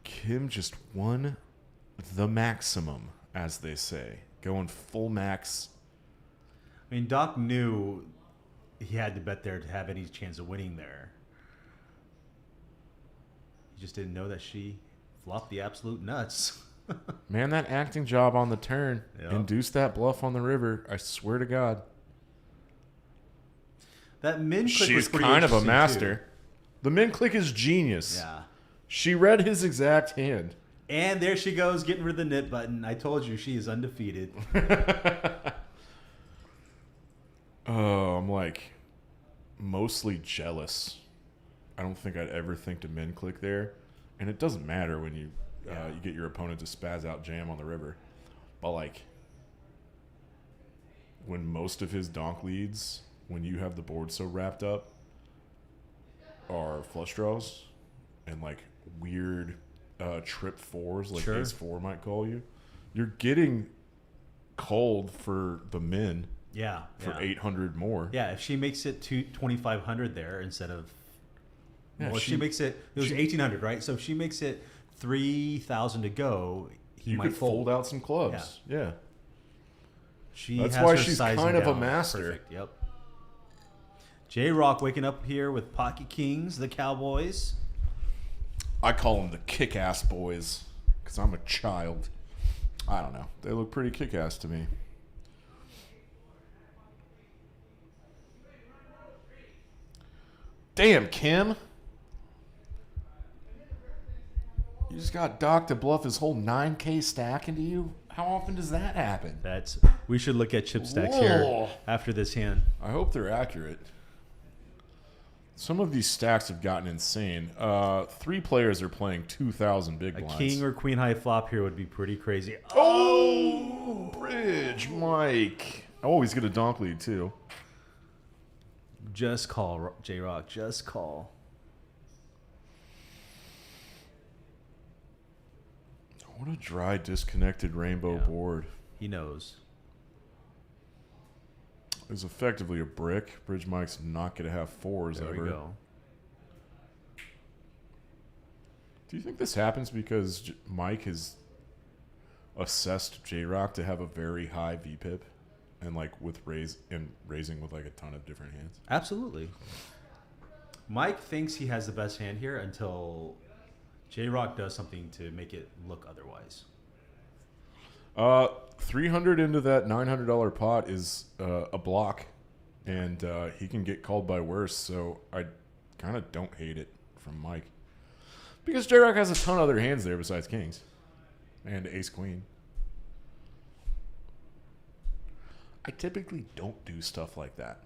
Kim just won the maximum, as they say. Going full max. I mean, Doc knew he had to bet there to have any chance of winning there. He just didn't know that she flopped the absolute nuts. Man, that acting job on the turn induced that bluff on the river. I swear to God. That min click She's was pretty kind of a interesting, master. too. The min click is genius. Yeah. She read his exact hand. And there she goes, getting rid of the knit button. I told you, she is undefeated. Oh, I'm mostly jealous. I don't think I'd ever think to min click there. And it doesn't matter when you get your opponent to spaz out jam on the river. But when most of his donk leads, when you have the board so wrapped up, are flush draws and weird trip fours, sure. ace 4 might call you. You're getting called for the min. Yeah. For 800 more. Yeah, if she makes it to 2,500 there instead of. Yeah, well, if she makes it. It was 1,800, right? So if she makes it 3,000 to go, you might fold out some clubs. Yeah. That's why she's kind of a master. Perfect. Yep. J-Rock waking up here with Pocket Kings, the Cowboys. I call them the kick-ass boys because I'm a child. I don't know. They look pretty kick-ass to me. Damn, Kim. You just got Doc to bluff his whole 9K stack into you? How often does that happen? We should look at chip stacks here after this hand. I hope they're accurate. Some of these stacks have gotten insane. 3 players are playing 2,000 big blinds. A king or queen high flop here would be pretty crazy. Oh, bridge, Mike. Oh, he's going to donk lead too. Just call, J-Rock. Just call. What a dry, disconnected rainbow board. He knows. is effectively a brick. Bridge Mike's not going to have fours There ever. we go. Do you think this happens because Mike has assessed J-Rock to have a very high VPIP and like with raising with like a ton of different hands? Absolutely. Mike thinks he has the best hand here until J-Rock does something to make it look otherwise. 300 into that $900 pot is a block, and he can get called by worse. So I kind of don't hate it from Mike because J-Rock has a ton of other hands there besides kings and ace queen. I typically don't do stuff like that,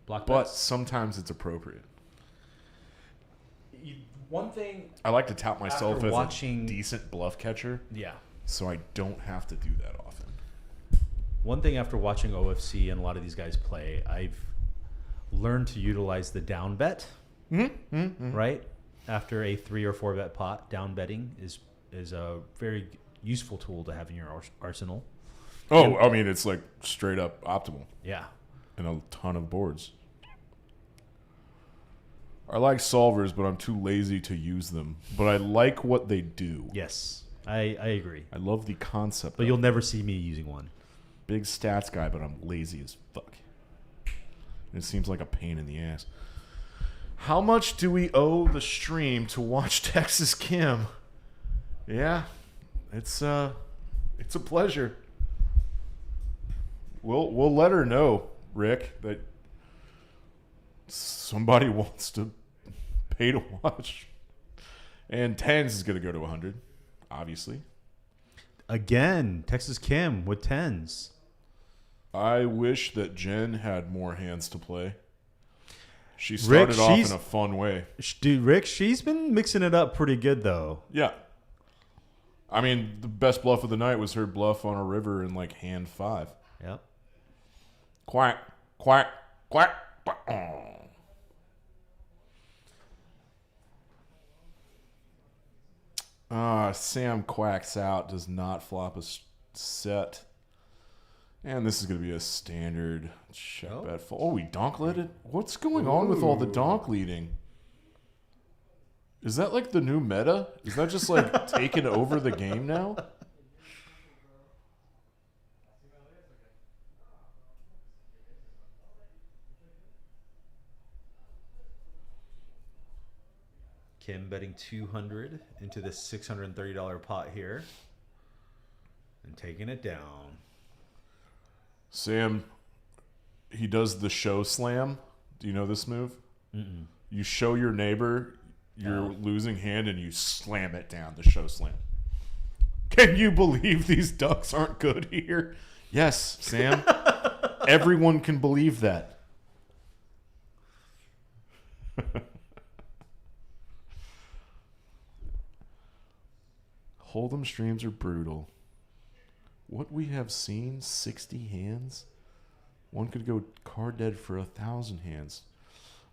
Block but bets? sometimes it's appropriate. One thing, I like to tout myself After as watching- a decent bluff catcher, yeah. so I don't have to do that often. One thing after watching OFC and a lot of these guys play, I've learned to utilize the down bet. Right after a 3 or 4 bet pot, down betting is a very useful tool to have in your arsenal. Oh, I mean, it's like straight up optimal Yeah. in a ton of boards. I like solvers, but I'm too lazy to use them. But I like what they do. Yes, I agree. I love the concept. But of you'll it. never see me using one. Big stats guy, but I'm lazy as fuck. And it seems like a pain in the ass. How much do we owe the stream to watch Texas Kim? Yeah, it's a pleasure. We'll let her know, Rick, that somebody wants to pay to watch. And tens is going to go to 100, obviously. Again, Texas Kim with tens. I wish that Jen had more hands to play. She started off in a fun way. Dude, Rick, she's been mixing it up pretty good, though. Yeah. I mean, the best bluff of the night was her bluff on a river in like hand 5. Yep. Quack, quack, quack, quack. Oh. Sam quacks out, does not flop a set. And this is going to be a standard check bet. Oh, we donk led it? What's going on with all the donk leading? Is that like the new meta? Is that just like taking over the game now? Kim betting 200 into this $630 pot here. And taking it down. Sam, he does the show slam. Do you know this move? Mm-mm. You show your neighbor your losing hand and you slam it down, the show slam. Can you believe these ducks aren't good here? Yes, Sam. Everyone can believe that. Hold'em streams are brutal. What we have seen, 60 hands? One could go card dead for 1,000 hands.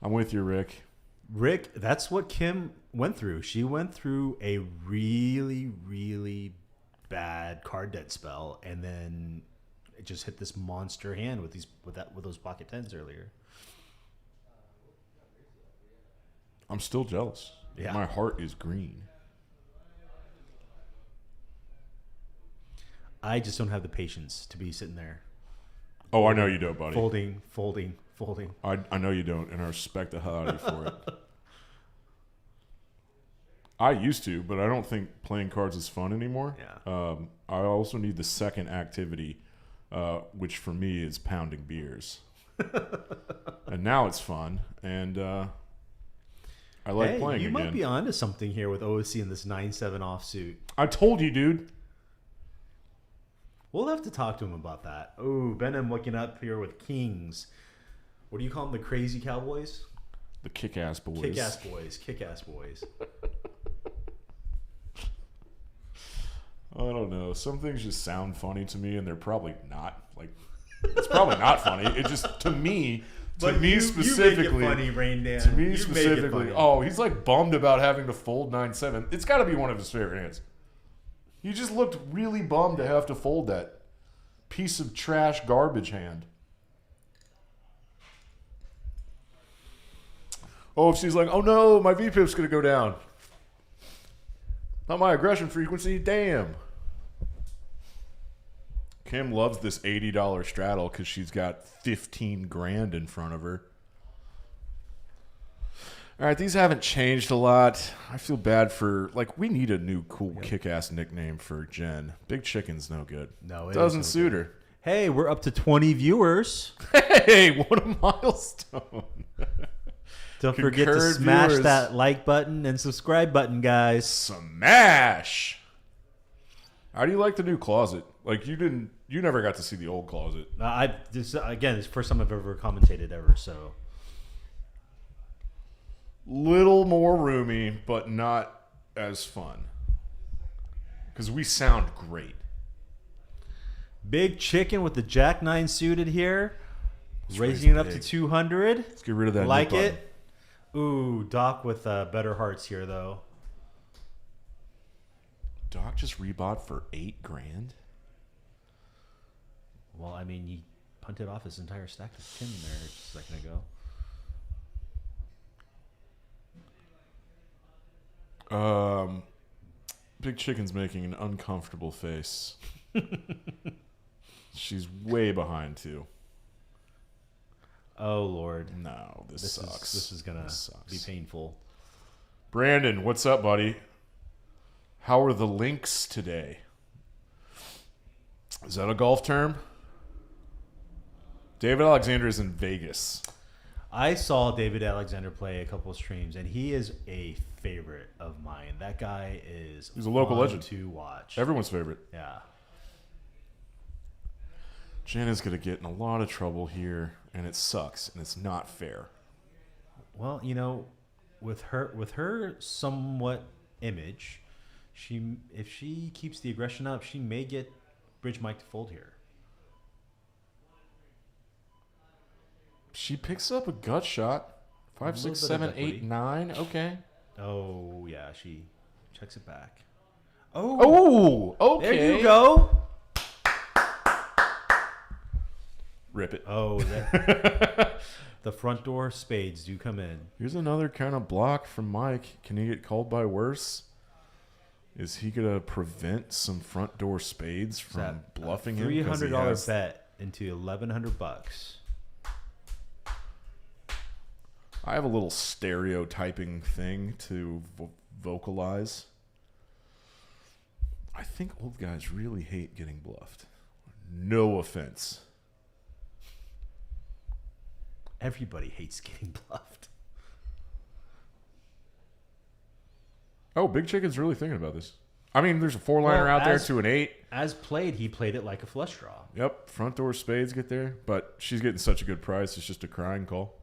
I'm with you, Rick. Rick, that's what Kim went through. She went through a really, really bad card dead spell, and then it just hit this monster hand with those pocket tens earlier. I'm still jealous. Yeah. My heart is green. I just don't have the patience to be sitting there. Oh, I know you don't, buddy. Folding. I know you don't, and I respect the hell out of you for it. I used to, but I don't think playing cards is fun anymore. Yeah. I also need the second activity, which for me is pounding beers. And now it's fun, and I like playing you again. might be onto something here with OFC in this 9-7 offsuit. I told you, dude. We'll have to talk to him about that. Oh, Behnam looking up here with kings. What do you call them? The crazy cowboys? The kick-ass boys. Kick-ass boys. Kick-ass boys. I don't know. Some things just sound funny to me, and they're probably not. Like, it's probably not funny. It just, to me specifically. You make it funny, Rain Dan. To me You make it specifically. funny. Oh, he's like bummed about having to fold 9-7. It's got to be one of his favorite hands. He just looked really bummed to have to fold that piece of trash garbage hand. OFC's like, oh no, my VPIP's going to go down. Not my aggression frequency. Damn. Kim loves this $80 straddle because she's got 15 grand in front of her. All right, these haven't changed a lot. I feel bad for, like, we need a new cool kick-ass nickname for Jen. Big Chicken's no good. No, it doesn't is suit her. Hey, we're up to 20 viewers. Hey, what a milestone. Don't forget to Concurred smash viewers. that like button and subscribe button, guys. Smash. How do you like the new closet? Like, you never got to see the old closet. This again, it's the first time I've ever commentated ever, so. Little more roomy, but not as fun. Because we sound great. Big Chicken with the Jack 9 suited here. Let's Raising it raise up to big. 200. Let's get rid of that. Like nip it. button. Ooh, Doc with better hearts here, though. Doc just rebought for $8 grand. Well, I mean, he punted off his entire stack of Tim there just a second ago. Big Chicken's making an uncomfortable face. She's way behind too. Oh, Lord. No, this sucks. This is going to be painful. Brandon, what's up, buddy? How are the links today? Is that a golf term? David Alexander is in Vegas. I saw David Alexander play a couple of streams, and he is a favorite of mine. That guy is He's a local fun legend to watch. Everyone's favorite. Yeah. Jen is going to get in a lot of trouble here, and it sucks, and it's not fair. Well, you know, with her somewhat image, if she keeps the aggression up, she may get Bridge Mike to fold here. She picks up a gut shot. 5, 6, bit of 7, equity. 8, 9. Okay. Oh yeah, she checks it back. Oh, Oh, okay. there you go. Rip it. Oh, the front door spades do come in. Here's another kind of block from Mike. Can he get called by worse? Is he going to prevent some front door spades from bluffing him? $300 bet into $1,100. I have a little stereotyping thing to vocalize. I think old guys really hate getting bluffed. No offense. Everybody hates getting bluffed. Oh, Big Chicken's really thinking about this. I mean, there's a 4-liner out there to an 8. As played, he played it like a flush draw. Yep, front door spades get there, but she's getting such a good price. It's just a crying call.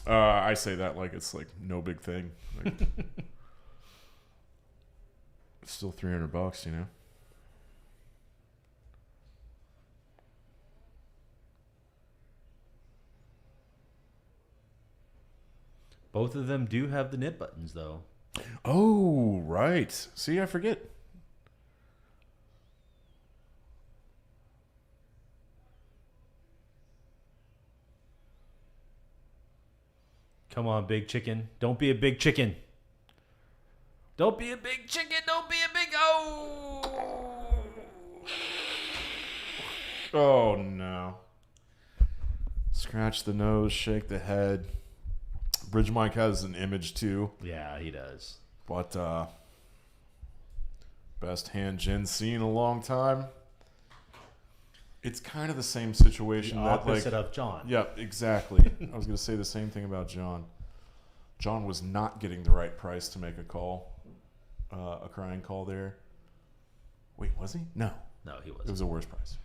I say that like it's like no big thing. Like, it's still $300, you know. Both of them do have the nip buttons, though. Oh, right. See, I forget. Come on, Big Chicken. Don't be a big chicken. Don't be a big chicken. Don't be a big... Oh! Oh, no. Scratch the nose, shake the head. Bridge Mike has an image, too. Yeah, he does. But, best hand Jen's seen in a long time. It's kind of the same situation. The opposite of John. Yep, exactly. I was going to say the same thing about John. John was not getting the right price to make a call, a crying call there. Wait, was he? No. No, he It wasn't. was a worse price.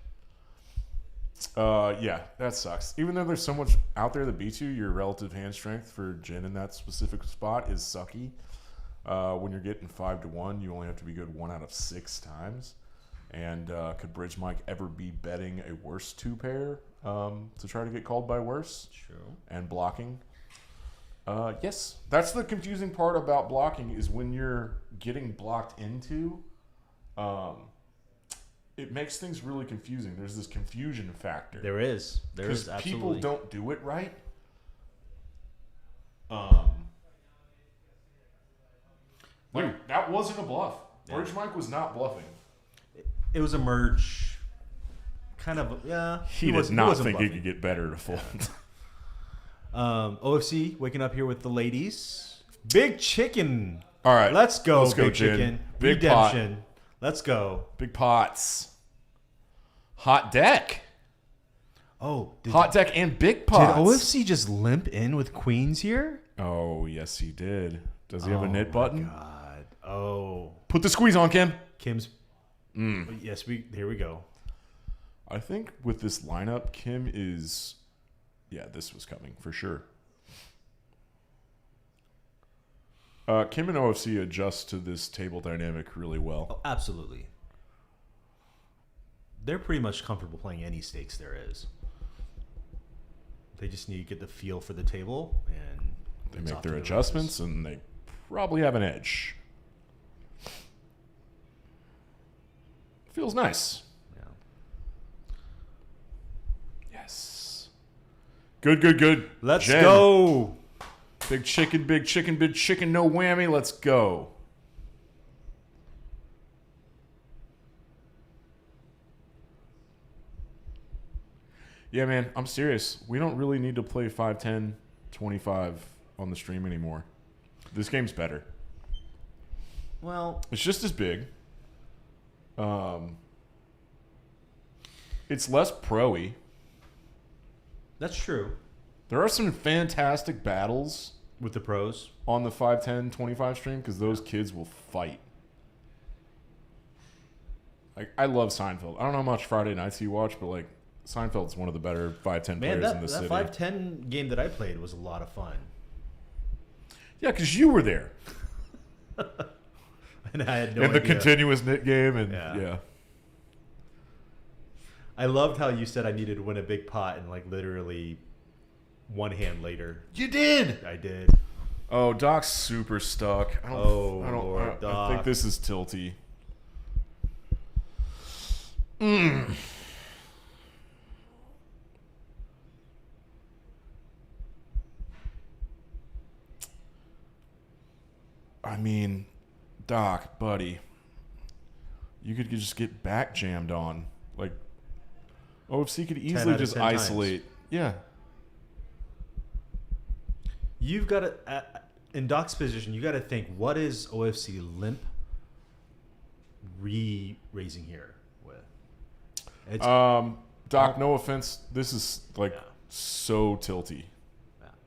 Yeah, that sucks. Even though there's so much out there that beats you, your relative hand strength for Jen in that specific spot is sucky. When you're getting 5-1, you only have to be good 1 out of 6 times. And could Bridge Mike ever be betting a worse 2-pair to try to get called by worse? True. And blocking? Yes. That's the confusing part about blocking is when you're getting blocked into, it makes things really confusing. There's this confusion factor. There is. There is, Because people absolutely. don't do it right. Like, that wasn't a bluff. Yeah. Merge Mike was not bluffing. It was a merge. Kind of, yeah. He did not think he could get better to fold. OFC waking up here with the ladies. Big chicken. All right. Let's go, Let's go, big Jen. chicken. Big Redemption. Let's go. Big pots. Hot deck. Oh, Hot deck and big did pots. OFC just limp in with queens here? Oh, yes, he did. Does he have a knit button? God. Oh. Put the squeeze on, Kim. Kim's. Yes, here we go. I think with this lineup, Kim is... Yeah, this was coming for sure. Kim and OFC adjust to this table dynamic really well. Oh, absolutely. They're pretty much comfortable playing any stakes there is. They just need to get the feel for the table, and They it's make off their to the adjustments, and they probably have an edge. Feels nice. races. Yes. Good. Let's Jen. go. Big chicken, no whammy. Let's go. Yeah, man, I'm serious. We don't really need to play 5, 10, 25 on the stream anymore. This game's better. Well, It's just as big. It's less pro-y. that's true There are some fantastic battles with the pros. on the 5, 10, 25 stream because those kids will fight. Like, I love Seinfeld. I don't know how much Friday nights you watch, but like Seinfeld's one of the better 5, 10 Man, players in the that city. 5-10 game that I played was a lot of fun. Yeah, because you were there. And I had no And the idea. continuous knit game, and Yeah. yeah. I loved how you said I needed to win a big pot, and like literally one hand later, You did. I did. Oh, Doc's super stuck. Oh, I Lord, think Doc. this is tilty. I mean, Doc, buddy, you could just get back jammed on. Like, OFC could easily out of just 10 times. isolate. Yeah. You've got to, in Doc's position, you got to think, what is OFC limp raising here with? It's, Doc, no offense. This is like Yeah. so tilty.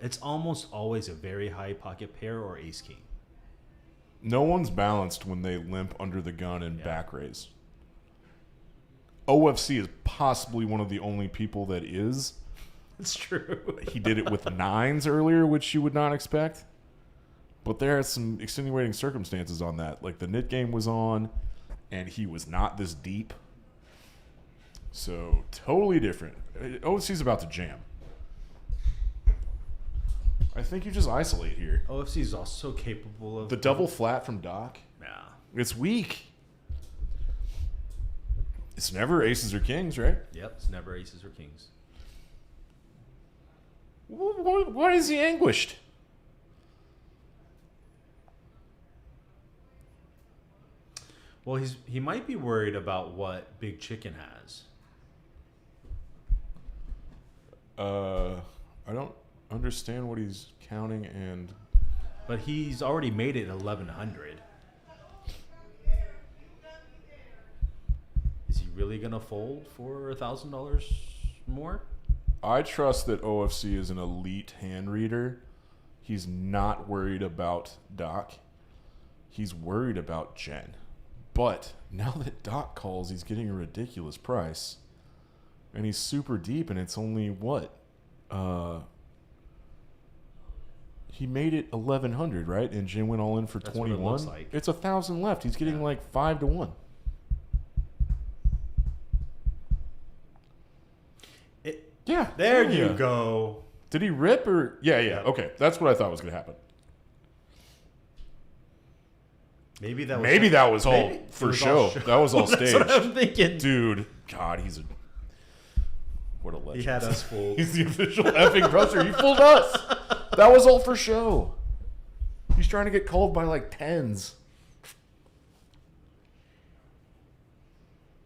it's almost always a very high pocket pair or ace king. No one's balanced when they limp under the gun and Yeah. back raise. OFC is possibly one of the only people that is. It's true. He did it with nines earlier, which you would not expect. But there are some extenuating circumstances on that. Like the NIT game was on, and he was not this deep. So totally different. OFC's about to jam. I think you just isolate here. OFC is also capable of The double flat from Doc. Yeah. It's weak. It's never aces or kings, right? Yep. It's never aces or kings. Why is he anguished? Well, he might be worried about what Big Chicken has. I don't understand what he's counting, and But he's already made it 1100. Is he really gonna fold for $1,000 more? I trust that OFC is an elite hand reader. He's not worried about Doc. He's worried about Jen. But now that Doc calls, he's getting a ridiculous price. And he's super deep, and it's only what? He made it 1100, right? And Jen went all in for That's what it 21. looks like. It's 1,000 left. He's getting like 5 to 1. Yeah. There yeah. you go. Did he rip or? Yeah. Yeah. Okay, that's what I thought was going to happen. Maybe that was Maybe that was all maybe it for was show. all That was all That's staged. what I'm thinking. Dude, God, he's a what a legend. He had us fooled. He's the official effing brother. He fooled us. That was all for show. He's trying to get called by like tens.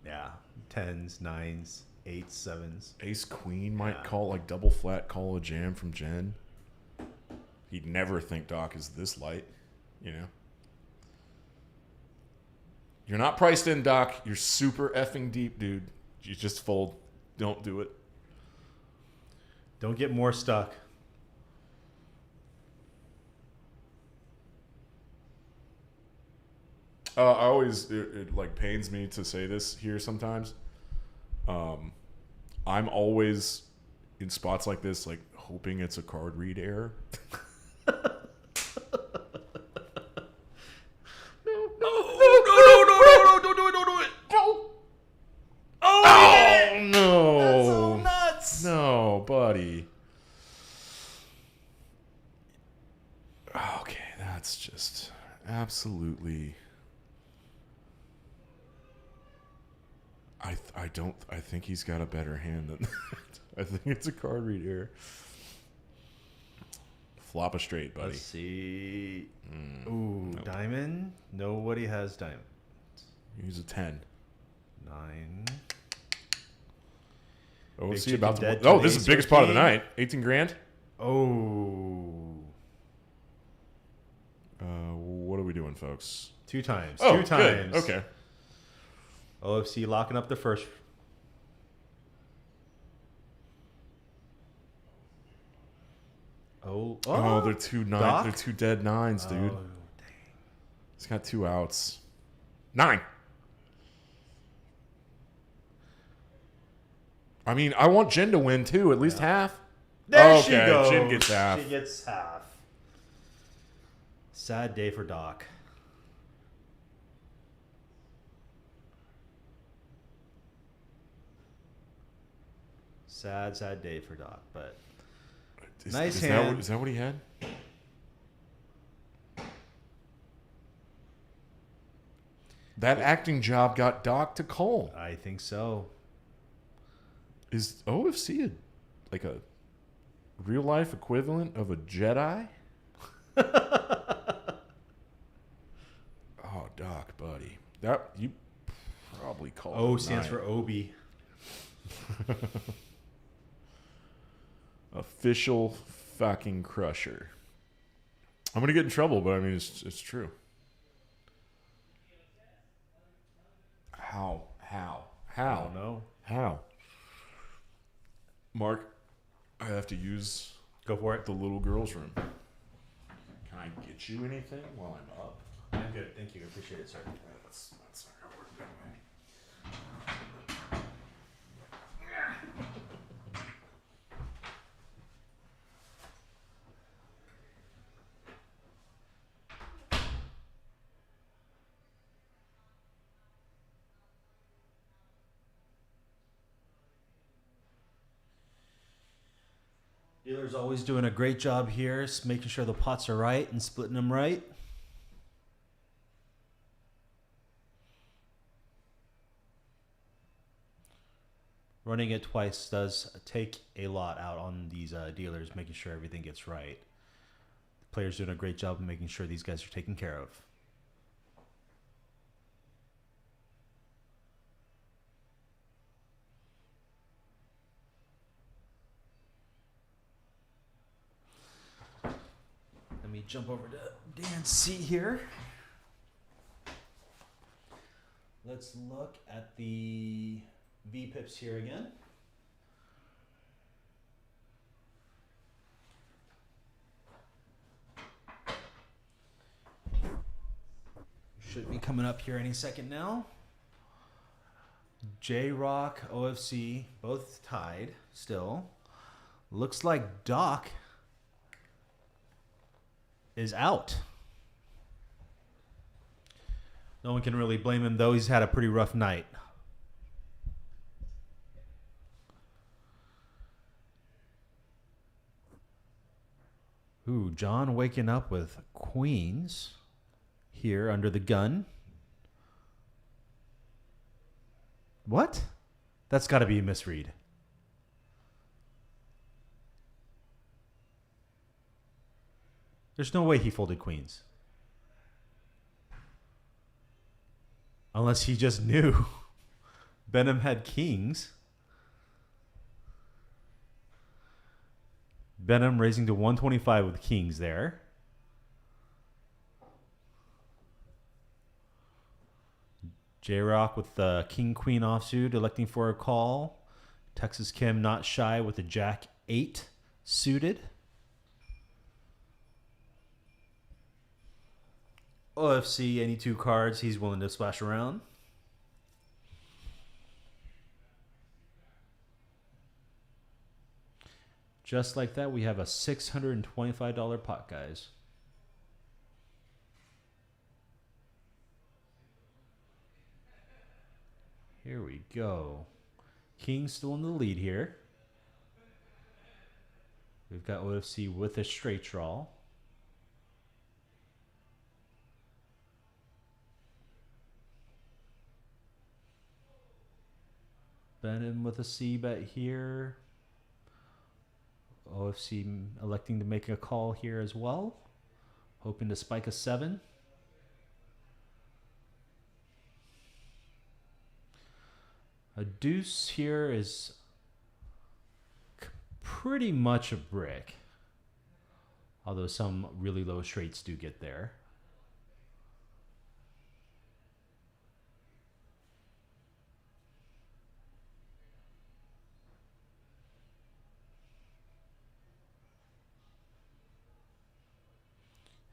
Yeah, 10s, 9s, 8s, 7s. Ace Queen might call like double flat, call a jam from Jen. He'd never think Doc is this light, you know. You're not priced in, Doc. You're super effing deep, dude. You just fold. Don't do it. Don't get more stuck. I always, it like pains me to say this here sometimes. I'm always in spots like this, like hoping it's a card read error. Oh, no. That's so nuts. No, buddy. Okay, that's just absolutely... I think he's got a better hand than that. I think it's a card read error. Flop a straight, buddy. Let's see. Ooh, nope. Diamond. Nobody has diamond. Use a 10. 9. OFC about to... Oh, this is the biggest pot of the night. 18 grand. Oh. What are we doing, folks? 2 times. Oh, 2 times. Good. Okay. OFC locking up the first. Oh, they're two Doc? They're 2 dead 9s, dude. Oh, dang. He's got 2 outs. 9. I mean, I want Jen to win too, at least half. There she goes. Jen gets half. She gets half. Sad day for Doc. Sad day for Doc, but nice hand. Is that what he had? That acting job got Doc to call. I think so. Is OFC like a real life equivalent of a Jedi? Oh, Doc, buddy. That you probably called. O stands for Obi. Official fucking crusher. I'm gonna get in trouble, but I mean it's true. How? I don't know. How? Mark, I have to use Go for it. the little girl's room. Can I get you anything while I'm up? I'm good. Thank you. I appreciate it, sir. That's not gonna work that way. Dealer's always doing a great job here, making sure the pots are right and splitting them right. Running it twice does take a lot out on these dealers, making sure everything gets right. The players doing a great job of making sure these guys are taken care of. Let me jump over to Dan's seat here. Let's look at the VPIPs here again. Should be coming up here any second now. J-Rock, OFC, both tied still. Looks like Doc is out. No one can really blame him, though. He's had a pretty rough night. Ooh, John waking up with queens here under the gun. What? That's got to be a misread. There's no way he folded queens. Unless he just knew. Behnam had kings. Behnam raising to 125 with kings there. J-Rock with the king-queen offsuit, electing for a call. Texas Kim not shy with the jack-8 suited. OFC, any two cards he's willing to splash around. Just like that, we have a $625 pot, guys. Here we go. King still in the lead here. We've got OFC with a straight draw. Behnam with a C bet here. OFC electing to make a call here as well. Hoping to spike a 7. A deuce here is pretty much a brick. Although some really low straights do get there.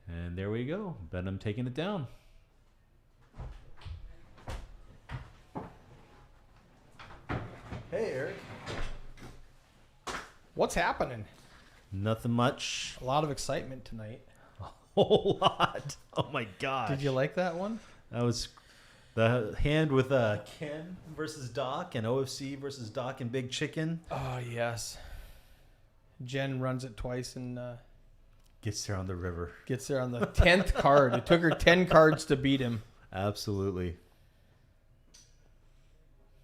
And there we go. Behnam taking it down. Hey, Eric. What's happening? Nothing much. A lot of excitement tonight. A whole lot. Oh my gosh. Did you like that one? That was the hand with Ken versus Doc and OFC versus Doc and Big Chicken. Oh, yes. Jen runs it twice and Gets there on the river. gets there on the 10th card. It took her 10 cards to beat him. Absolutely.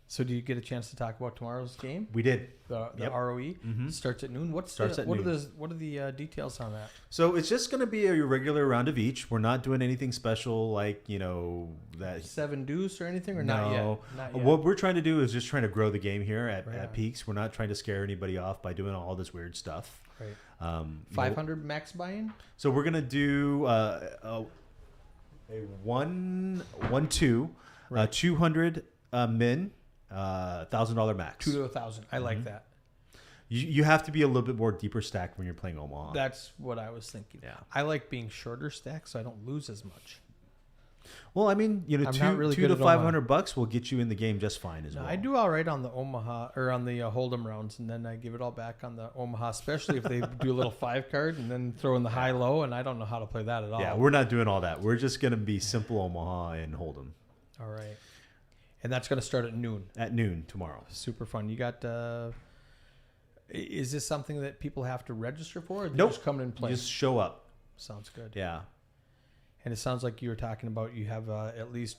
So do you get a chance to talk about tomorrow's game? We did. The Yep. ROE Mhm. starts at noon. Starts at noon. What are the details on that? So it's just going to be a regular round of each. We're not doing anything special like, that. 7 deuce or anything, or No. not yet? Not yet. What we're trying to do is just trying to grow the game here at Right on. Peaks. We're not trying to scare anybody off by doing all this weird stuff. Right. 500. 500 max buy-in? So we're gonna do a 1-2, Right. 200 min, $1,000 max. 2 to 1,000. I like that. You have to be a little bit more deeper stacked when you're playing Omaha. That's what I was thinking. Yeah. I like being shorter stacked so I don't lose as much. Well, I mean, I'm not really two good to at Omaha. $500 will get you in the game just fine as No, well. I do all right on the Omaha or on the Hold'em rounds, and then I give it all back on the Omaha, especially if they do a little 5 card and then throw in the high low, and I don't know how to play that at all. Yeah, we're not doing all that. We're just gonna be simple Omaha and Hold'em All right, and that's going to start at noon. at noon tomorrow. Super fun. You got. Is this something that people have to register for? Or they Nope. just come in and play. Just show up. Sounds good. Yeah. And it sounds like you were talking about you have at least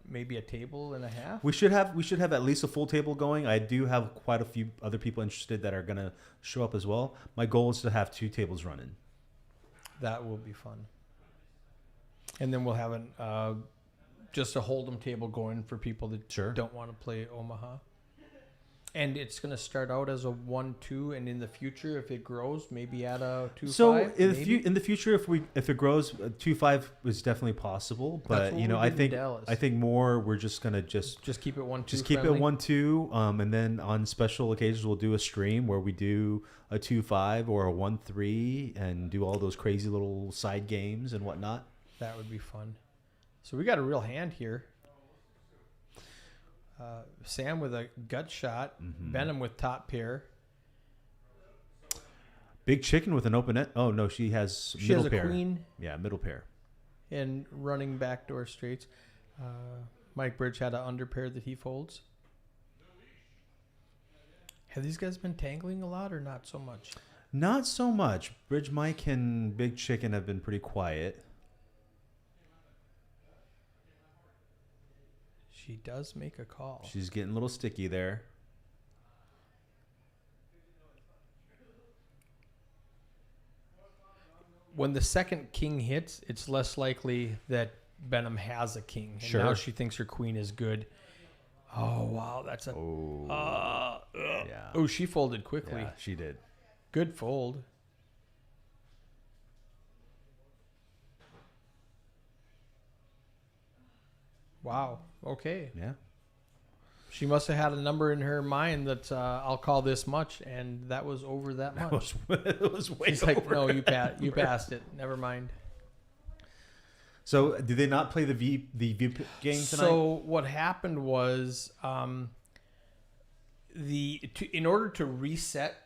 maybe a table and a half. We should have at least a full table going. I do have quite a few other people interested that are gonna show up as well. My goal is to have 2 tables running. That will be fun. And then we'll have just a Hold'em table going for people that Sure. don't want to play Omaha. And it's going to start out as a 1-2, and in the future, if it grows, maybe add a 2-5. So maybe? in the future, if it grows, 2-5 is definitely possible. But That's what we I did in Dallas. think more we're just gonna just keep it 1-2. keep friendly. it 1-2, and then on special occasions we'll do a stream where we do a 2-5 or a 1-3 and do all those crazy little side games and whatnot. That would be fun. So we got a real hand here. Sam with a gut shot. Mhm. Behnam with top pair. Big Chicken with an open net. Oh no, she has She middle has a pair. queen Yeah, middle pair. and running backdoor straights. Mike Bridge had an under pair that he folds. Have these guys been tangling a lot or not so much? Not so much. Bridge Mike and Big Chicken have been pretty quiet. She does make a call. She's getting a little sticky there. when the second king hits, it's less likely that Behnam has a king. And Sure. now she thinks her queen is good. Oh, wow. That's a... Yeah. Oh, she folded quickly. Yeah, she did. Good fold. Wow. Okay. Yeah. She must have had a number in her mind that I'll call this much, and that was over that much. It was way She's over. like, no, you passed it. Never mind. So, did they not play the VPIP game tonight? So what happened was, in order to reset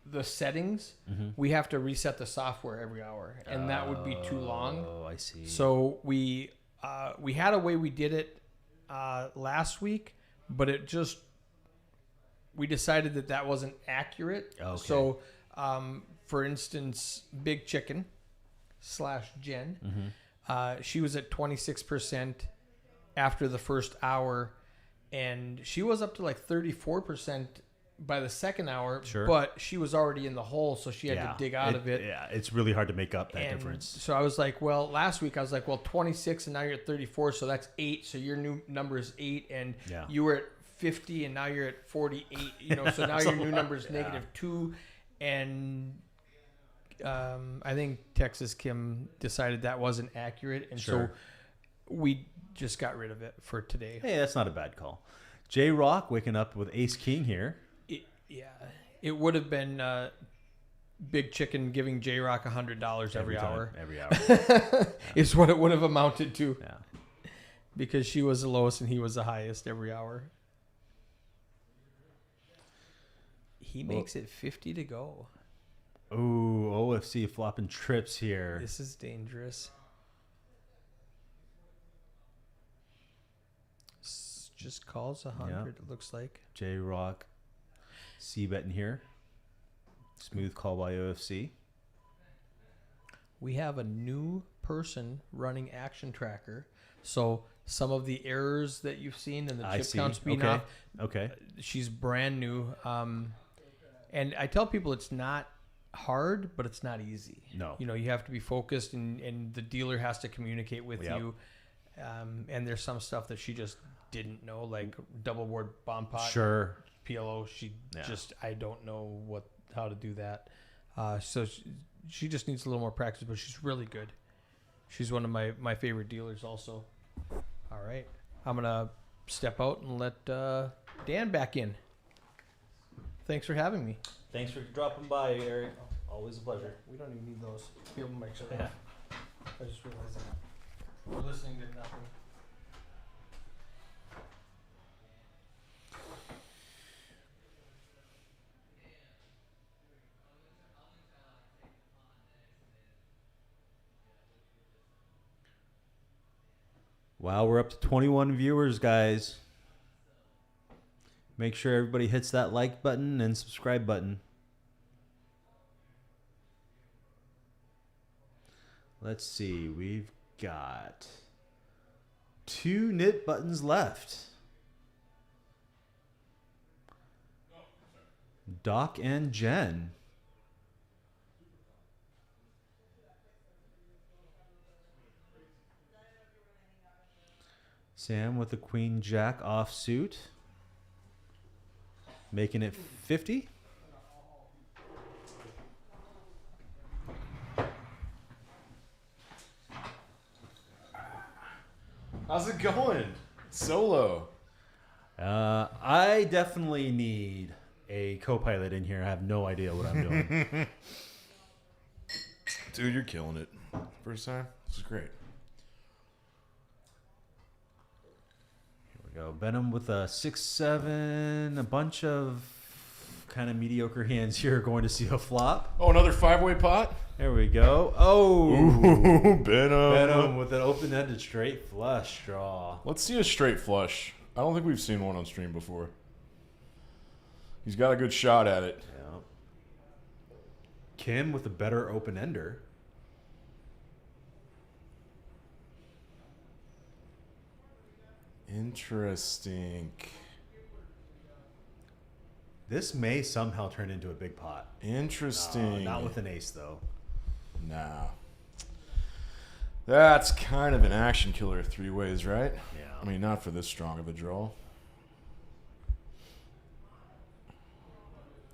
the settings, we have to reset the software every hour, and that would be too long. Oh, I see. So we had a way we did it last week, but we decided that wasn't accurate. Okay. So, for instance, Big Chicken / Jen, she was at 26% after the first hour, and she was up to like 34% by the second hour. Sure. But she was already in the hole, so she had to dig out of it. Yeah, it's really hard to make up that And difference. So I was like, well, last week I was like, well, 26 and now you're at 34, so that's 8. So your new number is 8, and Yeah. you were at 50 and now you're at 48. So now your new number is -2, and I think Texas Kim decided that wasn't accurate, and Sure. so we just got rid of it for today. Hey, that's not a bad call. J Rock waking up with Ace King here. It would have been Big Chicken giving J Rock $100 every hour. Every hour. Is what it would have amounted to. Yeah. Because she was the lowest and he was the highest every hour. He makes it 50 to go. Ooh, OFC flopping trips here. This is dangerous. Just calls 100, it looks like. J Rock, C betting here. Smooth call by OFC. We have a new person running Action Tracker. So some of the errors that you've seen and the I chip see. counts being Okay. off, Okay. she's brand new. And I tell people it's not hard, but it's not easy. No. You have to be focused, and the dealer has to communicate with Yep. you. And there's some stuff that she just didn't know, like double board bomb pot, Sure. PLO. I don't know how to do that. So she just needs a little more practice, but she's really good. She's one of my favorite dealers also. All right. I'm going to step out and let Dan back in. Thanks for having me. Thanks for dropping by, Eric. Always a pleasure. We don't even need those. Field mics are off. I just realized that. We're listening to nothing. Wow, we're up to 21 viewers, guys. Make sure everybody hits that like button and subscribe button. Let's see, we've got 2 knit buttons left. Doc and Jen. Sam with the Queen Jack offsuit. Making it 50. How's it going? Solo. I definitely need a co-pilot in here. I have no idea what I'm doing. Dude, you're killing it. First time? This is great. Here we go. Behnam with a 6-7. A bunch of kind of mediocre hands here going to see a flop. Oh, another 5-way pot? There we go. Oh, Ooh, Behnam. Behnam with an open-ended straight flush draw. Let's see a straight flush. I don't think we've seen one on stream before. He's got a good shot at it. Yeah. Kim with a better open-ender. Interesting. This may somehow turn into a big pot. Interesting. Not with an ace, though. Nah. That's kind of an action killer 3 ways, right? Yeah. I mean, not for this strong of a draw.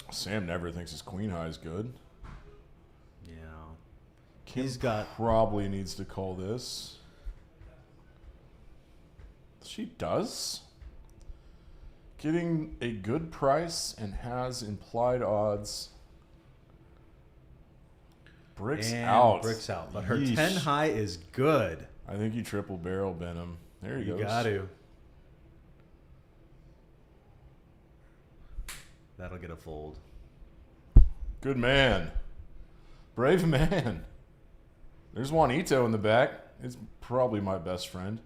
Sam never thinks his queen high is good. Yeah. Kim He's got... probably needs to call this. She does. Getting a good price and has implied odds. Bricks And out. bricks out. But her Yeesh. 10 high is good. I think you triple barrel Behnam. There he You goes. got to. That'll get a fold. Good man. Brave man. There's Juanito in the back. It's probably my best friend.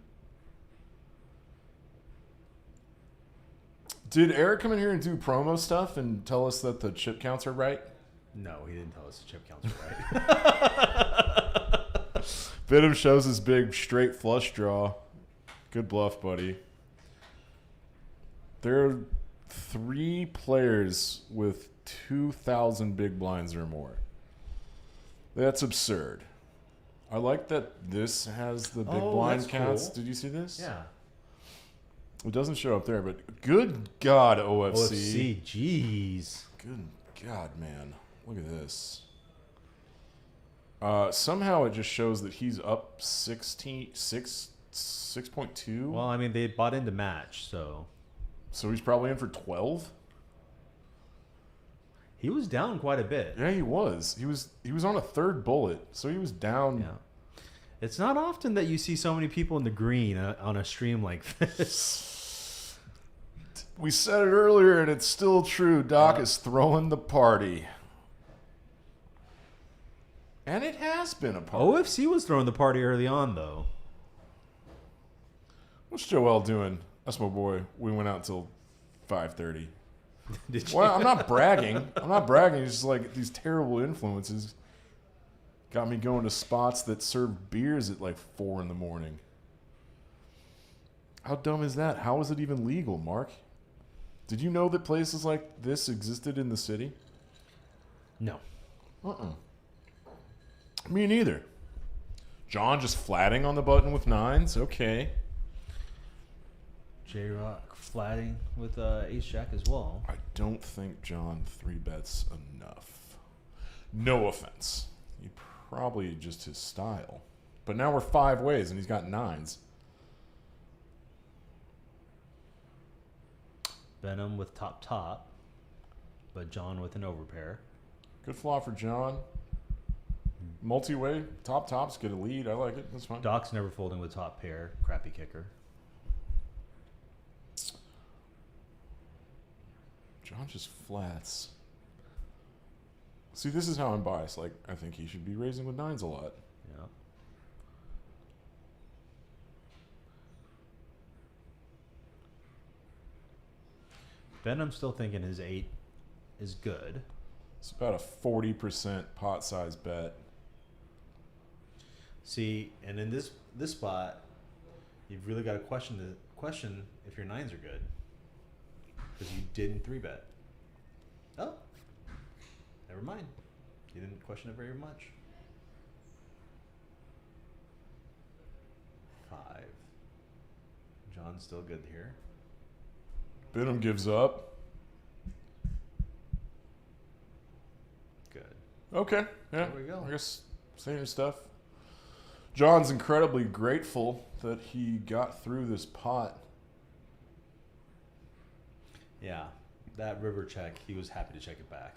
Did Eric come in here and do promo stuff and tell us that the chip counts are right? No, he didn't tell us the chip counts were right. Behnam shows his big straight flush draw. Good bluff, buddy. There are 3 players with 2,000 big blinds or more. That's absurd. I like that this has the big blind that's counts. cool. Did you see this? Yeah. It doesn't show up there, but good God, OFC. OFC, jeez. Good God, man. Look at this. Somehow it just shows that he's up 6.2. Well, I mean, they bought into match, so So he's probably in for 12? he was down quite a bit. Yeah, he was. He was on a 3rd bullet, so he was down. Yeah. It's not often that you see so many people in the green on a stream like this. We said it earlier, and it's still true. Doc is throwing the party. And it has been a party. OFC was throwing the party early on, though. What's Joel doing? That's my boy. We went out until 5:30. Did you? Well, I'm not bragging. It's just like these terrible influences got me going to spots that serve beers at like 4 in the morning. How dumb is that? How is it even legal, Mark? Did you know that places like this existed in the city? No. Me neither. John just flatting on the button with 9s. Okay. J-Rock flatting with ace-jack as well. I don't think John 3-bets enough. No offense. He probably just his style. But now we're 5 ways and he's got 9s. Behnam with top, but John with an overpair. Good flaw for John. Multi-way, tops get a lead. I like it. That's fine. Doc's never folding with top pair. Crappy kicker. John just flats. See, this is how I'm biased. Like, I think he should be raising with 9s a lot. Yeah. Behnam's still thinking his 8 is good. It's about a 40% pot size bet. See, and in this spot, you've really got to question if your 9s are good, because you didn't 3-bet. Oh, never mind. You didn't question it very much. 5. John's still good here. Behnam gives up. Good. Okay. Yeah. There we go. I guess same stuff. John's incredibly grateful that he got through this pot. Yeah, that river check, he was happy to check it back.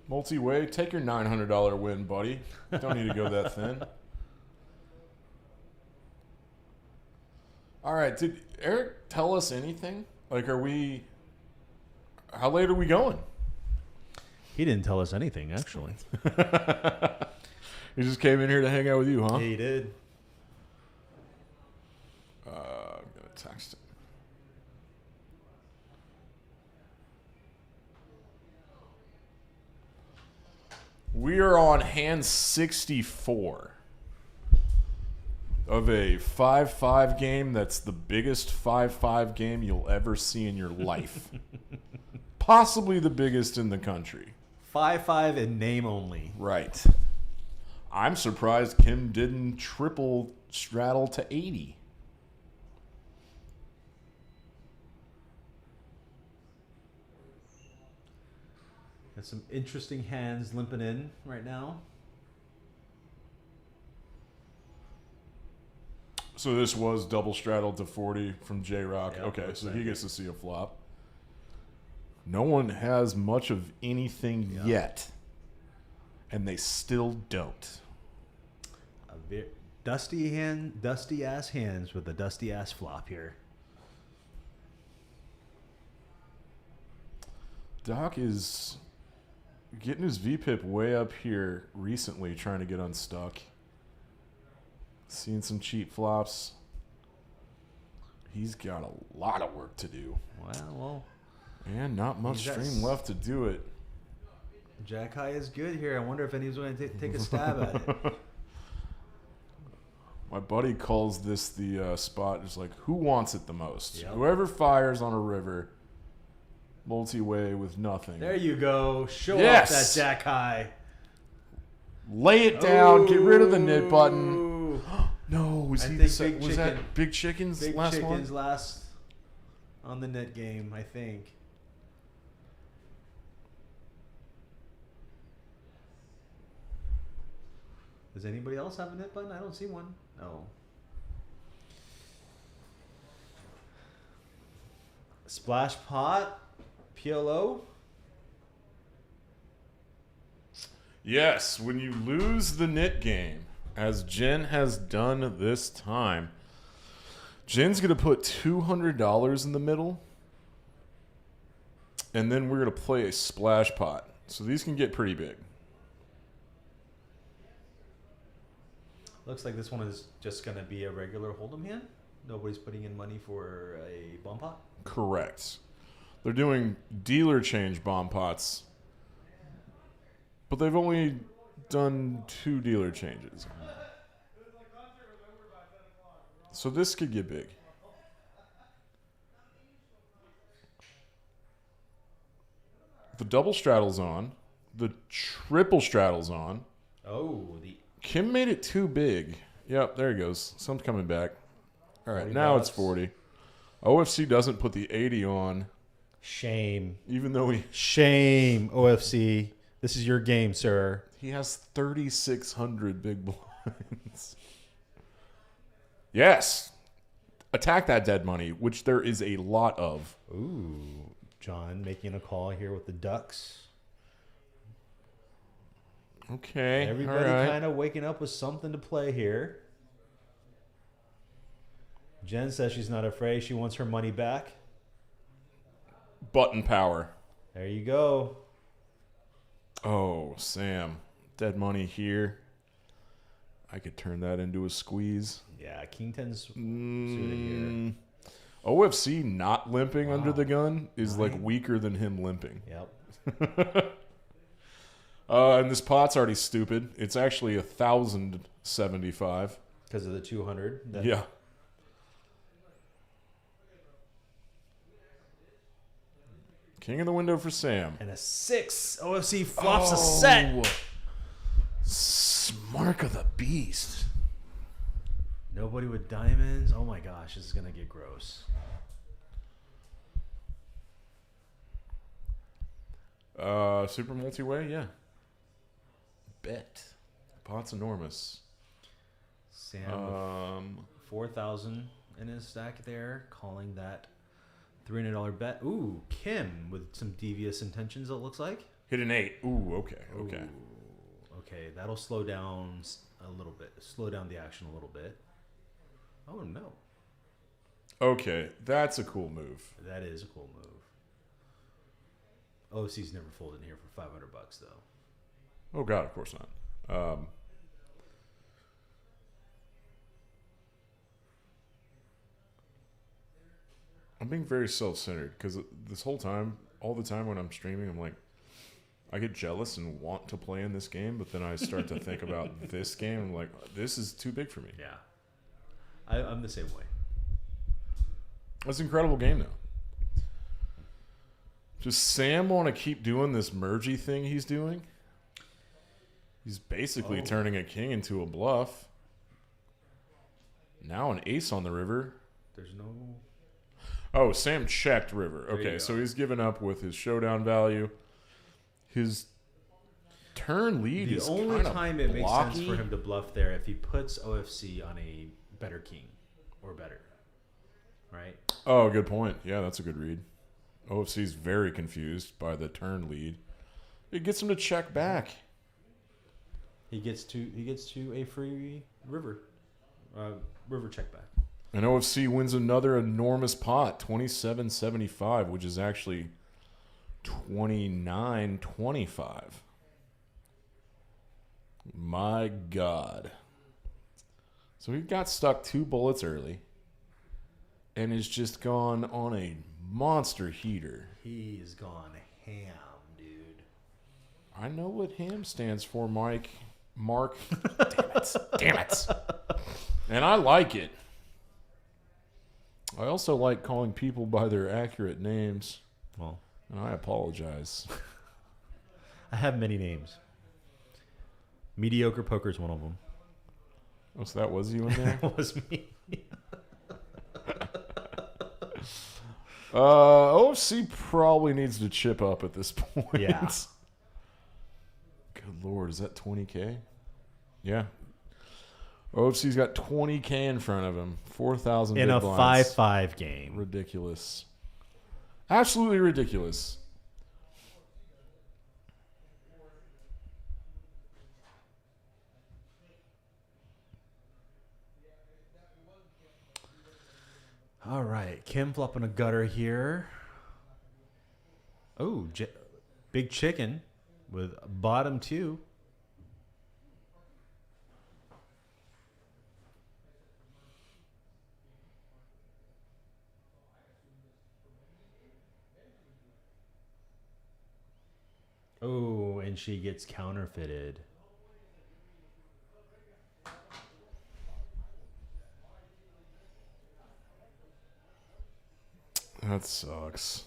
Multi-way, take your $900 win, buddy. Don't need to go that thin. All right, did Eric tell us anything? Like, how late are we going? He didn't tell us anything, actually. He just came in here to hang out with you, huh? He did. I'm going to text him. We are on hand 64 of a 5-5 game that's the biggest 5-5 game you'll ever see in your life. Possibly the biggest in the country. 5-5 in name only. Right. I'm surprised Kim didn't triple straddle to 80. Got some interesting hands limping in right now. So this was double straddled to 40 from J-Rock. Yep, Okay, looks so like he it. gets to see a flop. No one has much of anything Yeah. yet. And they still don't. Dusty ass hands with a dusty ass flop here. Doc is getting his VPIP way up here recently, trying to get unstuck. Seeing some cheap flops. He's got a lot of work to do. Well, And not much He's at stream left to do it. Jack High is good here. I wonder if anyone's going to take a stab at it. My buddy calls this the spot, just like, who wants it the most? Yep. Whoever fires on a river, multi-way with nothing. There you go. Show Yes! off that Jack High. Lay it down. Get rid of the knit button. Ooh. No, was I he think the Big was that Chicken- Big Chicken's Big last Chickens one? last on the net game, I think. Does anybody else have a knit button? I don't see one. No. Splash pot, PLO. Yes, when you lose the knit game, as Jen has done this time, Jen's going to put $200 in the middle, and then we're going to play a splash pot. So these can get pretty big. Looks like this one is just going to be a regular hold'em hand. Nobody's putting in money for a bomb pot. Correct. They're doing dealer change bomb pots, but they've only done 2 dealer changes. So this could get big. The double straddle's on. The triple straddle's on. Oh, the Kim made it too big. Yep, there he goes. Some's coming back. All right, 40 now it's bucks. 40. OFC doesn't put the 80 on, shame. even though Shame, OFC. This is your game, sir. he has 3,600 big blinds. Yes. Attack that dead money, which there is a lot of. Ooh, John making a call here with the Ducks. Okay. Everybody all right. kind of waking up with something to play here. Jen says she's not afraid. She wants her money back. Button power. There you go. Oh, Sam. Dead money here. I could turn that into a squeeze. Yeah, King 10's suited here. OFC not limping under Wow. the gun is like Nine. weaker than him limping. Yep. And this pot's already stupid. It's actually 1,075. Because of the 200. That- Yeah. King of the window for Sam. And a 6. OFC flops a set. Mark of the beast. Nobody with diamonds. Oh my gosh, this is going to get gross. Super multi-way, yeah. Bet. Pot's enormous. Sam with 4,000 in his stack there, calling that $300 bet. Ooh, Kim with some devious intentions, it looks like. Hit an 8. Ooh, okay, okay. Ooh, okay, that'll slow down a little bit. Slow down the action a little bit. Oh, no. Okay, that's a cool move. That is a cool move. OC's never folded here for $500 though. Oh, God, of course not. I'm being very self-centered because this whole time, all the time when I'm streaming, I'm like, I get jealous and want to play in this game, but then I start to think about this game and I'm like, this is too big for me. Yeah. I'm the same way. It's an incredible game, though. Does Sam want to keep doing this mergy thing he's doing? He's basically turning a king into a bluff. Now an ace on the river. There's no... Oh, Sam checked river. you Okay, go. so he's given up with his showdown value. Hhis turn lead The is only kinda time it makes sense blocky. for him to bluff there if he puts OFC on a better king or better, right? Oh, good point. Yeah, that's a good read. OFC's very confused by the turn lead. It gets him to check back. He gets to a free river check back. And OFC wins another enormous pot, 27.75, which is actually 29.25. My God. So he got stuck 2 bullets early and has just gone on a monster heater. He's gone ham, dude. I know what ham stands for, Mike. Mark. Damn it. Damn it. And I like it. I also like calling people by their accurate names. Well, And I apologize. I have many names. Mediocre Poker is one of them. Oh, so that was you in there? That was me. OFC probably needs to chip up at this point. Yeah. Good Lord, is that 20K? Yeah. OFC's got 20K in front of him. 4,000 In big a blinds. 5-5 game. Ridiculous. Absolutely ridiculous. All right, Kim flopping a gutter here. Oh, big chicken with bottom 2. Oh, and she gets counterfeited. That sucks.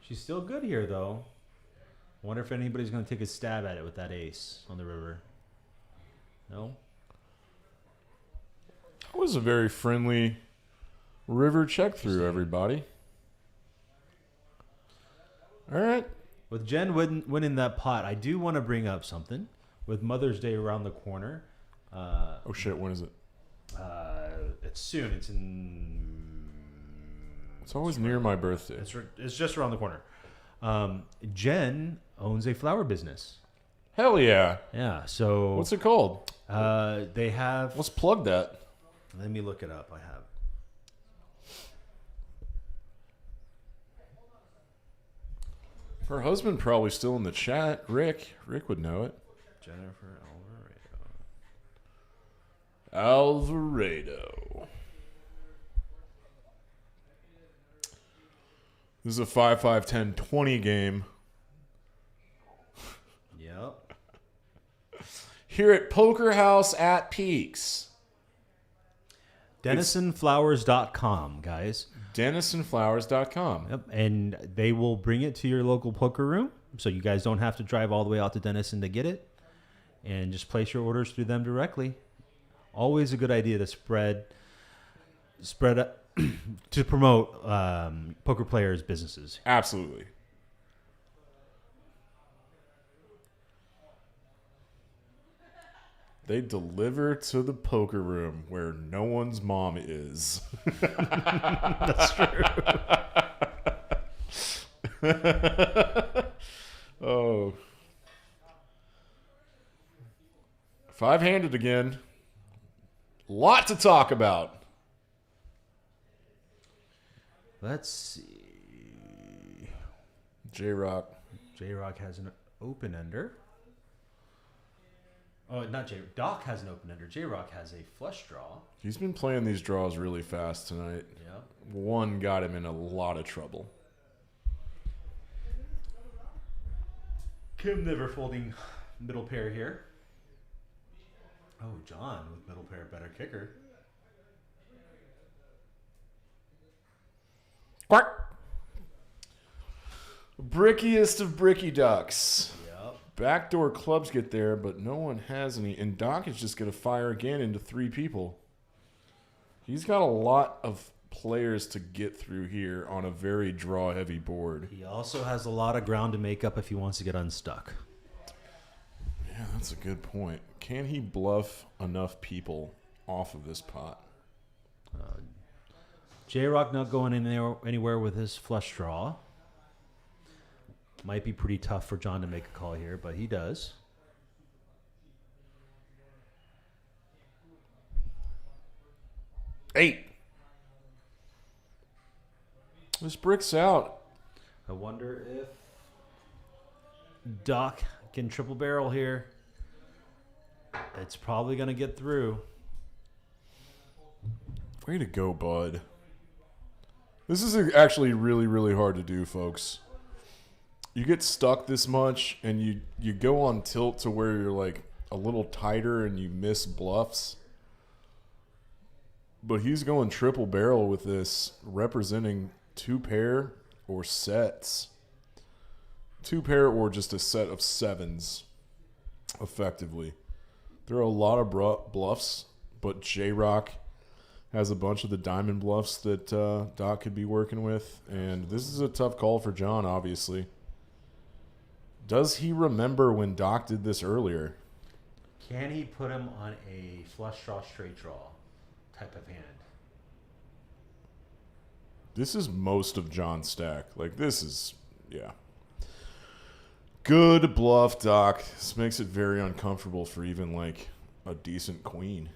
She's still good here, though. Wonder if anybody's going to take a stab at it with that ace on the river. No? That was a very friendly river check through, everybody. All right. With Jen winning that pot, I do want to bring up something. With Mother's Day around the corner. Oh, shit. When is it? It's soon. It's in... It's always near my birthday. It's just around the corner. Jen owns a flower business. Hell yeah. Yeah, so... What's it called? They have... Let's plug that. Let me look it up. I have... Her husband probably still in the chat. Rick would know it. Jennifer Alvarado. This is a 5-5-10-20 game. Yep. Here at Poker House at Peaks. DenisonFlowers.com, guys. DenisonFlowers.com. Yep. And they will bring it to your local poker room, so you guys don't have to drive all the way out to Denison to get it. And just place your orders through them directly. Always a good idea to spread to promote poker players' businesses. Absolutely. They deliver to the poker room where no one's mom is. That's true. Oh. 5-handed again. Lot to talk about. Let's see. J-Rock. J-Rock has an open ender. Oh, not J. Doc has an open ender. J-Rock has a flush draw. He's been playing these draws really fast tonight. Yep. One got him in a lot of trouble. Kim never folding middle pair here. Oh, John with middle pair, better kicker. Quack. Brickiest of bricky ducks. Yep. Backdoor clubs get there, but no one has any. And Doc is just going to fire again into 3 people. He's got a lot of players to get through here on a very draw-heavy board. He also has a lot of ground to make up if he wants to get unstuck. Yeah, that's a good point. Can he bluff enough people off of this pot? J-Rock not going anywhere with his flush draw. Might be pretty tough for John to make a call here, but he does. Eight. This brick's out. I wonder if Doc can triple barrel here. It's probably going to get through. Way to go, bud. This is actually really, really hard to do, folks. You get stuck this much, and you go on tilt to where you're like a little tighter and you miss bluffs. But he's going triple barrel with this, representing 2 pair or sets. 2 pair or just a set of 7s, effectively. There are a lot of bluffs, but J-Rock has a bunch of the diamond bluffs that Doc could be working with. And this is a tough call for John, obviously. Does he remember when Doc did this earlier? Can he put him on a flush draw, straight draw type of hand? This is most of John's stack. Like, this is, yeah. Good bluff, Doc. This makes it very uncomfortable for even, like, a decent queen.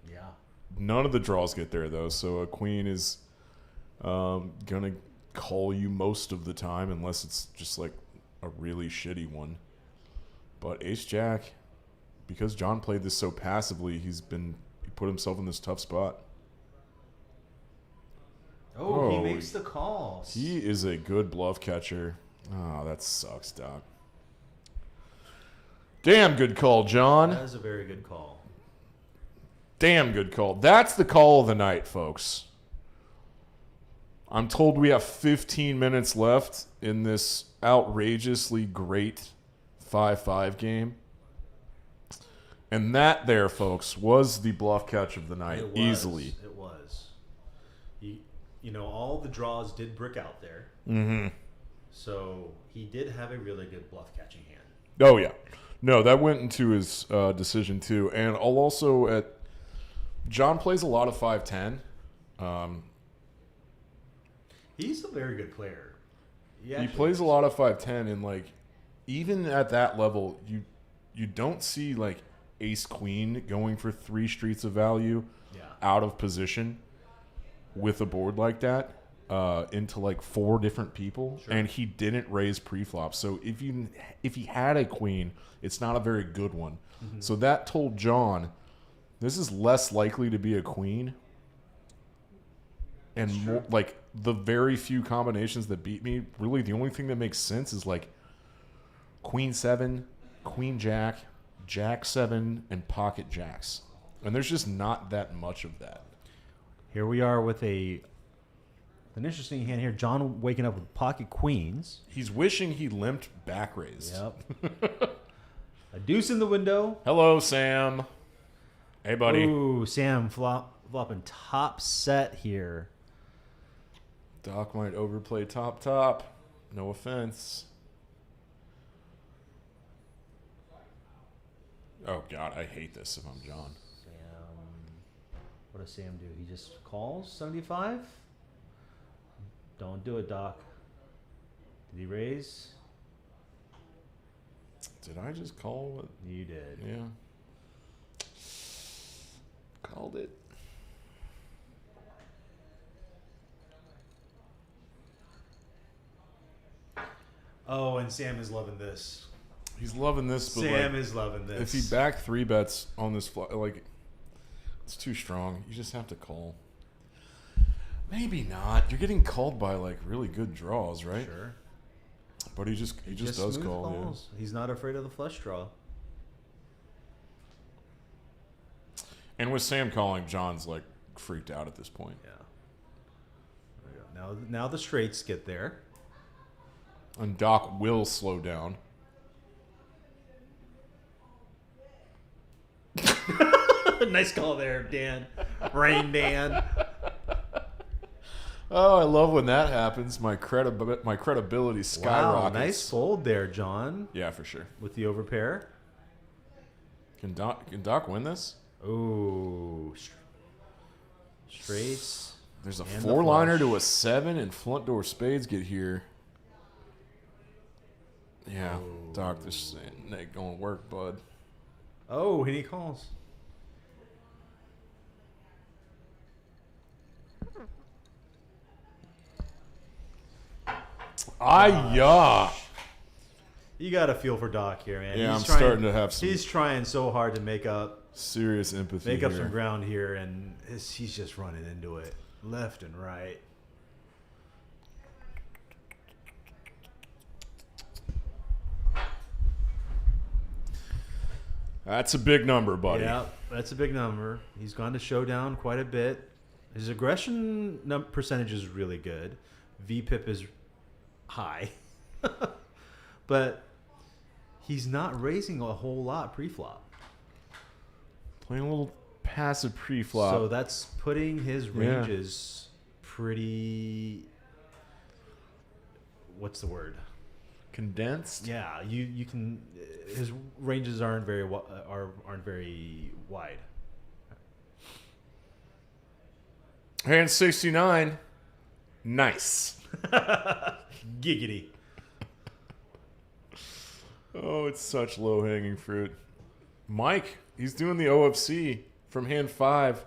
Yeah. None of the draws get there, though, so a queen is going to call you most of the time unless it's just, like, a really shitty one. But ace-jack, because John played this so passively, he put himself in this tough spot. Oh, he makes the calls. He is a good bluff catcher. Oh, that sucks, Doc. Damn good call, John. That is a very good call. Damn good call. That's the call of the night, folks. I'm told we have 15 minutes left in this outrageously great 5-5 game. And that there, folks, was the bluff catch of the night, easily. It was. You know, all the draws did brick out there. Mm-hmm. So he did have a really good bluff catching hand. Oh, yeah. No, that went into his decision, too. And I'll also John plays a lot of 5-10. He's a very good player. He plays a lot of 5-10, and, like, even at that level, you don't see, like, ace-queen going for 3 streets of value out of position with a board like that into, like, 4 different people. Sure. And he didn't raise pre-flop. So if he had a queen, it's not a very good one. Mm-hmm. So that told John, this is less likely to be a queen. And more, like, the very few combinations that beat me, really the only thing that makes sense is, like, queen 7, queen jack, jack 7, and pocket jacks. And there's just not that much of that. Here we are with an interesting hand here. John waking up with pocket queens. He's wishing he limped back raised. Yep. A deuce in the window. Hello, Sam. Hey, buddy. Ooh, Sam flopping top set here. Doc might overplay top. No offense. Oh, God, I hate this if I'm John. What does Sam do? He just calls 75? Don't do it, Doc. Did he raise? Did I just call it? You did. Yeah. Called it. Oh, and Sam is loving this. He's loving this, but Sam is loving this. If he back 3 bets on this fly, like, it's too strong. You just have to call. Maybe not. You're getting called by, like, really good draws, right? Sure. But he just does call. Calls. Yeah. He's not afraid of the flush draw. And with Sam calling, John's, like, freaked out at this point. Yeah. There we go. Now the straights get there. And Doc will slow down. Nice call there, Dan. Rain Dan. Oh, I love when that happens. My credibility skyrockets. Wow, nice fold there, John. Yeah, for sure. With the overpair. Can Doc win this? Ooh. Straights. There's a And the 4-liner flush. to a 7 and front door spades get here. Yeah, Doc, this ain't gonna work, bud. Oh, and he calls. Yeah. You got to feel for Doc here, man. Yeah, He's I'm trying, starting to have some He's trying so hard to make up serious empathy here. some ground here, and he's just running into it left and right. That's a big number, buddy. Yeah, that's a big number. He's gone to showdown quite a bit. His aggression percentage is really good. VPIP is high. But he's not raising a whole lot pre-flop. Playing a little passive pre-flop. So that's putting his ranges pretty... What's the word? Condensed? Yeah, you can... His ranges aren't very wide. Hand 69. Nice. Giggity. Oh, it's such low-hanging fruit. Mike, he's doing the OFC from hand 5,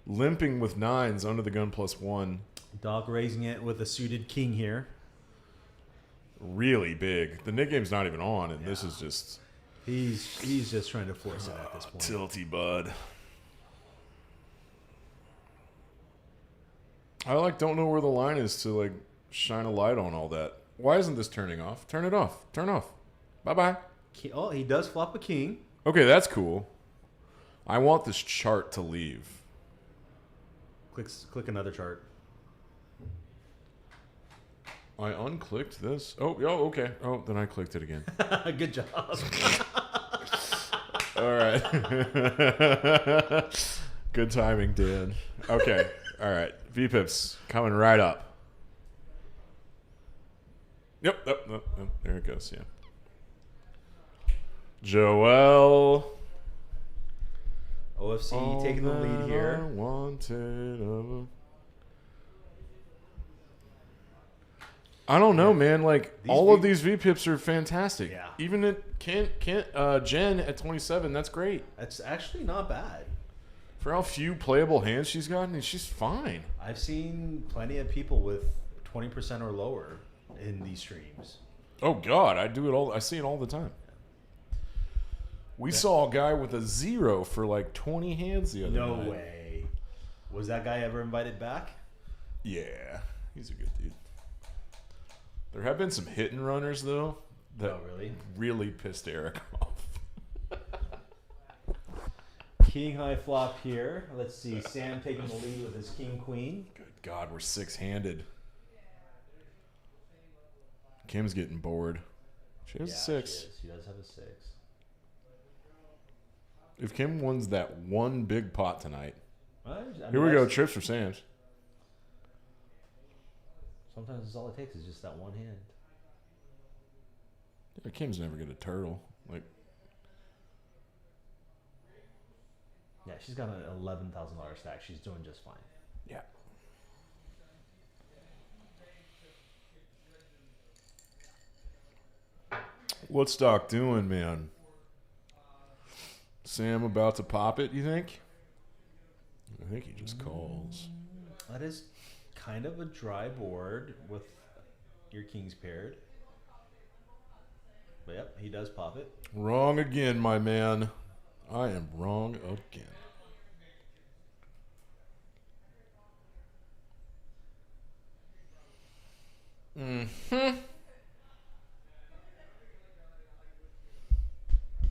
limping with 9s under the gun +1. Doc raising it with a suited king here. Really big. The NIT game's not even on, and this is just... He's just trying to force it at this point. Tilty, bud. I don't know where the line is to shine a light on all that. Why isn't this turning off? Turn it off. Turn off. Bye-bye. Oh, he does flop a king. Okay, that's cool. I want this chart to leave. Click another chart. I unclicked this. Oh, okay. Oh, then I clicked it again. Good job. All right. Good timing, Dan. Okay. All right. VPIPs coming right up. Yep. There it goes. Yeah. Joel. OFC taking the lead here. I don't know, man. All of these VPIPs are fantastic. Yeah. Even at Jen at 27, that's great. That's actually not bad. For how few playable hands she's gotten, she's fine. I've seen plenty of people with 20% or lower in these streams. Oh God, I do it all. I see it all the time. We saw a guy with a 0 for 20 hands the other night. No way. Was that guy ever invited back? Yeah, he's a good dude. There have been some hit and runners though that really pissed Eric off. King high flop here. Let's see. Sam taking the lead with his king queen. Good God, we're 6-handed. Kim's getting bored. She has a 6. She does have a 6. If Kim wins that one big pot tonight, Well, here we go. Trips for Sam's. Sometimes that's all it takes is just that one hand. Yeah, Kim's never get a turtle. Yeah, she's got an $11,000 stack. She's doing just fine. Yeah. What's Doc doing, man? Sam about to pop it, you think? I think he just calls. That is kind of a dry board with your kings paired. But yep, he does pop it. Wrong again, my man. I am wrong again.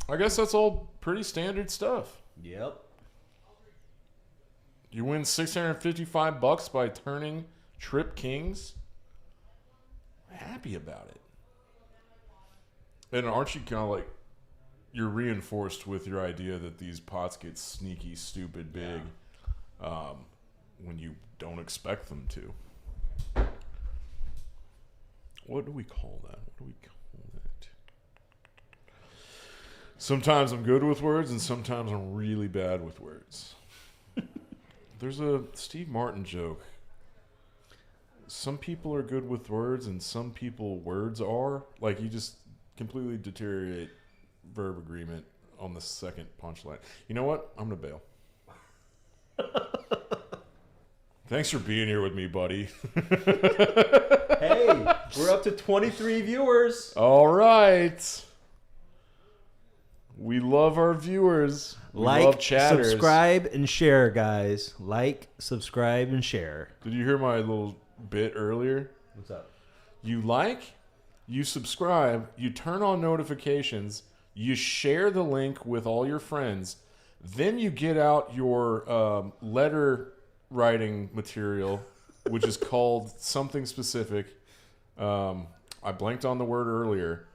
I guess that's all pretty standard stuff. Yep. You win $655 by turning trip kings. Happy about it. And aren't you kind of like, you're reinforced with your idea that these pots get sneaky, stupid big when you don't expect them to. What do we call that? What do we call that? Sometimes I'm good with words, and sometimes I'm really bad with words. There's a Steve Martin joke. Some people are good with words, and some people words are. Like, you just completely deteriorate verb agreement on the second punchline. You know what? I'm going to bail. Thanks for being here with me, buddy. Hey, we're up to 23 viewers. All right. We love our viewers. We love Like, chatters. subscribe, and share, guys. Like, subscribe, and share. Did you hear my little bit earlier? What's up? You like, you subscribe, you turn on notifications, you share the link with all your friends, then you get out your letter writing material, which is called something specific. I blanked on the word earlier.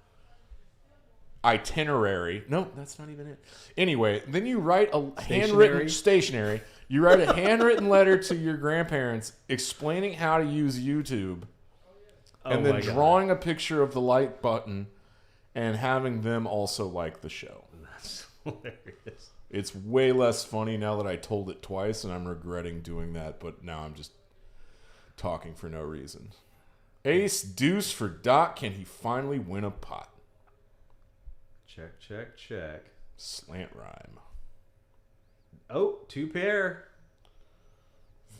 Itinerary. No, that's not even it. Anyway, then you write a handwritten stationery. You write a handwritten letter to your grandparents explaining how to use YouTube, and then drawing a picture of the like button and having them also like the show. That's hilarious. It's way less funny now that I told it twice, and I'm regretting doing that, but now I'm just talking for no reason. Ace deuce for Doc. Can he finally win a pot? Check, check, check. Slant rhyme. Oh, 2 pair.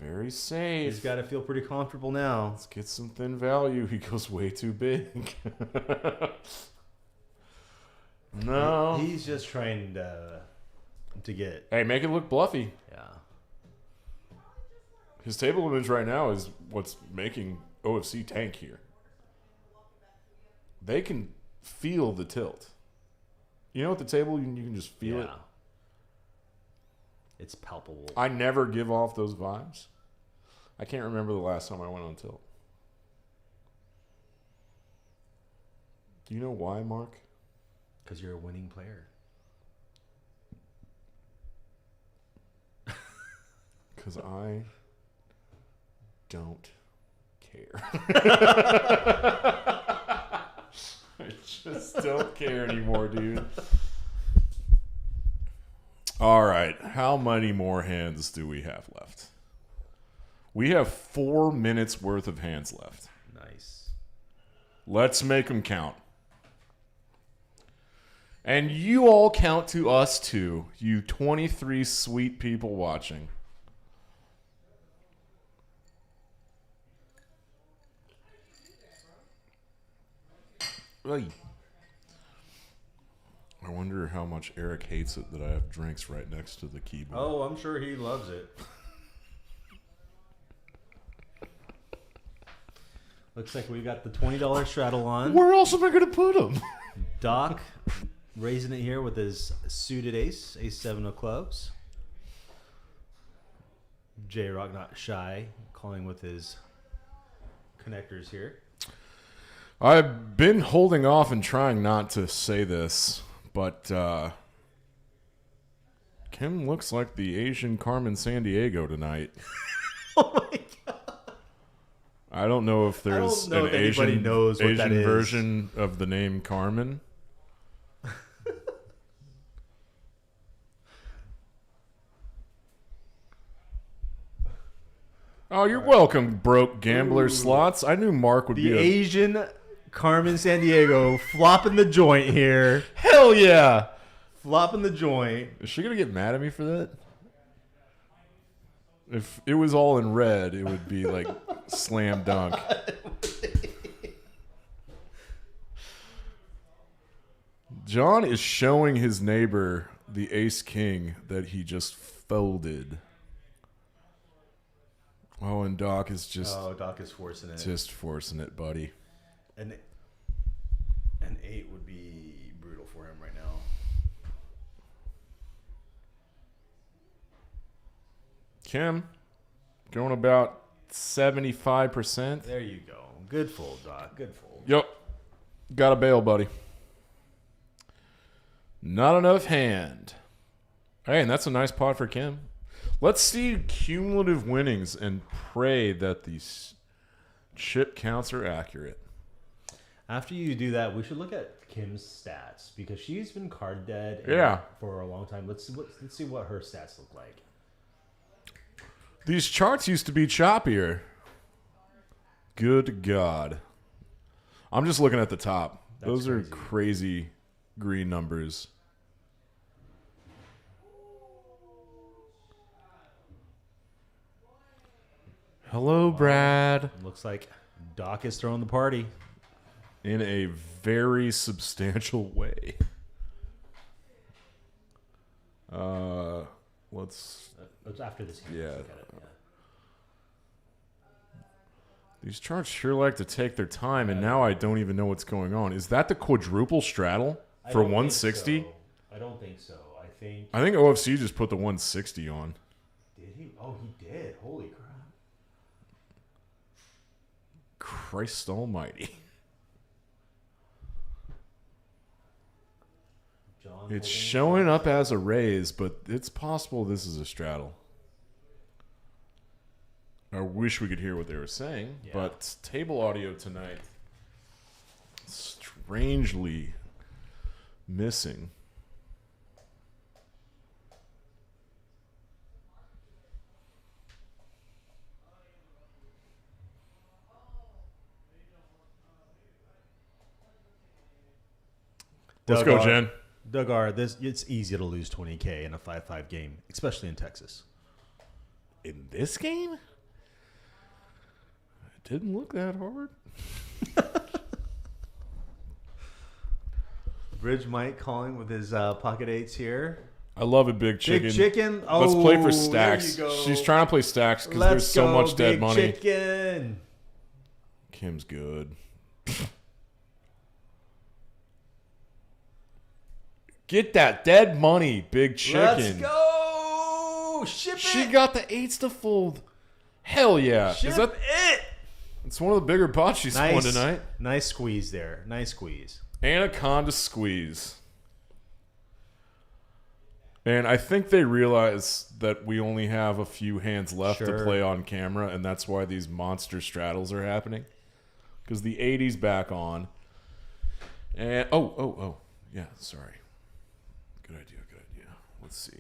Very safe. He's got to feel pretty comfortable now. Let's get some thin value. He goes way too big. No. He's just trying to get. Hey, make it look bluffy. Yeah. His table image right now is what's making OFC tank here. They can feel the tilt. You know, at the table, you can just feel it. It's palpable. I never give off those vibes. I can't remember the last time I went on tilt. Do you know why, Mark? Because you're a winning player. Because I don't care. I just don't care anymore, dude. All right. How many more hands do we have left? We have 4 minutes worth of hands left. Nice. Let's make them count. And you all count to us too, you 23 sweet people watching. Oy. I wonder how much Eric hates it that I have drinks right next to the keyboard. Oh, I'm sure he loves it. Looks like we got the $20 straddle on. Where else am I going to put them? Doc raising it here with his suited ace, ace-7 of clubs. J-Rock not shy, calling with his connectors here. I've been holding off and trying not to say this, but Kim looks like the Asian Carmen Sandiego tonight. Oh my god! I don't know if there's know an if anybody Asian, knows what that is. version of the name Carmen. Oh, you're welcome, broke gambler slots. I knew Mark would The be Asian Carmen Sandiego flopping the joint here. Hell yeah! Flopping the joint. Is she gonna get mad at me for that? If it was all in red, it would be like slam dunk. John is showing his neighbor the ace king that he just folded. Oh, and Doc is just Doc is forcing it. just forcing it, buddy. An 8 would be brutal for him right now. Kim, going about 75%. There you go. Good fold, Doc. Good fold. Yep. Got a bail, buddy. Not enough hand. Hey, and that's a nice pot for Kim. Let's see cumulative winnings and pray that these chip counts are accurate. After you do that, we should look at Kim's stats because she's been card dead for a long time. Let's see what her stats look like. These charts used to be choppier. Good God. I'm just looking at the top. Those are crazy green numbers. Hello, Brad. Looks like Doc is throwing the party. In a very substantial way. Let's... It's after this game. Yeah. Let's look at it, yeah. These charts sure like to take their time, and now I don't even know what's going on. Is that the quadruple straddle for 160? I don't think so. I think OFC just put the 160 on. Did he? Oh, he did. Holy crap. Christ almighty. It's showing up as a raise, but it's possible this is a straddle. I wish we could hear what they were saying, but table audio tonight strangely missing. Let's go, Jen. Dugar, it's easy to lose 20K in a 5-5 game, especially in Texas. In this game? It didn't look that hard. Bridge Mike calling with his pocket eights here. I love it, Big Chicken. Big Chicken. Oh, let's play for stacks. There you go. She's trying to play stacks because there's so much dead money. Big Chicken. Kim's good. Get that dead money, Big Chicken. Let's go. Ship it. She got the eights to fold. Hell yeah. Ship Is that it. It's one of the bigger pots she's won tonight. Nice squeeze there. Nice squeeze. Anaconda squeeze. And I think they realize that we only have a few hands left to play on camera, and that's why these monster straddles are happening. Because the 80's back on. And yeah, sorry. Good idea. Let's see.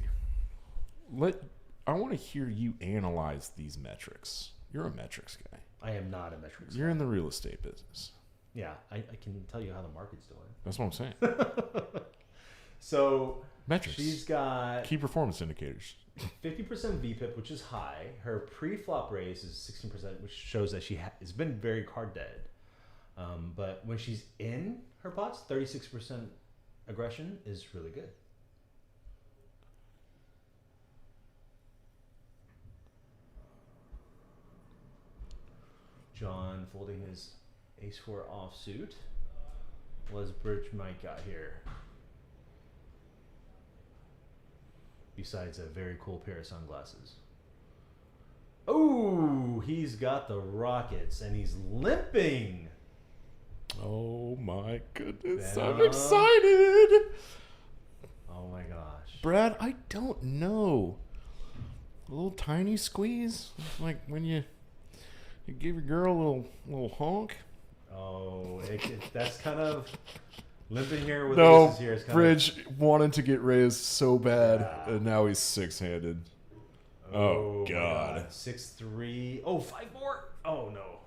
I want to hear you analyze these metrics. You're a metrics guy. I am not a metrics You're guy. in the real estate business. Yeah, I can tell you how the market's doing. That's what I'm saying. So Metrics. She's got key performance indicators. 50% VPIP, which is high. Her pre-flop raise is 16%, which shows that she has been very card dead. But when she's in her pots, 36% aggression is really good. John folding his ace-4 offsuit. What has Bridge Mike got here? Besides a very cool pair of sunglasses. Oh, he's got the Rockets and he's limping. Oh my goodness, Behnam. I'm excited. Oh my gosh. Brad, I don't know. A little tiny squeeze, like when you give your girl a little honk. Oh, that's kind of limping here with No, aces here. Is kind Bridge wanted to get raised so bad, Yeah. and now he's six-handed. Oh, God. 6-3. Oh, 5 more. Oh no.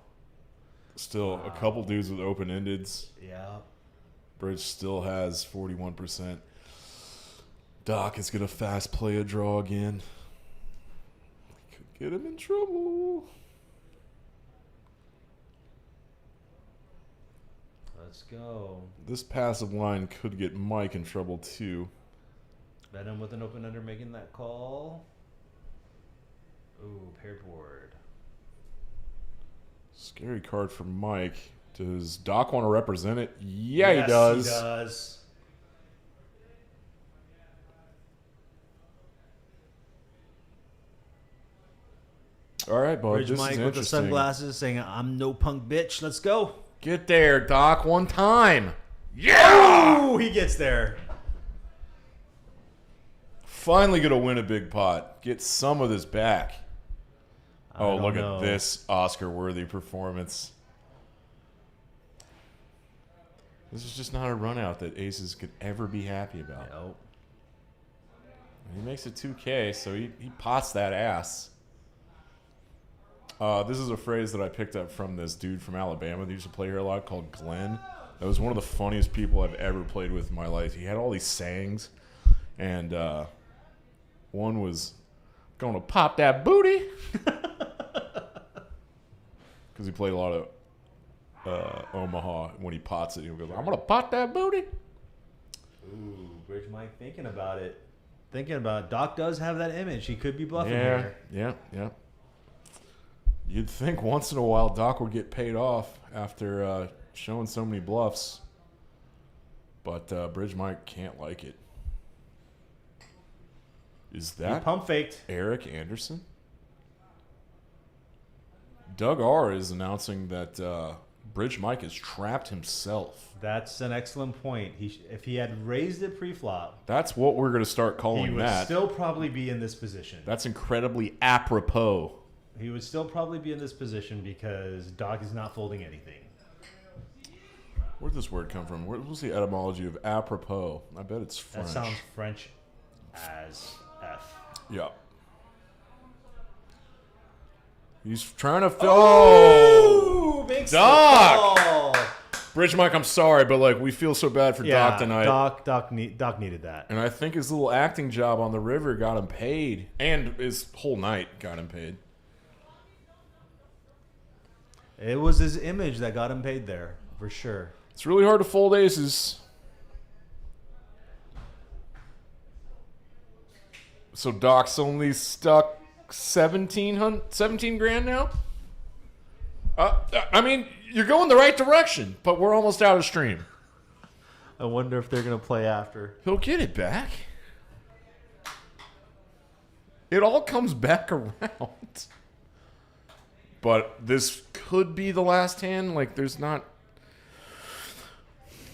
Still, a couple dudes with open-endeds. Yeah. Bridge still has 41%. Doc is going to fast play a draw again. Could get him in trouble. Let's go. This passive line could get Mike in trouble, too. Behnam with an open under making that call. Ooh, paired board. Scary card for Mike. Does Doc want to represent it? Yeah, Yes, he does. He does. All right, bud. Bridge This Mike is with the interesting. sunglasses saying, "I'm no punk bitch. Let's go." Get there, Doc. One time. Yeah! Oh, he gets there. Finally gonna win a big pot. Get some of this back. Oh, look at this Oscar-worthy performance. This is just not a run out that aces could ever be happy about. Nope. He makes it 2K, so he pots that ass. This is a phrase that I picked up from this dude from Alabama that used to play here a lot called Glenn. That was one of the funniest people I've ever played with in my life. He had all these sayings, and one was, "Gonna pop that booty," because he played a lot of Omaha. When he pots it, he goes, "I'm gonna pot that booty." Ooh, Bridge Mike thinking about it. Doc does have that image. He could be bluffing Yeah, here. yeah. You'd think once in a while Doc would get paid off after showing so many bluffs. But Bridge Mike can't like it. Is He that pump faked. Eric Anderson? Doug R. is announcing that Bridge Mike has trapped himself. That's an excellent point. If he had raised it pre-flop, That's what we're going to start calling he would that. still probably be in this position. That's incredibly apropos. He would still probably be in this position because Doc is not folding anything. Where did this word come from? What was the etymology of apropos? I bet it's French. That sounds French as F. Yeah. He's trying to fill. Oh, big Doc! call. Bridge Mike, I'm sorry, but like we feel so bad for Doc tonight. Doc needed that. And I think his little acting job on the river got him paid, and his whole night got him paid. It was his image that got him paid there, for sure. It's really hard to fold aces. So Doc's only stuck 17 grand now? I mean, you're going the right direction, but we're almost out of stream. I wonder if they're going to play after. He'll get it back. It all comes back around. But this could be the last hand. Like, there's not...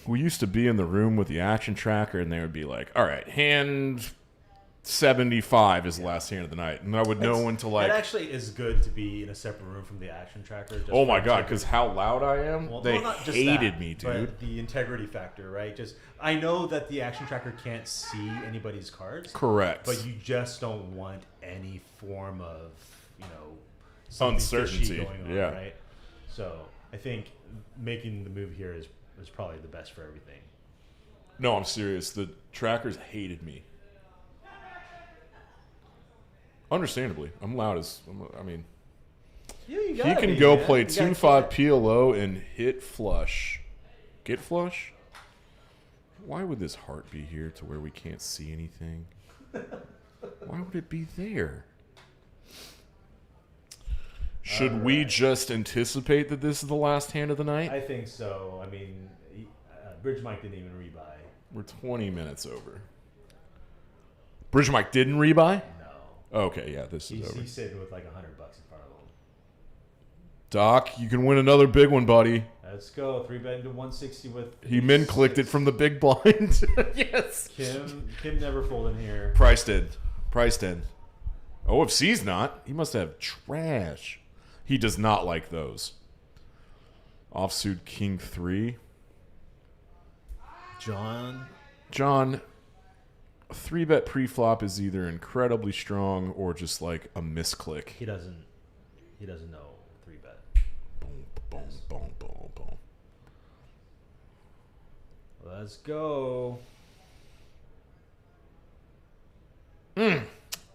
We used to be in the room with the action tracker, and they would be like, all right, hand 75 is the last hand of the night. And I would know when to, like... It actually is good to be in a separate room from the action tracker. Just Oh, my for God, because how loud I am? Well, they not just hated that, me, but dude. the integrity factor, right? Just I know that the action tracker can't see anybody's cards. Correct. But you just don't want any form of, something Uncertainty, fishy going on, yeah. right? So I think making the move here is probably the best for everything. No, I'm serious. The trackers hated me. Understandably. I'm loud as... I mean... Yeah, you He can go play 2-5 PLO and hit flush. Get flush? Why would this heart be here to where we can't see anything? Why would it be there? Should we just anticipate that this is the last hand of the night? I think so. I mean, Bridge Mike didn't even rebuy. We're 20 minutes over. Bridge Mike didn't rebuy? No. Okay, yeah, this is over. He's sitting with like $100 in front of him. Doc, you can win another big one, buddy. Let's go. 3-bet into 160 with... He min-clicked it from the big blind. Yes. Kim never folded here. Price did. OFC's not. He must have trash. He does not like those. Offsuit King 3. John, a 3-bet pre-flop is either incredibly strong or just like a misclick. he doesn't know 3-bet. Boom, boom, boom, boom, boom. Let's go.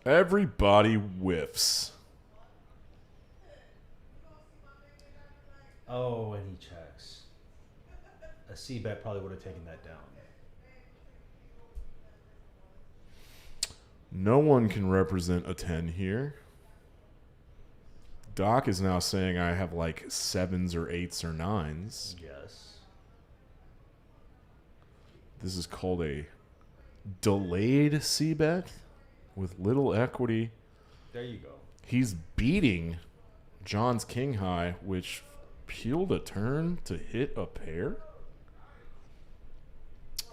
Everybody whiffs. Oh, and he checks. A C-bet probably would have taken that down. No one can represent a 10 here. Doc is now saying I have like 7s or 8s or 9s. Yes. This is called a delayed C-bet with little equity. There you go. He's beating John's king high, which peeled a turn to hit a pair.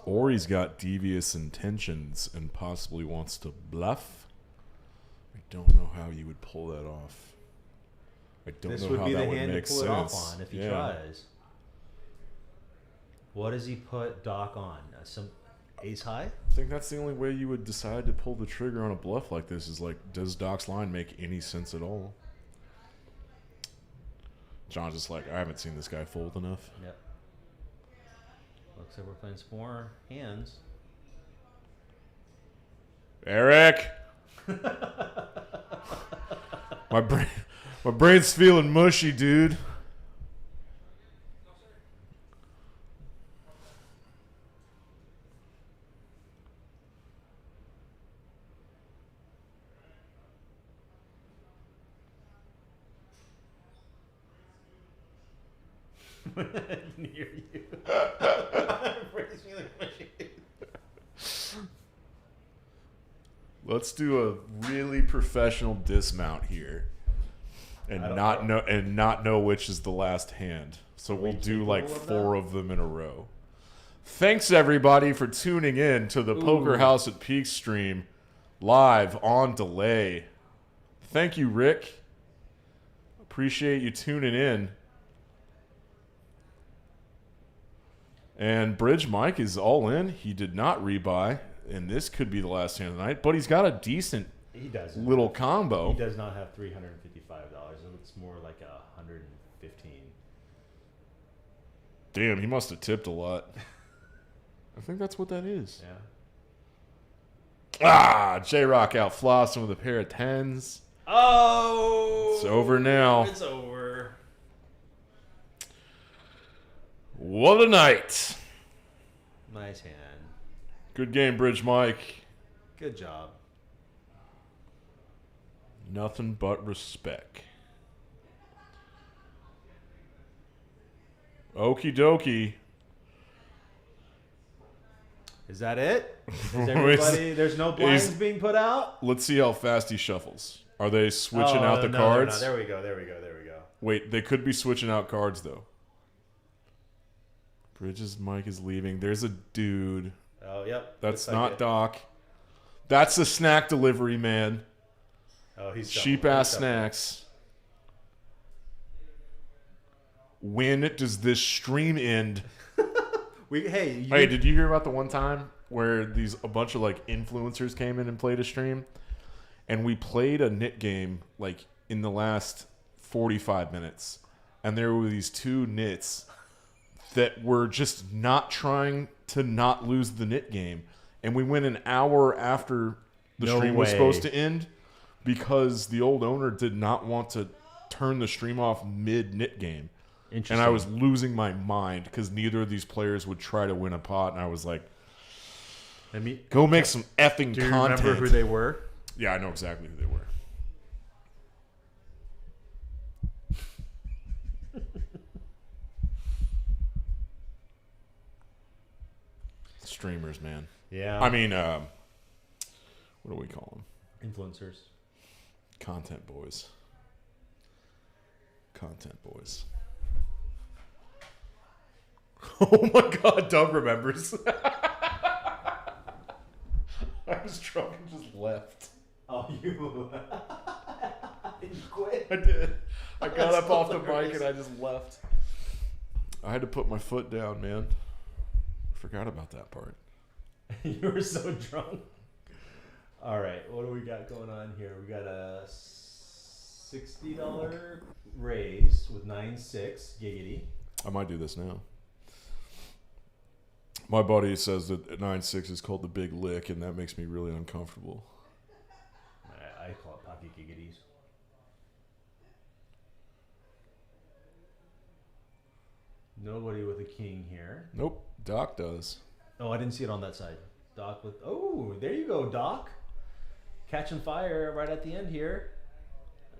Or he's got devious intentions and possibly wants to bluff. I don't know how you would pull that off. I don't This know would how be that the would hand to make pull sense. it off on if he tries. What does he put Doc on? Some ace high? I think that's the only way you would decide to pull the trigger on a bluff like this is like, does Doc's line make any sense at all? John's just like, I haven't seen this guy fold enough. Yep. Looks like we're playing some more hands. Eric! My brain's feeling mushy, dude. Near you. Let's do a really professional dismount here, and not know which is the last hand. So we'll do like 4 of them in a row. Thanks everybody for tuning in to the Poker House at Peaks stream, live on delay. Thank you, Rick. Appreciate you tuning in. And Bridge Mike is all in. He did not rebuy, and this could be the last hand of the night. But he's got a decent little combo. He does not have $355. It looks more like $115. Damn, he must have tipped a lot. I think that's what that is. Yeah. J-Rock out flossing with a pair of 10s. Oh! It's over now. It's over. What a night. Nice hand. Good game, Bridge Mike. Good job. Nothing but respect. Okie dokie. Is that it? Is everybody? There's no blinds being put out? Let's see how fast he shuffles. Are they switching out the cards? There we go. There we go. Wait, they could be switching out cards, though. Bridges Mike is leaving. There's a dude. Oh, yep. That's not Doc. That's a snack delivery man. Oh, he's cheap-ass snacks. When does this stream end? Hey, did you hear about the one time where a bunch of like influencers came in and played a stream, and we played a NIT game like in the last 45 minutes, and there were these 2 nits that were just not trying to not lose the NIT game, and we went an hour after the stream was supposed to end because the old owner did not want to turn the stream off mid-NIT game. And I was losing my mind because neither of these players would try to win a pot. And I was like, go make some effing content. Do you remember who they were? Yeah, I know exactly who they were. Streamers, man. Yeah. I mean, what do we call them? Influencers. Content boys. Content boys. Oh my God, Doug remembers. I was drunk and just left. Oh, you quit? I did. I got up off the mic and I just left. I had to put my foot down, man. Forgot about that part. You were so drunk. All right, what do we got going on here? We got a $60 raise with 9-6 giggity. I might do this now. My buddy says that 9-6 is called the big lick, and that makes me really uncomfortable. I call it pocket giggities. Nobody with a king here. Nope, Doc does. Oh, I didn't see it on that side. Doc with... Oh, there you go, Doc. Catching fire right at the end here.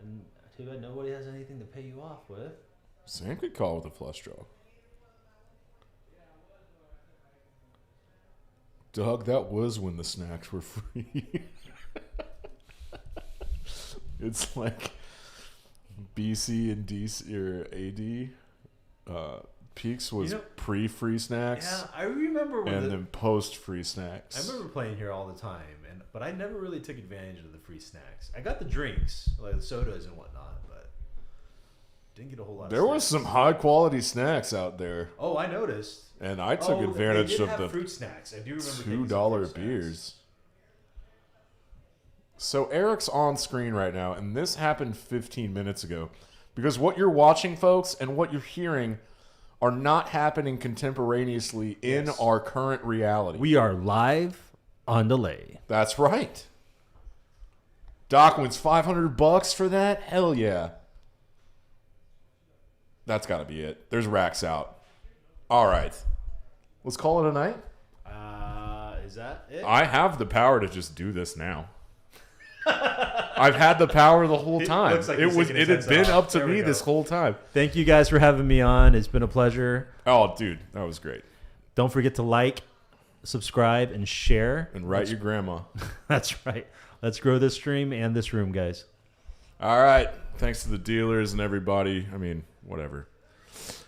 And too bad nobody has anything to pay you off with. Sam could call with a flush draw. Doug, that was when the snacks were free. It's like BC and DC or AD Peaks was You know- pre-free snacks Yeah, I remember when and then post-free snacks. I remember playing here all the time, but I never really took advantage of the free snacks. I got the drinks, like the sodas and whatnot, but didn't get a whole lot. There of was snacks. some high-quality snacks out there, Oh, I noticed. and I took advantage they did of have the fruit snacks. I do remember taking some $2 fruit snacks. beers. So Eric's on screen right now, and this happened 15 minutes ago. Because what you're watching, folks, and what you're hearing are not happening contemporaneously in Yes. our current reality. We are live on delay. That's right. Doc wins $500 for that? Hell yeah. That's got to be it. There's racks out. All right. Let's call it a night. Is that it? I have the power to just do this now. I've had the power the whole It time. looks like he's taking It his had been heads up off. to There we me go. this whole time. Thank you guys for having me on. It's been a pleasure. Oh, dude, that was great. Don't forget to like, subscribe, and share. And write your grandma. That's right. Let's grow this stream and this room, guys. All right. Thanks to the dealers and everybody. I mean, whatever.